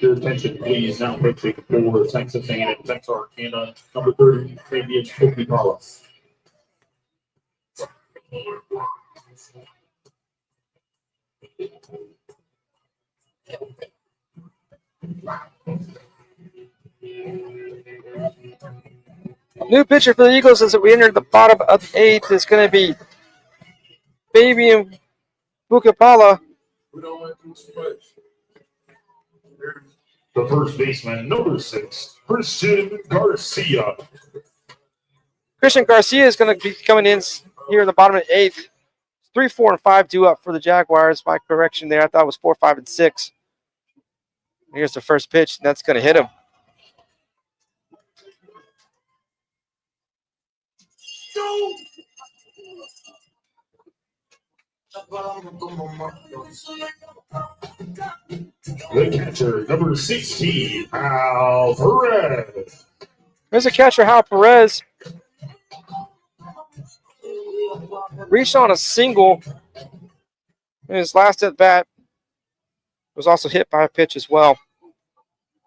Your attention, please. Now pitching for Texas A&M-Texarkana, number 30, Fabian Carlos. New pitcher for the Eagles as we enter the bottom of the eighth is going to be Fabian Bukapala. The first baseman, number 6, Christian Garcia. Christian Garcia is going to be coming in here in the bottom of the eighth. 3, 4, and 5 due up for the Jaguars. My correction there, I thought it was 4, 5, and 6. Here's the first pitch, and that's going to hit him. The catcher, number 16, Al Perez. There's a catcher, Hal Perez. Reached on a single in his last at bat. Was also hit by a pitch as well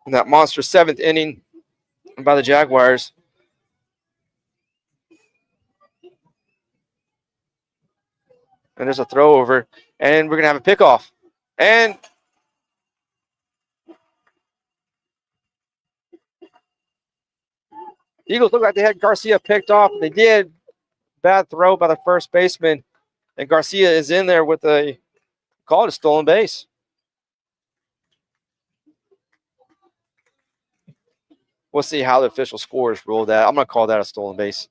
in that monster 7th inning by the Jaguars. And there's a throw over, and we're going to have a pickoff. And Eagles look like they had Garcia picked off. They did. Bad throw by the first baseman. And Garcia is in there with a, call it a stolen base. We'll see how the official scores rule that. I'm going to call that a stolen base.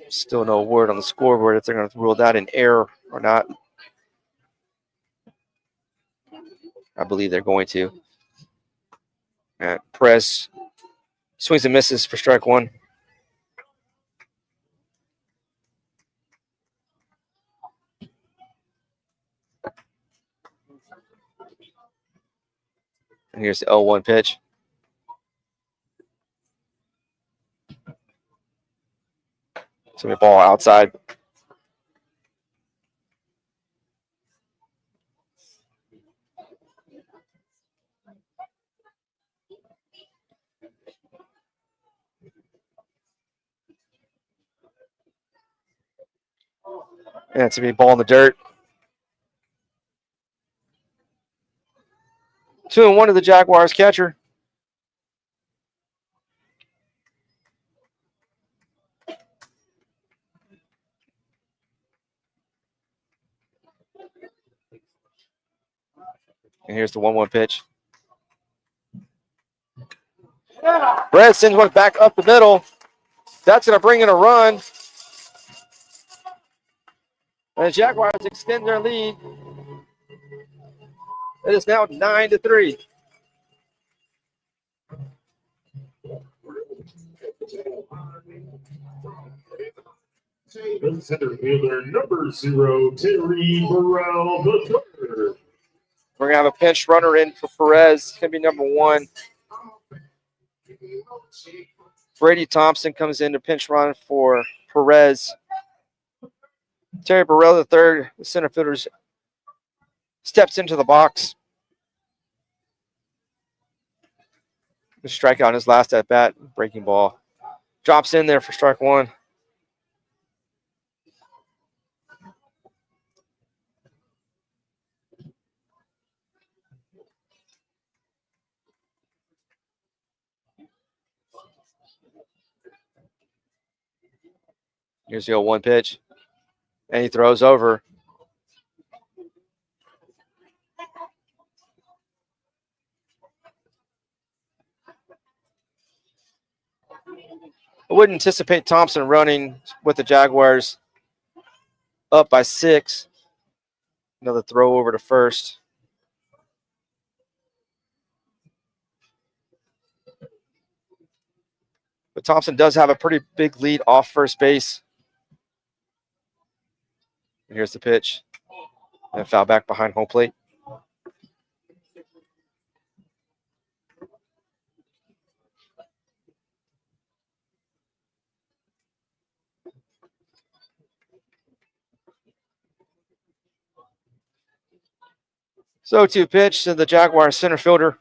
Still no word on the scoreboard if they're going to rule that an error or not. I believe they're going to. Perez swings and misses for strike 1. And here's the 0-1 pitch. So the ball outside. And it's going to be ball in the dirt. 2-1 to the Jaguars catcher. And here's the 1-1 pitch. Brett sends one back up the middle. That's going to bring in a run. And the Jaguars extend their lead. It is now 9-3. The center fielder, number 0, Terry Burrell, the third. We're going to have a pinch runner in for Perez. It's going to be number 1. Brady Thompson comes in to pinch run for Perez. Terry Burrell, the third, the center fielder, steps into the box. The strikeout in his last at bat, breaking ball. Drops in there for strike 1. Here's the 0-1 pitch. And he throws over. I wouldn't anticipate Thompson running with the Jaguars up by 6. Another throw over to first. But Thompson does have a pretty big lead off first base. And here's the pitch. And foul back behind home plate. 0-2 pitch to the Jaguars center fielder.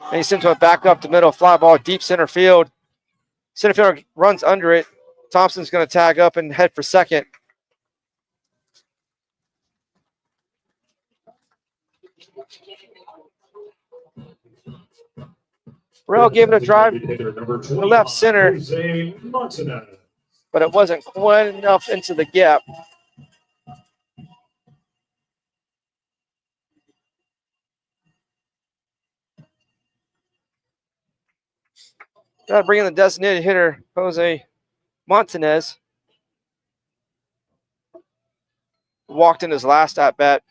And he sent to a back up the middle, fly ball, deep center field. Center fielder runs under it. Thompson's going to tag up and head for second. Burrell gave it a drive to left center, but it wasn't quite enough into the gap. Got to bring in the designated hitter, Jose Montanez. Walked in his last at bat.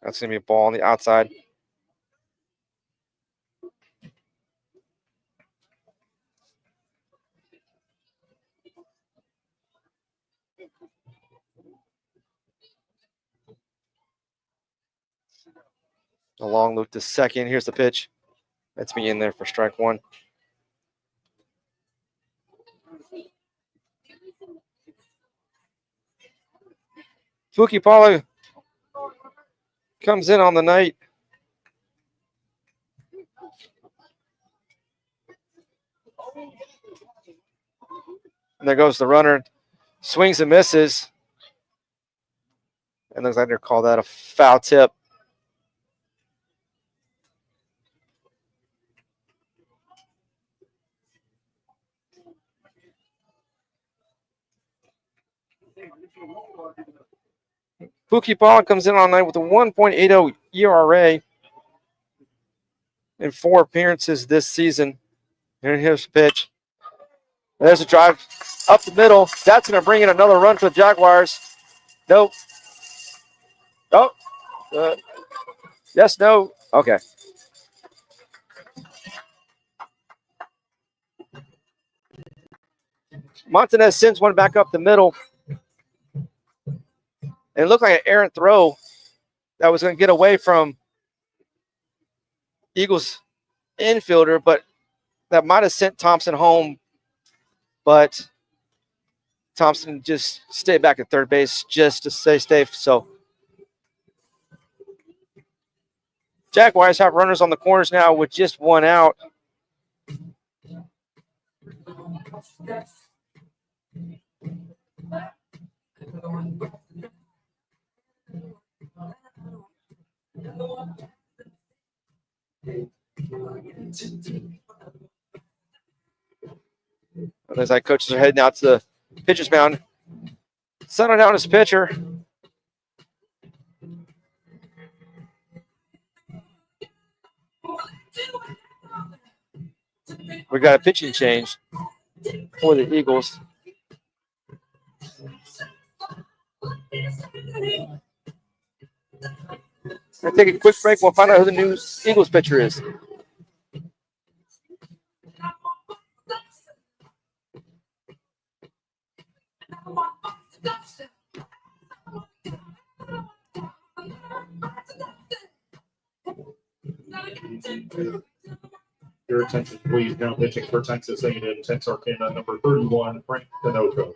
That's going to be a ball on the outside. A long loop to second. Here's the pitch. That's me in there for strike one. Fuki Paula comes in on the night. And there goes the runner. Swings and misses. And looks like they're called that a foul tip. Fuki Paula comes in on night with a 1.80 ERA in 4 appearances this season. And here's the pitch. There's a drive up the middle. That's going to bring in another run for the Jaguars. Nope. Oh. Yes, no. Okay. Montanez sends one back up the middle. And it looked like an errant throw that was going to get away from Eagles infielder, but that might have sent Thompson home. But Thompson just stayed back at third base just to stay safe. So Jaguars have runners on the corners now with just 1 out. As our coaches are heading out to the pitcher's mound, sunning down his pitcher. We got a pitching change for the Eagles. We'll take a quick break. We'll find out who the new Eagles pitcher is. Your attention, please. Now pitching for Texas A&M-Texarkana, number 31, Frank Pinoco.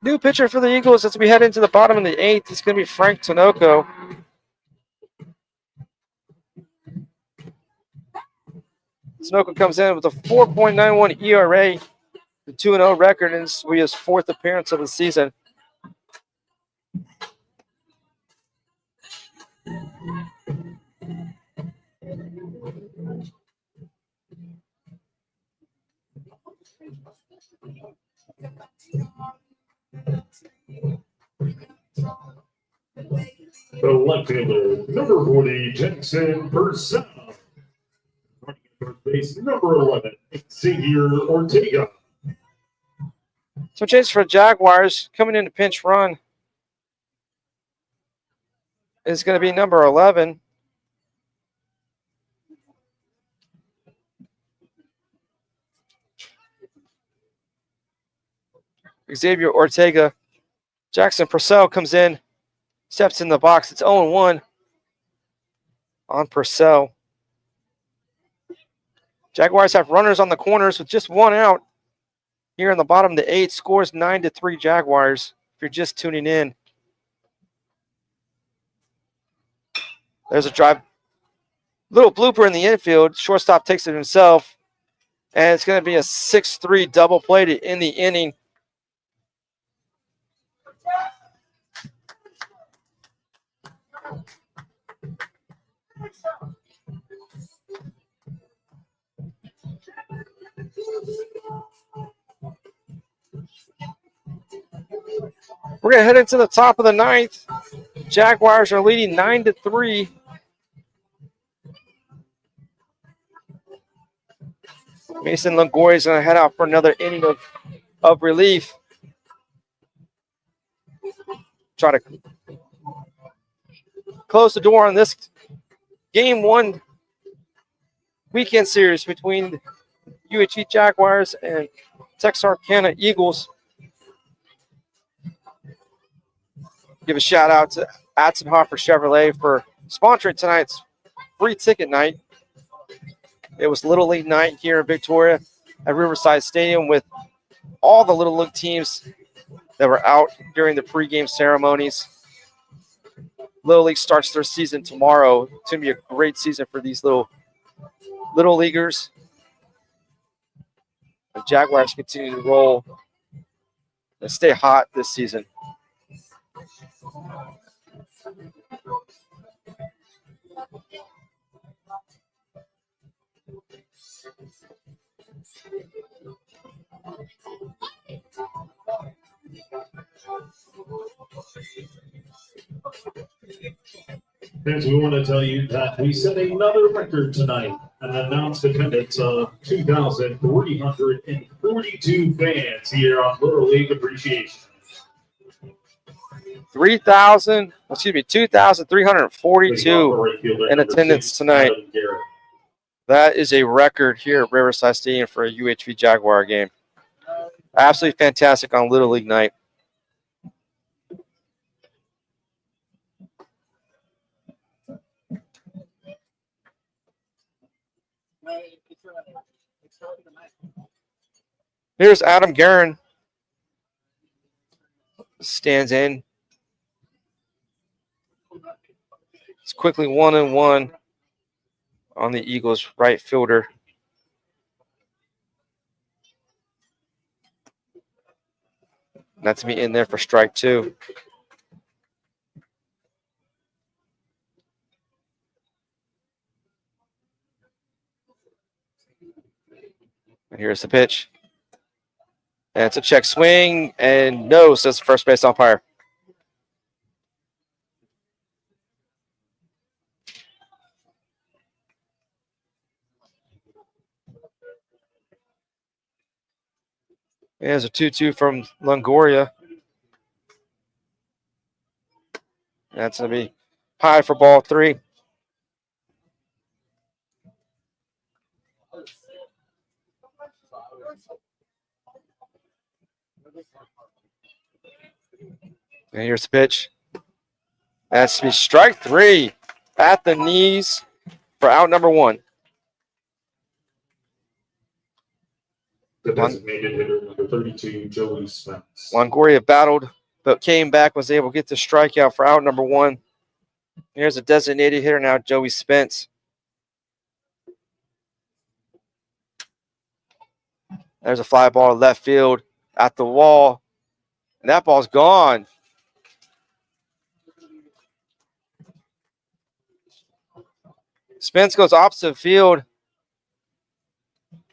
New pitcher for the Eagles as we head into the bottom of the 8th. It's going to be Frank Tinoco. Tinoco comes in with a 4.91 ERA, the 2-0 record, and this will be his 4th appearance of the season. The left fielder, number 40, Jackson Purcell. First base, number 11, Xavier Ortega. So change for Jaguars coming in to pinch run. is going to be number 11. Xavier Ortega. Jackson Purcell comes in, steps in the box. It's 0-1 on Purcell. Jaguars have runners on the corners with just one out. Here in the bottom of the 8th, scores 9-3 Jaguars. If you're just tuning in. There's a drive. Little blooper in the infield. Shortstop takes it himself. And it's going to be a 6-3 double play to end the inning. We're going to head into the top of the 9th. Jaguars are leading 9-3. Mason Longoria is going to head out for another inning of relief. Try to close the door on this Game 1 weekend series between UHV Jaguars and Texarkana Eagles. Give a shout out to Atzenhoffer Chevrolet for sponsoring tonight's free ticket night. It was Little League night here in Victoria at Riverside Stadium with all the Little League teams that were out during the pregame ceremonies. Little League starts their season tomorrow. It's going to be a great season for these little leaguers. The Jaguars continue to roll and stay hot this season. Fans, we want to tell you that we set another record tonight, an announced attendance of 2,342 fans here on Little League Appreciation. 2,342 in attendance tonight. That is a record here at Riverside Stadium for a UHV Jaguar game. Absolutely fantastic on Little League night. Here's Adam Guerin. Stands in. It's quickly 1-1 on the Eagles' right fielder. Not to be in there for strike 2. And here's the pitch. And it's a check swing, and no, says the first base umpire. There's a 2-2 from Longoria. That's going to be high for ball 3. And here's the pitch. That's to be strike 3 at the knees for out number 1. The designated hitter, number 32, Joey Spence. Longoria battled, but came back, was able to get the strikeout for out number 1. Here's a designated hitter now, Joey Spence. There's a fly ball to left field at the wall, and that ball's gone. Spence goes opposite field,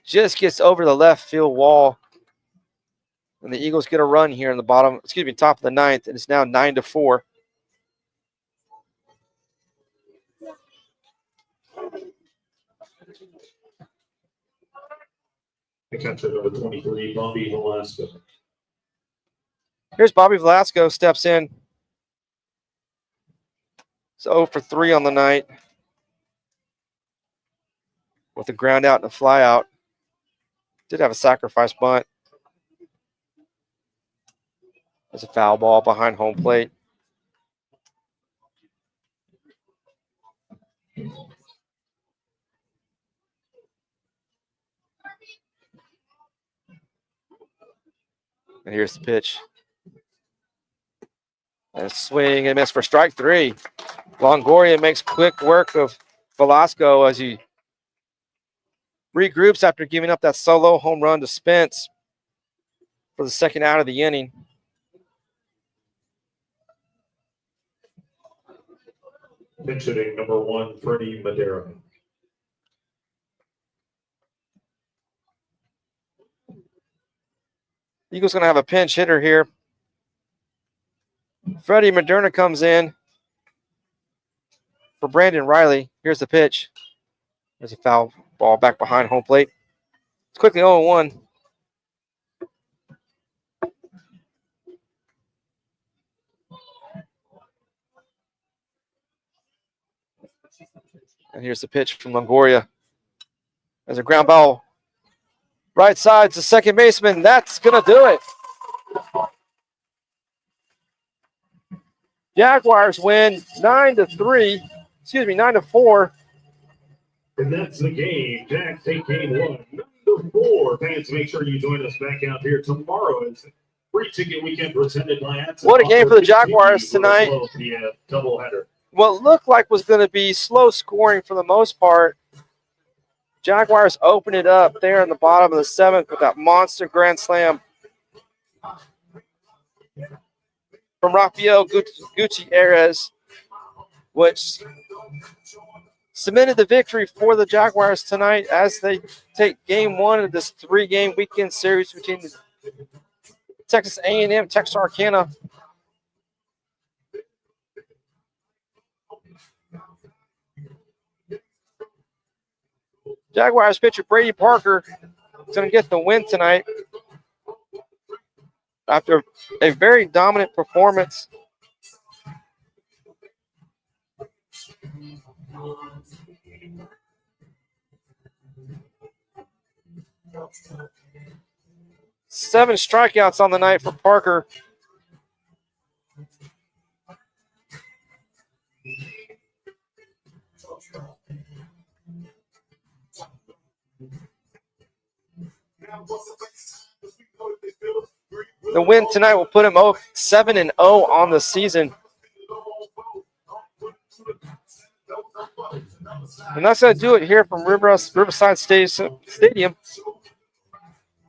just gets over the left field wall, and the Eagles get a run here in the top of the 9th, and it's now 9-4. The catcher, number 23, Bobby Velasco. Here's Bobby Velasco, steps in. So 0 for 3 on the night with a ground out and a fly out. Did have a sacrifice bunt. There's a foul ball behind home plate. And here's the pitch. And a swing and miss for strike 3. Longoria makes quick work of Velasco as he regroups after giving up that solo home run to Spence for the second out of the inning. Pinch hitting number 1, Freddie Madera. Eagles going to have a pinch hitter here. Freddie Moderna comes in for Brandon Riley. Here's the pitch. There's a foul ball back behind home plate. It's quickly 0-1. And here's the pitch from Longoria. There's a ground ball. Right side to second baseman. That's going to do it. Jaguars win 9-3. Excuse me, 9-4. And that's the game. Jags take game 1. 9-4. Fans, make sure you join us back out here tomorrow. It's free ticket weekend presented by Atzenhoffer. What a game for the Jaguars tonight. Doubleheader. What looked like was going to be slow scoring for the most part. Jaguars opened it up there in the bottom of the 7th with that monster grand slam from Rafael Gutierrez, which cemented the victory for the Jaguars tonight as they take game 1 of this 3-game weekend series between the Texas A&M-Texarkana. Jaguars pitcher Brady Parker is going to get the win tonight after a very dominant performance. Seven strikeouts on the night for Parker. The win tonight will put him 7-0 on the season. And that's going to do it here from Riverside Stadium.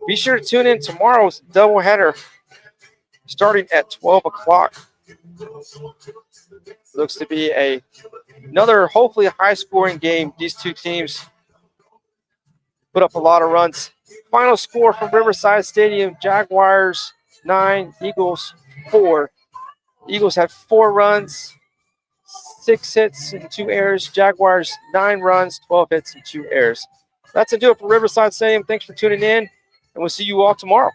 Be sure to tune in tomorrow's doubleheader starting at 12 o'clock. Looks to be another hopefully high-scoring game. These two teams put up a lot of runs. Final score from Riverside Stadium, Jaguars 9, Eagles 4. Eagles had 4 runs, 6 hits and 2 errors. Jaguars 9 runs, 12 hits and 2 errors. That's going to do it for Riverside Stadium. Thanks for tuning in, and we'll see you all tomorrow.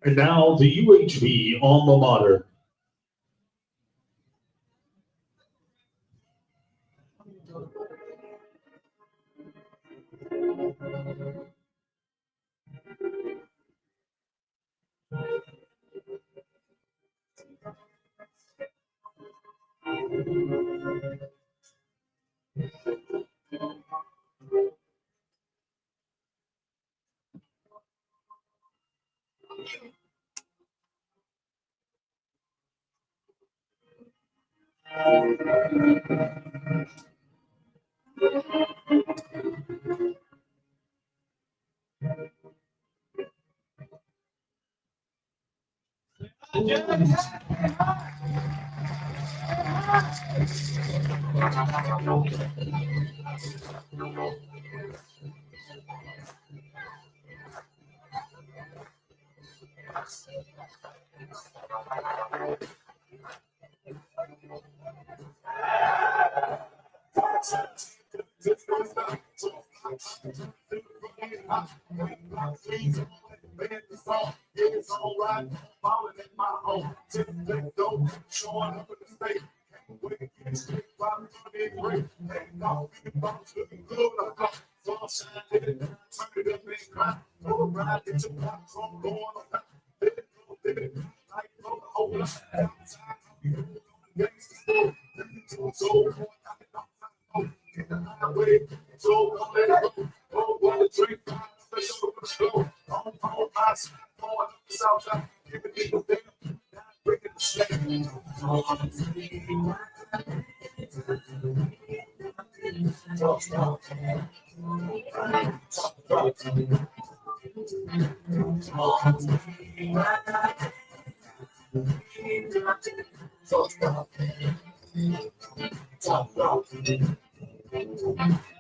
And now the UHV alma mater.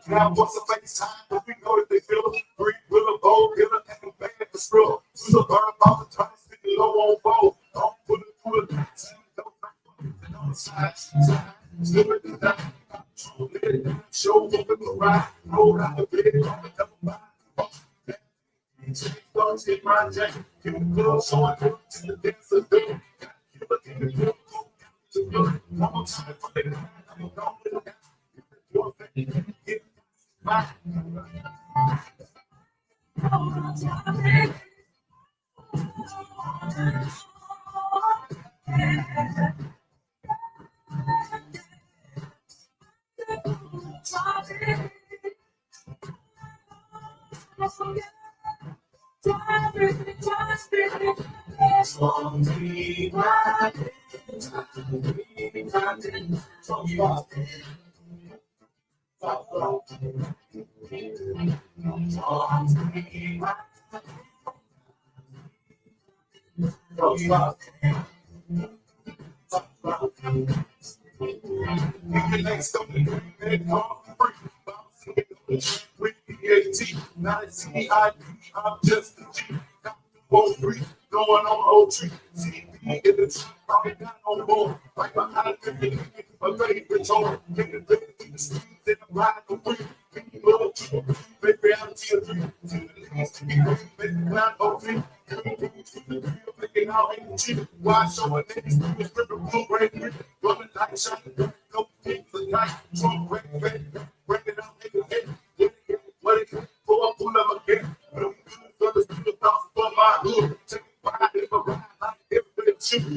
Now, what's the face time? But we know that they feel it. Green with a bowl, killer, and a band for screw. So burn about the time, sitting low on bowl. Don't put it through the dance. Don't on the side, slip it down. Show up in the ride, roll out the bed, on the double bind. Starts in my jacket, keep the club showing up to the dancer do. Keep it in the club, one more time for the night. I'm gonna do it. Your thing, get back. Now it's CIP, I'm just a G. O3, going on O3. CP in the tree, I'm not on board. Right behind me, my favorite toy. In the bed, in the streets, in the ride, the free. Make reality a dream. To the least, to be great, make the ground O3. Making out in the cheap. Why show a niggas through the stripper, blue, red, green. Running like shining, no things at night. Trump, red, breaking out in the head. What it is, pull up again. For the thoughts for my hood. Take a ride, if I ride like every shoe.